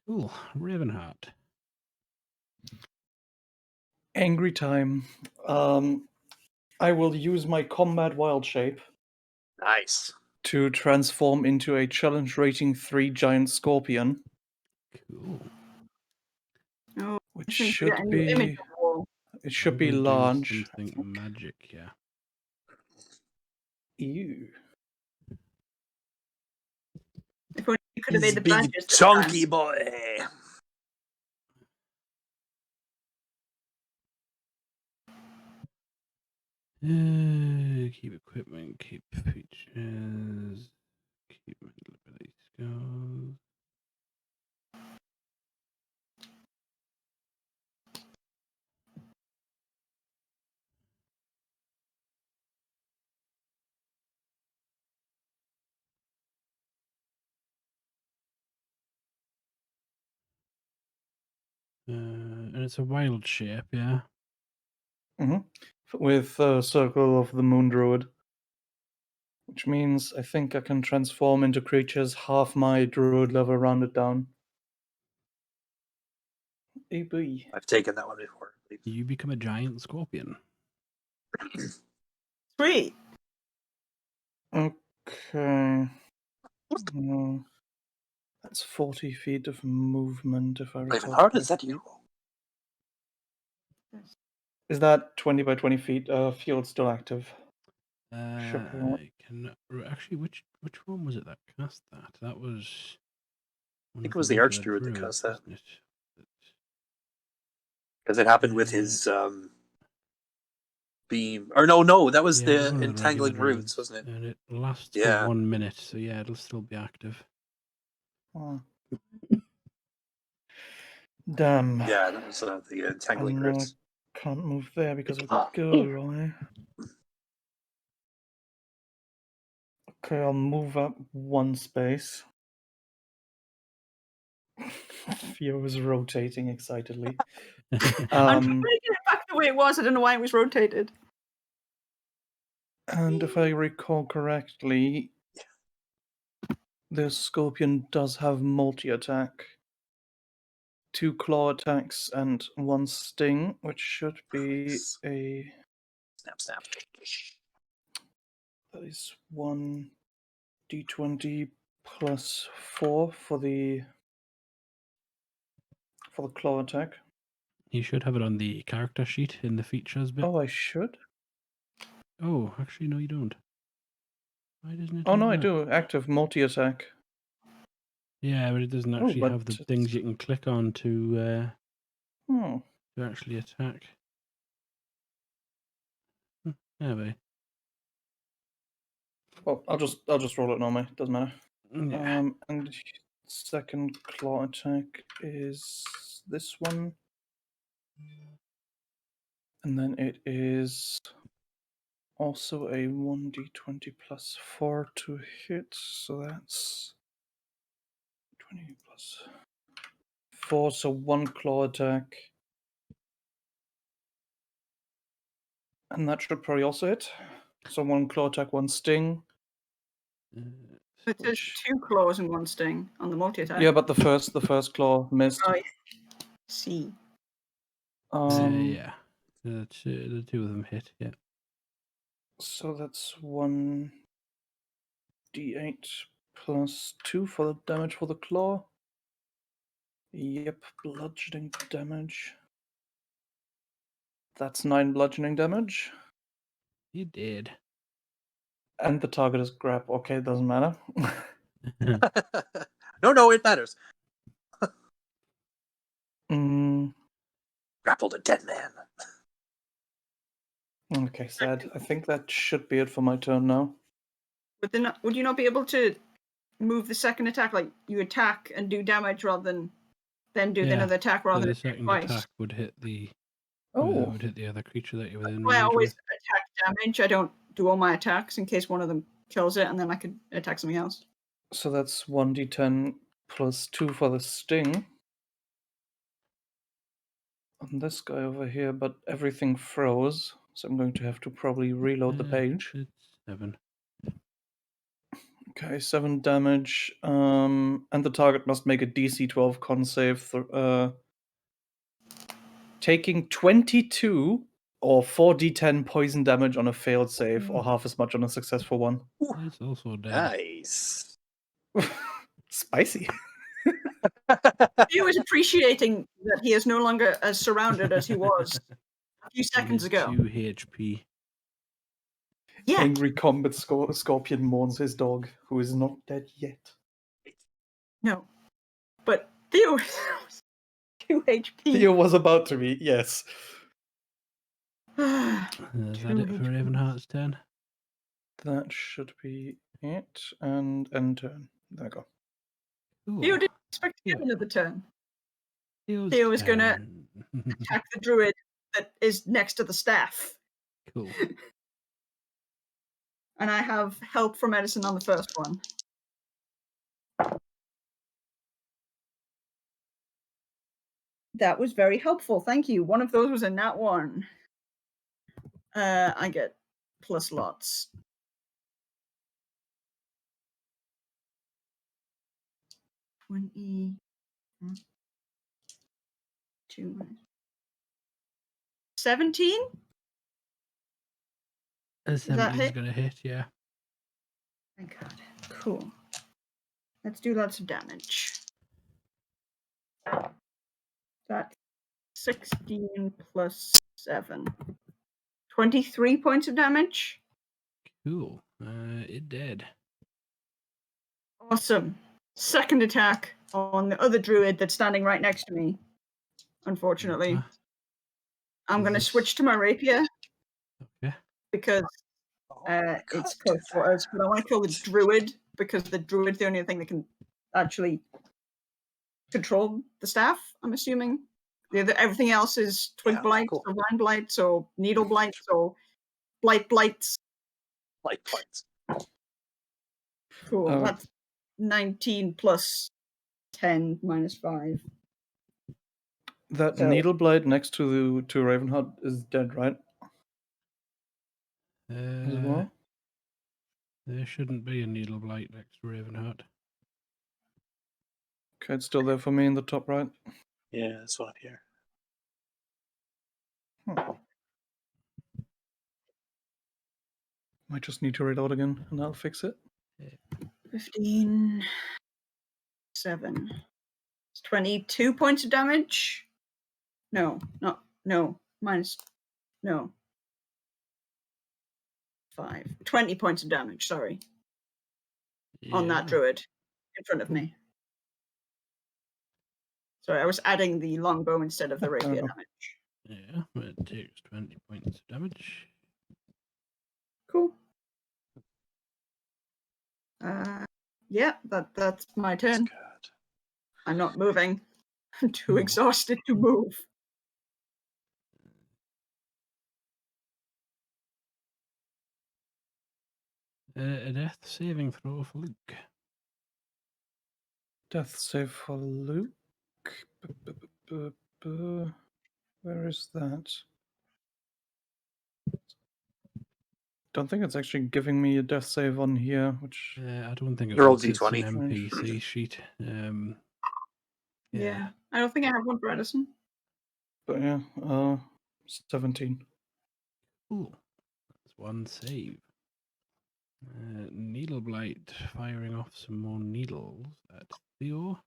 Cool. Ravenheart. Angry time. I will use my combat wild shape. Nice. to transform into a challenge rating 3 giant scorpion, Cool. Oh, which I think we should get a new image be on the wall. it should be We're doing large. Something magic, yeah. Ew. If only you could have He's made the big, branches this chunky time. boy. Keep equipment, keep features, keep mental ability skills. And it's a wild shape, yeah. With Circle of the Moon Druid. Which means I think I can transform into creatures half my druid level rounded down. Hey boy. I've taken that one before. I believe. You become a giant scorpion. Sweet. Okay. That's 40 feet of movement, if I recall. Ravenheart, is that you? Is that 20 by 20 feet? Field still active. Should be right. I can actually. Which one was it that cast that? That was. I think it was the Archdruid that cast that. Because it happened with his beam. Or no, that was the Entangling Roots, wasn't it? And it lasts Yeah. for 1 minute, so yeah, it'll still be active. Oh. Damn. Yeah, that was the Entangling And Roots. can't move there because of the girl, right? Okay, I'll move up one space. Theo is rotating excitedly. I'm trying to get it back the way it was. I don't know why it was rotated. And if I recall correctly, the Scorpion does have multi-attack. 2 claw attacks and 1 sting, which should be a... Snap. That is 1 d20 plus 4 for the claw attack. You should have it on the character sheet in the features bit. Oh, I should? Oh, actually, no, you don't. Why doesn't it? Oh, have no, I that? do. Active multi-attack. Yeah, but it doesn't actually have the but things you can click on to Oh, actually attack. Yeah, but well, I'll just roll it normally. Doesn't matter. yeah. And second claw attack is this one. And then it is also a 1d20 plus 4 to hit, so that's 20 plus 4, so 1 claw attack. And that should probably also hit. So 1 claw attack, 1 sting. It says 2 claws and 1 sting on the multi-attack. Yeah, but the first claw missed. I see. Yeah. The two of them hit, yeah. So that's 1d8 plus 2 for the damage for the claw. Yep, bludgeoning damage. That's 9 bludgeoning damage. You did. And the target is grab. Okay, doesn't matter. No, it matters. Grappled a dead man. Okay, sad. I think that should be it for my turn now. But then, would you not be able to move the second attack, like you attack and do damage rather than then do another attack rather than the second twice? attack would hit the would hit the other creature that you're within Well, I range always with. attack damage. I don't do all my attacks in case one of them kills it, and then I could attack something else. So that's 1d10 plus 2 for the sting. On this guy over here, but everything froze, so I'm going to have to probably reload the page. It's 7. Okay, 7 damage, and the target must make a DC 12 con save, taking 22 or 4d10 poison damage on a failed save, or Mm. half as much on a successful one. It's also dead. Nice. Spicy. Theo is appreciating that he is no longer as surrounded as he was a few seconds Only ago. 2 HP. Yeah. Angry combat scorpion mourns his dog, who is not dead yet. No. But Theo is 2 HP. Theo was about to be, yes. Is that it for Ravenheart's turn? That should be it. And end turn. There we go. Cool. Theo didn't expect to get Theo. another turn. Theo's Theo is gonna turn. attack the druid that is next to the staff. Cool. And I have help for medicine on the first one. That was very helpful. Thank you. One of those was a nat 1. I get plus lots. $20. 2. 17? A that 17's hit? gonna hit, yeah. Thank God. Cool. Let's do lots of damage. That's 16 plus 7. 23 points of damage. Cool. It dead. Awesome. Second attack on the other druid that's standing right next to me. Unfortunately. Uh, I'm is going to this- switch to my rapier Okay. because it's close quarters, but I want to kill the druid because the druid's the only thing that can actually control the staff, I'm assuming. Everything else is twig blights cool. or vine blights or needle blights or blights. Light points. Cool. That's 19 plus 10 minus 5. That So- needle blade next to Ravenheart is dead, right? As well? There shouldn't be a needle blight next to Ravenheart. Okay, it's still there for me in the top right. Yeah, that's what I'm here. Might just need to reload again, and I'll fix it. 15. 7. It's 22 points of damage. No. Minus. No. 5. 20 points of damage, sorry. On that Yeah. druid in front of me. Sorry, I was adding the longbow instead of the rapier go. damage. Yeah, it takes 20 points of damage. Cool. Yeah, that's my That's turn. good. I'm not moving. I'm too exhausted to move. A death saving throw for Luke. Death save for Luke. Where is that? Don't think it's actually giving me a death save on here, which I don't think it Roll was. It's an D20. NPC sheet. Yeah. I don't think I have one for Edison. but yeah, 17. Cool. That's one save. Needle blight firing off some more needles at Theo.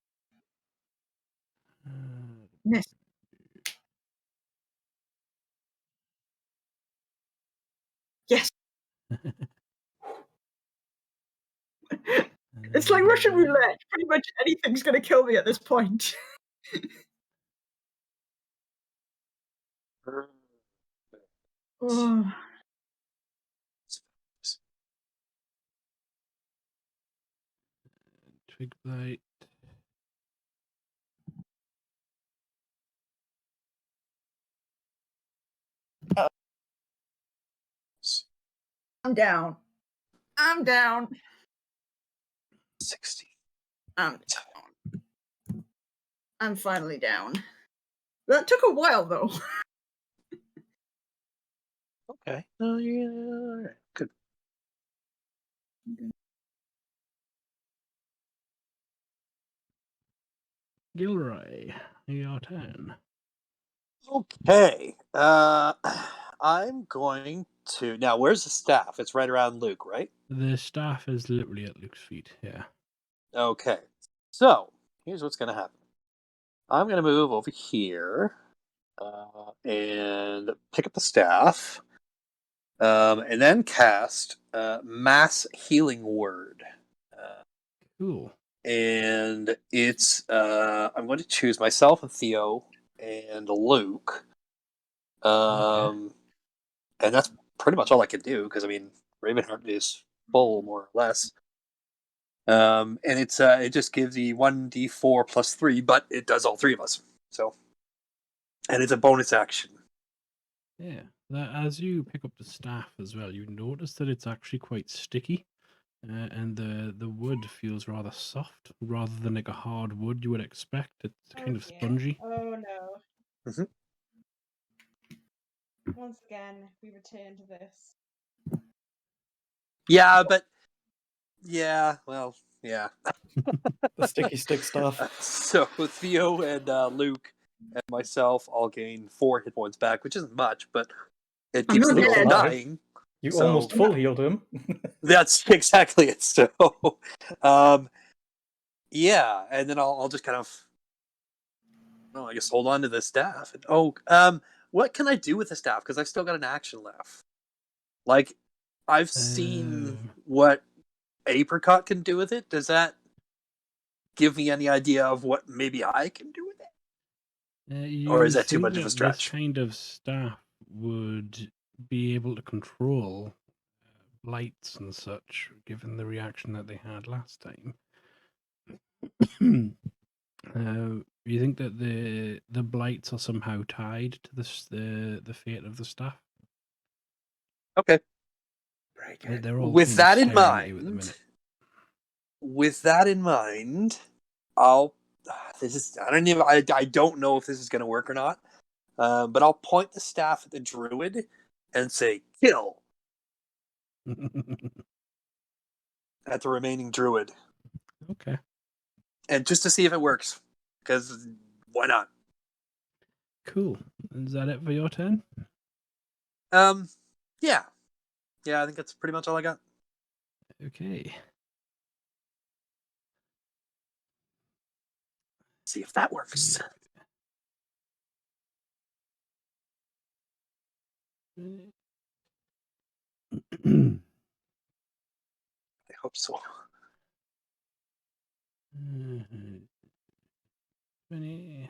Miss. Yes. It's like Russian roulette. Pretty much anything's going to kill me at this point. Oh. Twig blight. I'm down. 60. I'm down. I'm finally down. That took a while, though. Okay. Oh, yeah. All right. Good. Gilroy, your turn. Okay. I'm going to now. Where's the staff? It's right around Luke, right? The staff is literally at Luke's feet. Yeah. Okay. So here's what's gonna happen. I'm gonna move over here and pick up the staff, and then cast Mass Healing Word. Cool. And it's I'm going to choose myself and Theo and Luke. And that's pretty much all I can do because I mean Ravenheart is full more or less. And it just gives you 1d4 plus 3, but it does all three of us. So, and it's a bonus action. Yeah. That, as you pick up the staff as well, you notice that it's actually quite sticky. And the wood feels rather soft rather than like a hard wood you would expect. It's kind of dear. spongy. Oh no. Mhm. Once again, we return to this. Yeah, but yeah, well, yeah. The sticky stick stuff. So Theo and Luke and myself all gain 4 hit points back, which isn't much, but it I'm keeps not Luke from dead. dying. You So- almost full healed him. That's exactly it. So, yeah, and then I'll just kind of, well, I guess hold on to the staff. What can I do with the staff? Because I've still got an action left. Like, I've seen what Apricot can do with it. Does that give me any idea of what maybe I can do with it? You Or is would that too think much of a that stretch? this kind of staff would be able to control blights and such, given the reaction that they had last time. You think that the blights are somehow tied to the fate of the staff? Okay. Break They're, it. they're all With kind of that in staring at you at the mind, minute. I'll. This is I don't know if this is going to work or not, but I'll point the staff at the druid and say kill at the remaining druid, Okay. and just to see if it works, because why not? Cool. Is that it for your turn? Yeah, I think that's pretty much all I got. Okay. See if that works. I hope so. 20.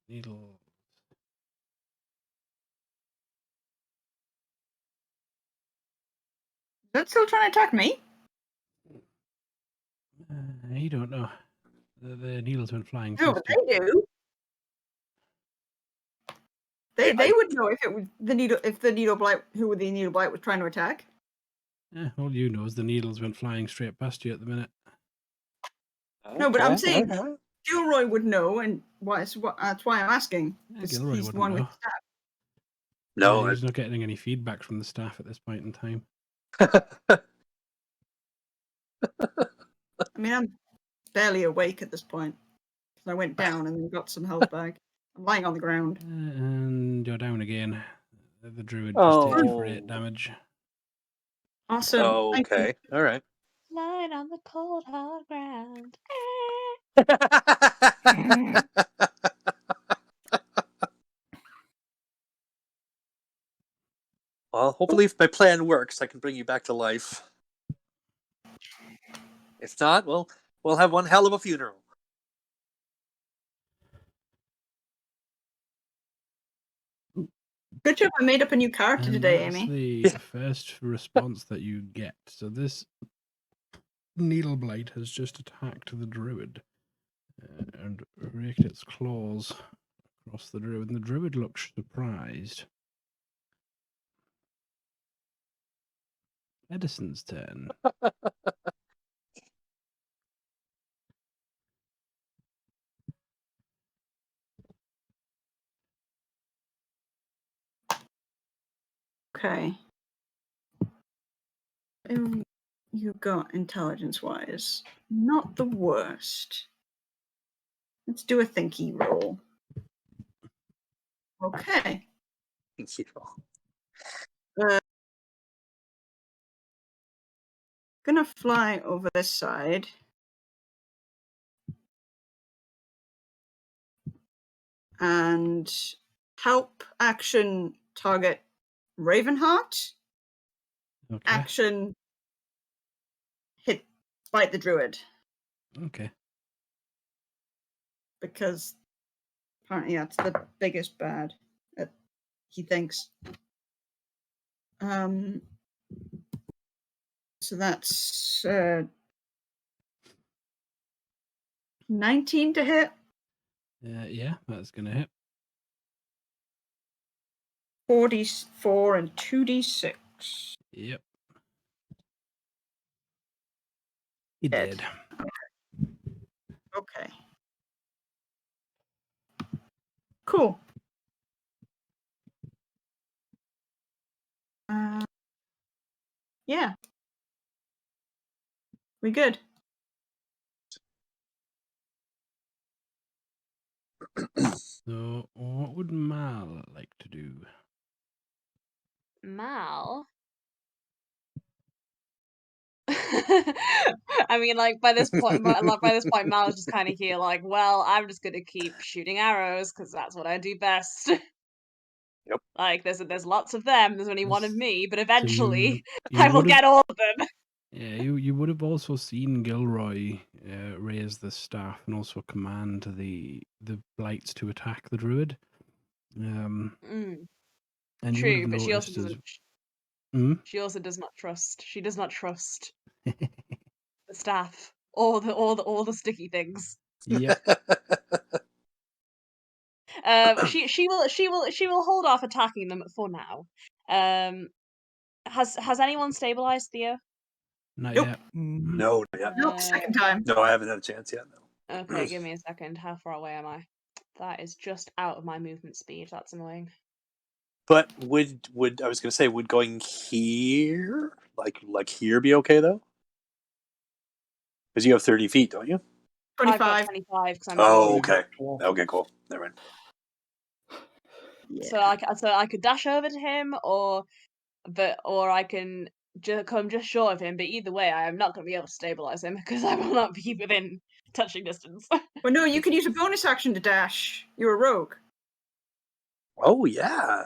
Needle. Is that still trying to attack me? You don't know. The needles went flying No, past but you. they do. They would know if it was the needle blight who the needle blight was trying to attack. All you know is the needles went flying straight past you at the minute. No, but I'm Okay, saying okay. Gilroy would know, and that's why I'm asking. Yeah, 'Cause Gilroy he's the wouldn't one with know. the staff. No, He's not getting any feedback from the staff at this point in time. I mean, I'm barely awake at this point. I went down and then got some health back. I'm lying on the ground. And you're down again. The druid just takes 8 damage. Awesome. Thank you. Okay, all right. Lying on the cold hard ground. Well, hopefully, if my plan works, I can bring you back to life. If not, well, we'll have one hell of a funeral. Good job. I made up a new character And today, that's Amy. the first response that you get. So this needle blight has just attacked the druid and raked its claws across the druid. And the druid looks surprised. Edison's turn. Okay. You got intelligence-wise. Not the worst. Let's do a thinky roll. Okay. Gonna fly over this side. And help action target Ravenheart. Okay. Action hit bite the druid. Okay. Because apparently that's the biggest bad, he thinks. So that's 19 to hit. Yeah, that's gonna hit. 4d4 and 2d6. Yep. He Dead. did. Okay. Cool. Yeah. We good. So, what would Mal like to do? Mal. I mean, like by this point, Mal's just kind of here, like, well, I'm just gonna keep shooting arrows because that's what I do best. Yep. Like, there's lots of them. There's only one of me, but eventually, you I will would've- get all of them. Yeah, you would have also seen Gilroy raise the staff and also command the blights to attack the druid. And you would True, have but she also noticed as doesn't. Hmm? She also does not trust. She does not trust the staff or the sticky things. Yep. She will hold off attacking them for now. Has anyone stabilized Theo? Not Nope. yet. No, not yet. Nope, second time. No, I haven't had a chance yet. No. Okay, give me a second. How far away am I? That is just out of my movement speed. That's annoying. But would I was going to say, would going here, like here, be okay though? Because you have 30 feet, don't you? I've got 25. 25 because I'm Oh, short. okay. Okay, cool. Never mind. Yeah. So I could dash over to him, or I can come just short of him. But either way, I am not going to be able to stabilize him because I will not be within touching distance. Well, no, you can use a bonus action to dash. You're a rogue. Oh yeah.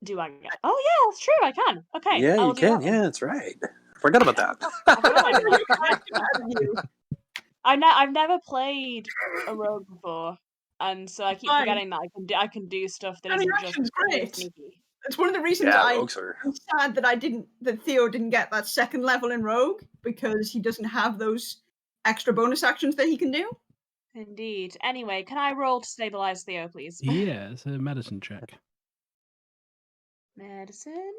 Do I get? Oh yeah, that's true. I can. Okay, Yeah, I will you do can. that then. Yeah, that's right. Forgot about that. I forgot I did that. Out of you. I've never played a rogue before, and so I keep Fine. forgetting that I can do stuff that Cunning isn't just action's pure great. sneaky. It's one of the reasons Yeah, I'm rogues are. sad that Theo didn't get that second level in Rogue, because he doesn't have those extra bonus actions that he can do. Indeed. Anyway, can I roll to stabilize Theo, please? Yeah, it's a medicine check. Medicine.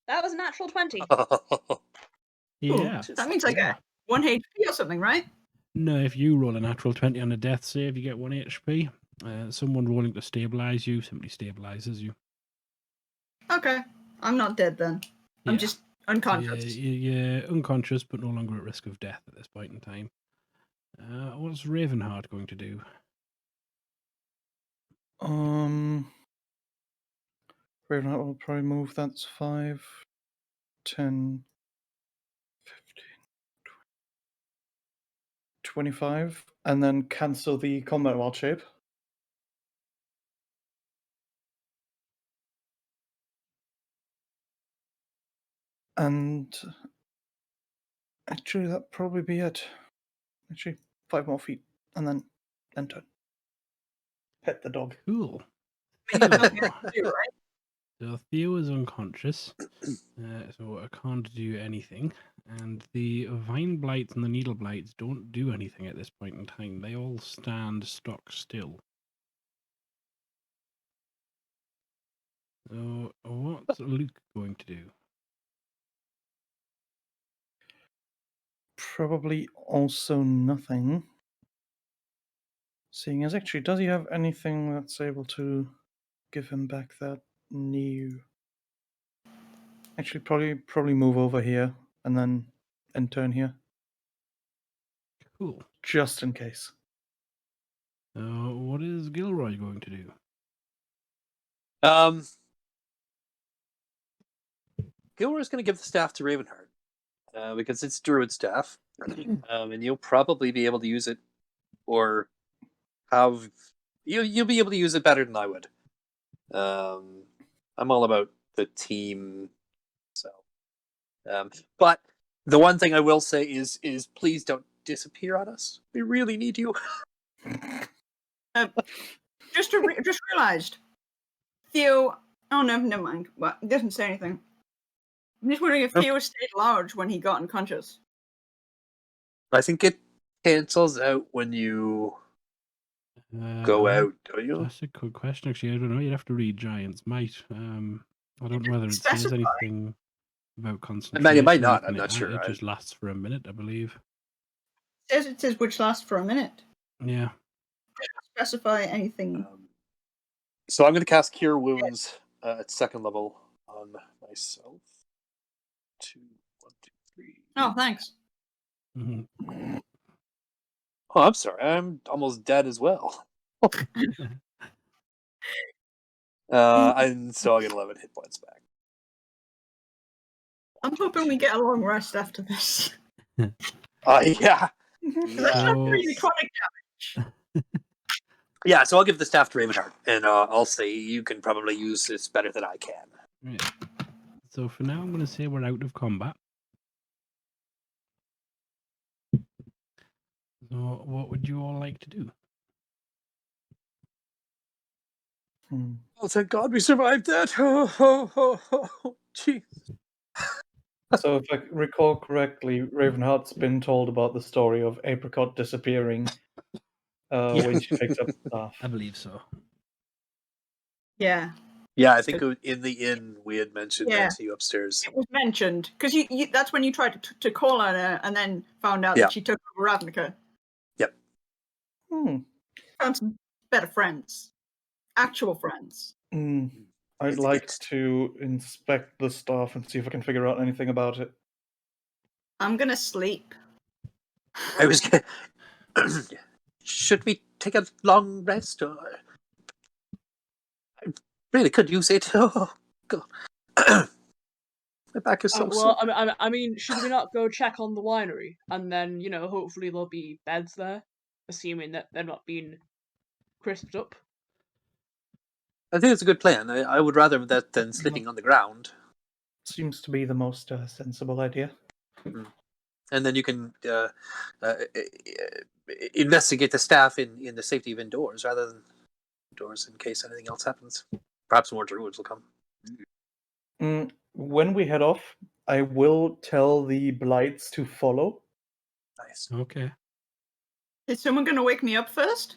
That was a natural 20. Yeah. That means like a 1 HP or something, right? No, if you roll a natural 20 on a death save, you get 1 HP. Someone rolling to stabilize you simply stabilizes you. Okay. I'm not dead then. I'm Yeah. just So unconscious. you're unconscious, but no longer at risk of death at this point in time. What's Ravenheart going to do? Ravenheart will probably move. That's 5, 10, 15, 25, and then cancel the combat wild shape. And actually, that'd probably be it. Actually, 5 more feet, and then turn. Pet the dog. Cool. But you got nothing Theo. else to do, right? So Theo is unconscious, so I can't do anything. And the vine blights and the needle blights don't do anything at this point in time. They all stand stock still. So what's Luke going to do? Probably also nothing. Seeing as actually, does he have anything that's able to give him back that new? Actually, probably move over here and then turn here, Cool. just in case. What is Gilroy going to do? Gilroy's going to give the staff to Ravenheart because it's druid staff, and you'll probably be able to use it, or have you'll be able to use it better than I would. I'm all about the team, so. But the one thing I will say is please don't disappear on us. We really need you. Just realised. Theo. Oh no, never mind. Well, it doesn't say anything. I'm just wondering if Theo stayed large when he got unconscious. I think it cancels out when you go out, don't you? That's a good question. Actually, I don't know. You'd have to read Giant's Might. I don't know whether it says Specify. anything about concentration. It might not. I'm and not sure. It just lasts for a minute, I believe. It says which lasts for a minute. Yeah. Specify anything. So I'm going to cast Cure Wounds at 2nd level on myself. 2, 1, 2, 3. Oh, thanks. Mhm. Oh, I'm sorry. I'm almost dead as well. And so I get 11 hit points back. I'm hoping we get a long rest after this. Yeah. That's So- not really chronic damage. Yeah, so I'll give the staff to Ravenheart, and I'll say you can probably use this better than I can. Right. So for now, I'm going to say we're out of combat. So what would you all like to do? Oh, thank God we survived that. Oh, jeez. So, if I recall correctly, Ravenheart's been told about the story of Apricot disappearing when she picked up the staff. I believe so. Yeah, Yeah, I think in the inn we had mentioned Yeah. that to you upstairs. it was mentioned because you that's when you tried to call on her and then found out Yeah. that she took over Ravnica. Found some better friends, actual friends. I'd like to inspect the staff and see if I can figure out anything about it. I'm gonna sleep. I was gonna... Should we take a long rest? Or... I really could use it. Oh, God. My back is so Well, sore. I mean, should we not go check on the winery and then hopefully there'll be beds there, assuming that they're not being crisped up. I think it's a good plan. I would rather that than sleeping on the ground. Seems to be the most sensible idea. And then you can investigate the staff in the safety of indoors rather than indoors in case anything else happens. Perhaps more druids will come. When we head off, I will tell the blights to follow. Nice. Okay. Is someone gonna wake me up first?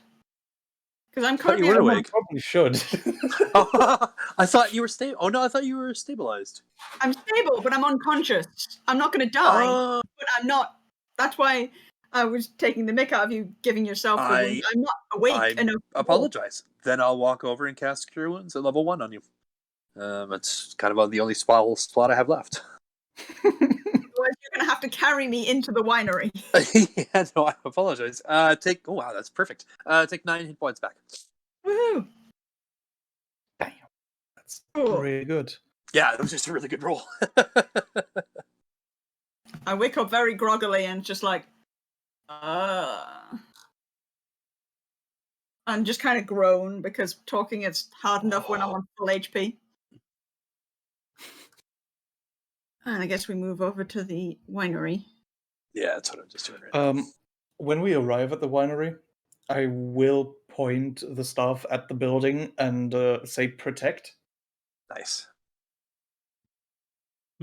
Because I'm thought you currently were at awake. Probably should. I thought you were stable. Oh no, I thought you were stabilized. I'm stable, but I'm unconscious. I'm not gonna die, Oh, but I'm not. That's why I was taking the mick out of you, giving yourself the wound. I'm not awake I enough. to walk. apologize. Then I'll walk over and cast Cure Wounds at level 1 on you. It's kind of the only slot I have left. Otherwise, you're gonna have to carry me into the winery. Yeah, no, I apologize. Oh wow, that's perfect. Take 9 hit points back. Woohoo! Damn, that's Cool. really good. Yeah, that was just a really good roll. I wake up very groggily and just like, and just kind of groan because talking is hard enough when I'm on full HP. And I guess we move over to the winery. Yeah, that's what I'm just doing right now. When we arrive at the winery, I will point the staff at the building and say protect, Nice.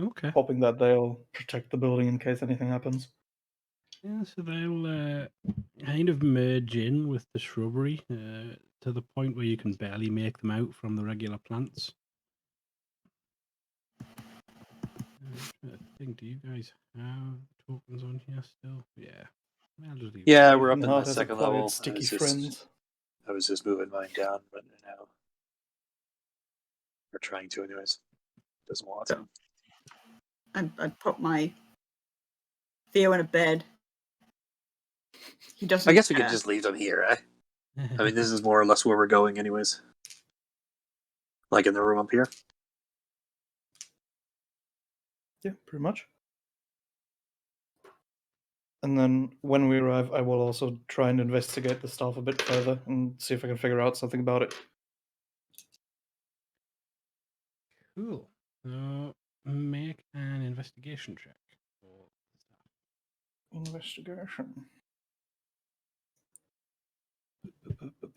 Okay. hoping that they'll protect the building in case anything happens. Yeah, so they'll kind of merge in with the shrubbery to the point where you can barely make them out from the regular plants. I think, do you guys have tokens on here still? Yeah. I'll just leave Yeah, it. we're up in the Ravenheart has 2nd acquired level. sticky It's just- friends. I was just moving mine down, but now we're trying to, anyways. Doesn't want to. I'd put my Theo in a bed. He doesn't. I guess we could just leave them here, eh? I mean, this is more or less where we're going, anyways. Like in the room up here. Yeah, pretty much. And then when we arrive, I will also try and investigate the stuff a bit further and see if I can figure out something about it. Cool. So make an investigation check. Investigation.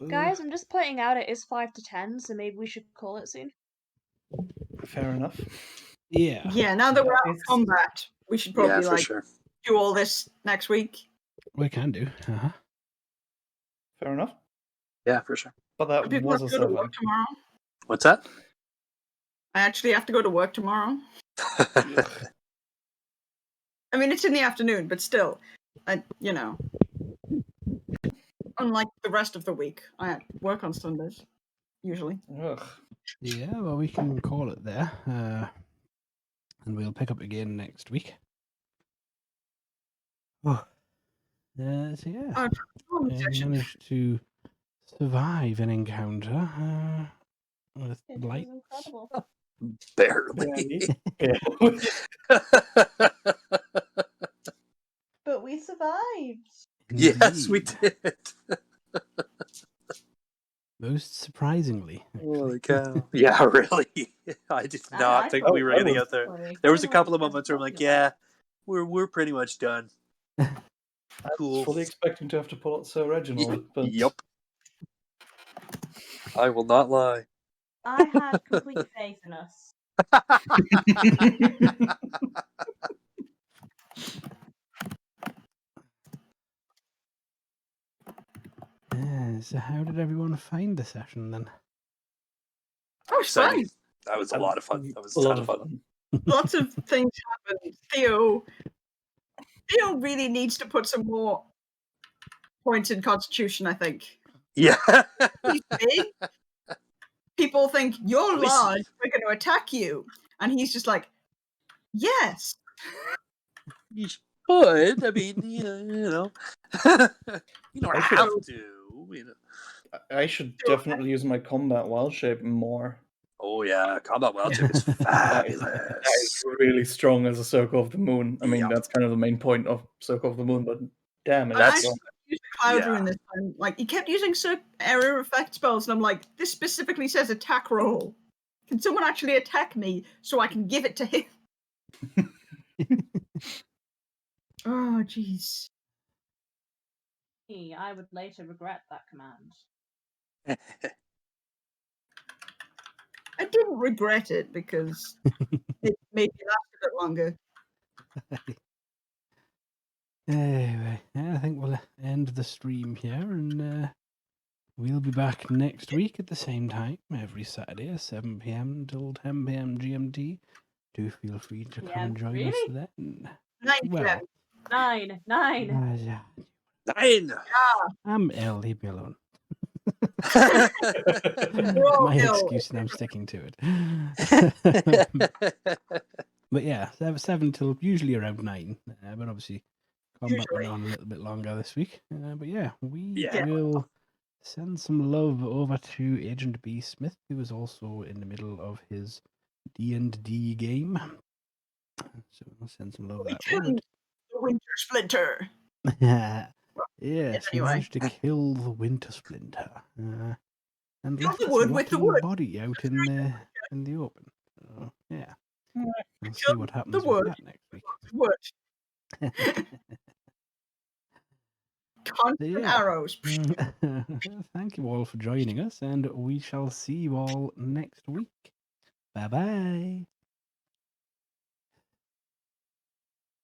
Guys, I'm just pointing out it is 5 to 10, so maybe we should call it soon. Fair enough. Yeah. Yeah, now that we're out of It's- combat, we should probably Yeah, for sure. do all this next week. We can do. Uh-huh. Fair enough. Yeah, for sure. But that People was have a to go to survey. work tomorrow. What's that? I actually have to go to work tomorrow. I mean, it's in the afternoon, but still, unlike the rest of the week, I work on Sundays usually. Ugh. Yeah, well, we can call it there. And we'll pick up again next week. Oh. So yeah. Oh, I session. managed to survive an encounter with It light. was incredible. Barely. Yeah. But we survived. Yes, we Indeed. did. Most surprisingly. Holy cow. Yeah, really. I did not think we were going to get there. There was a couple of moments where I'm like, yeah, we're pretty much done. I Cool. was fully expecting to have to pull out Sir Reginald, but Yup. I will not lie. I had complete faith in us. Yeah, so how did everyone find the session then? Oh, it's Exciting. fine. That was a lot of fun. That was a a lot ton of of fun. Lots of things happened. Theo really needs to put some more points in Constitution, I think. Yeah. He's big. People think, you're Listen. large, we're going to attack you. And he's just like, yes. You should. I mean, you know. You don't I have should- to. You know. I should definitely use my combat wild shape more. Oh, yeah. Combat Wild Tip is That is fabulous. really strong as a Circle of the Moon. I mean, Yep. that's kind of the main point of Circle of the Moon, but damn it. I That's- actually used the Cloud yeah. Rune this time. Like, he kept using area effect spells, and I'm like, this specifically says attack roll. Can someone actually attack me so I can give it to him? Oh, jeez. I would later regret that command. I didn't regret it because it made me last a bit longer. Anyway, I think we'll end the stream here and we'll be back next week at the same time, every Saturday at 7 p.m. until 10 p.m. GMT. Do feel free to come Yeah, and join us really? then. 9 Well, p.m. 9. yeah. 9. I'm L. Leave me alone. Whoa, My Bill. excuse and I'm sticking to it. But yeah, 7 till usually around 9. But obviously, combat went Usually. on a little bit longer this week. But yeah, we Yeah. will send some love over to Agent B. Smith, who is also in the middle of his D&D game. So we'll send some love We that killed way. the Winter Splinter. Yes, he anyway. managed to kill the Winter Splinter. And Kill left the its wood with the rotting wood. body out in the open. So, yeah. Alright, We'll see killed what the happens with wood. that next week. Wood. Constant Yeah. arrows. Thank you all for joining us, and we shall see you all next week. Bye bye.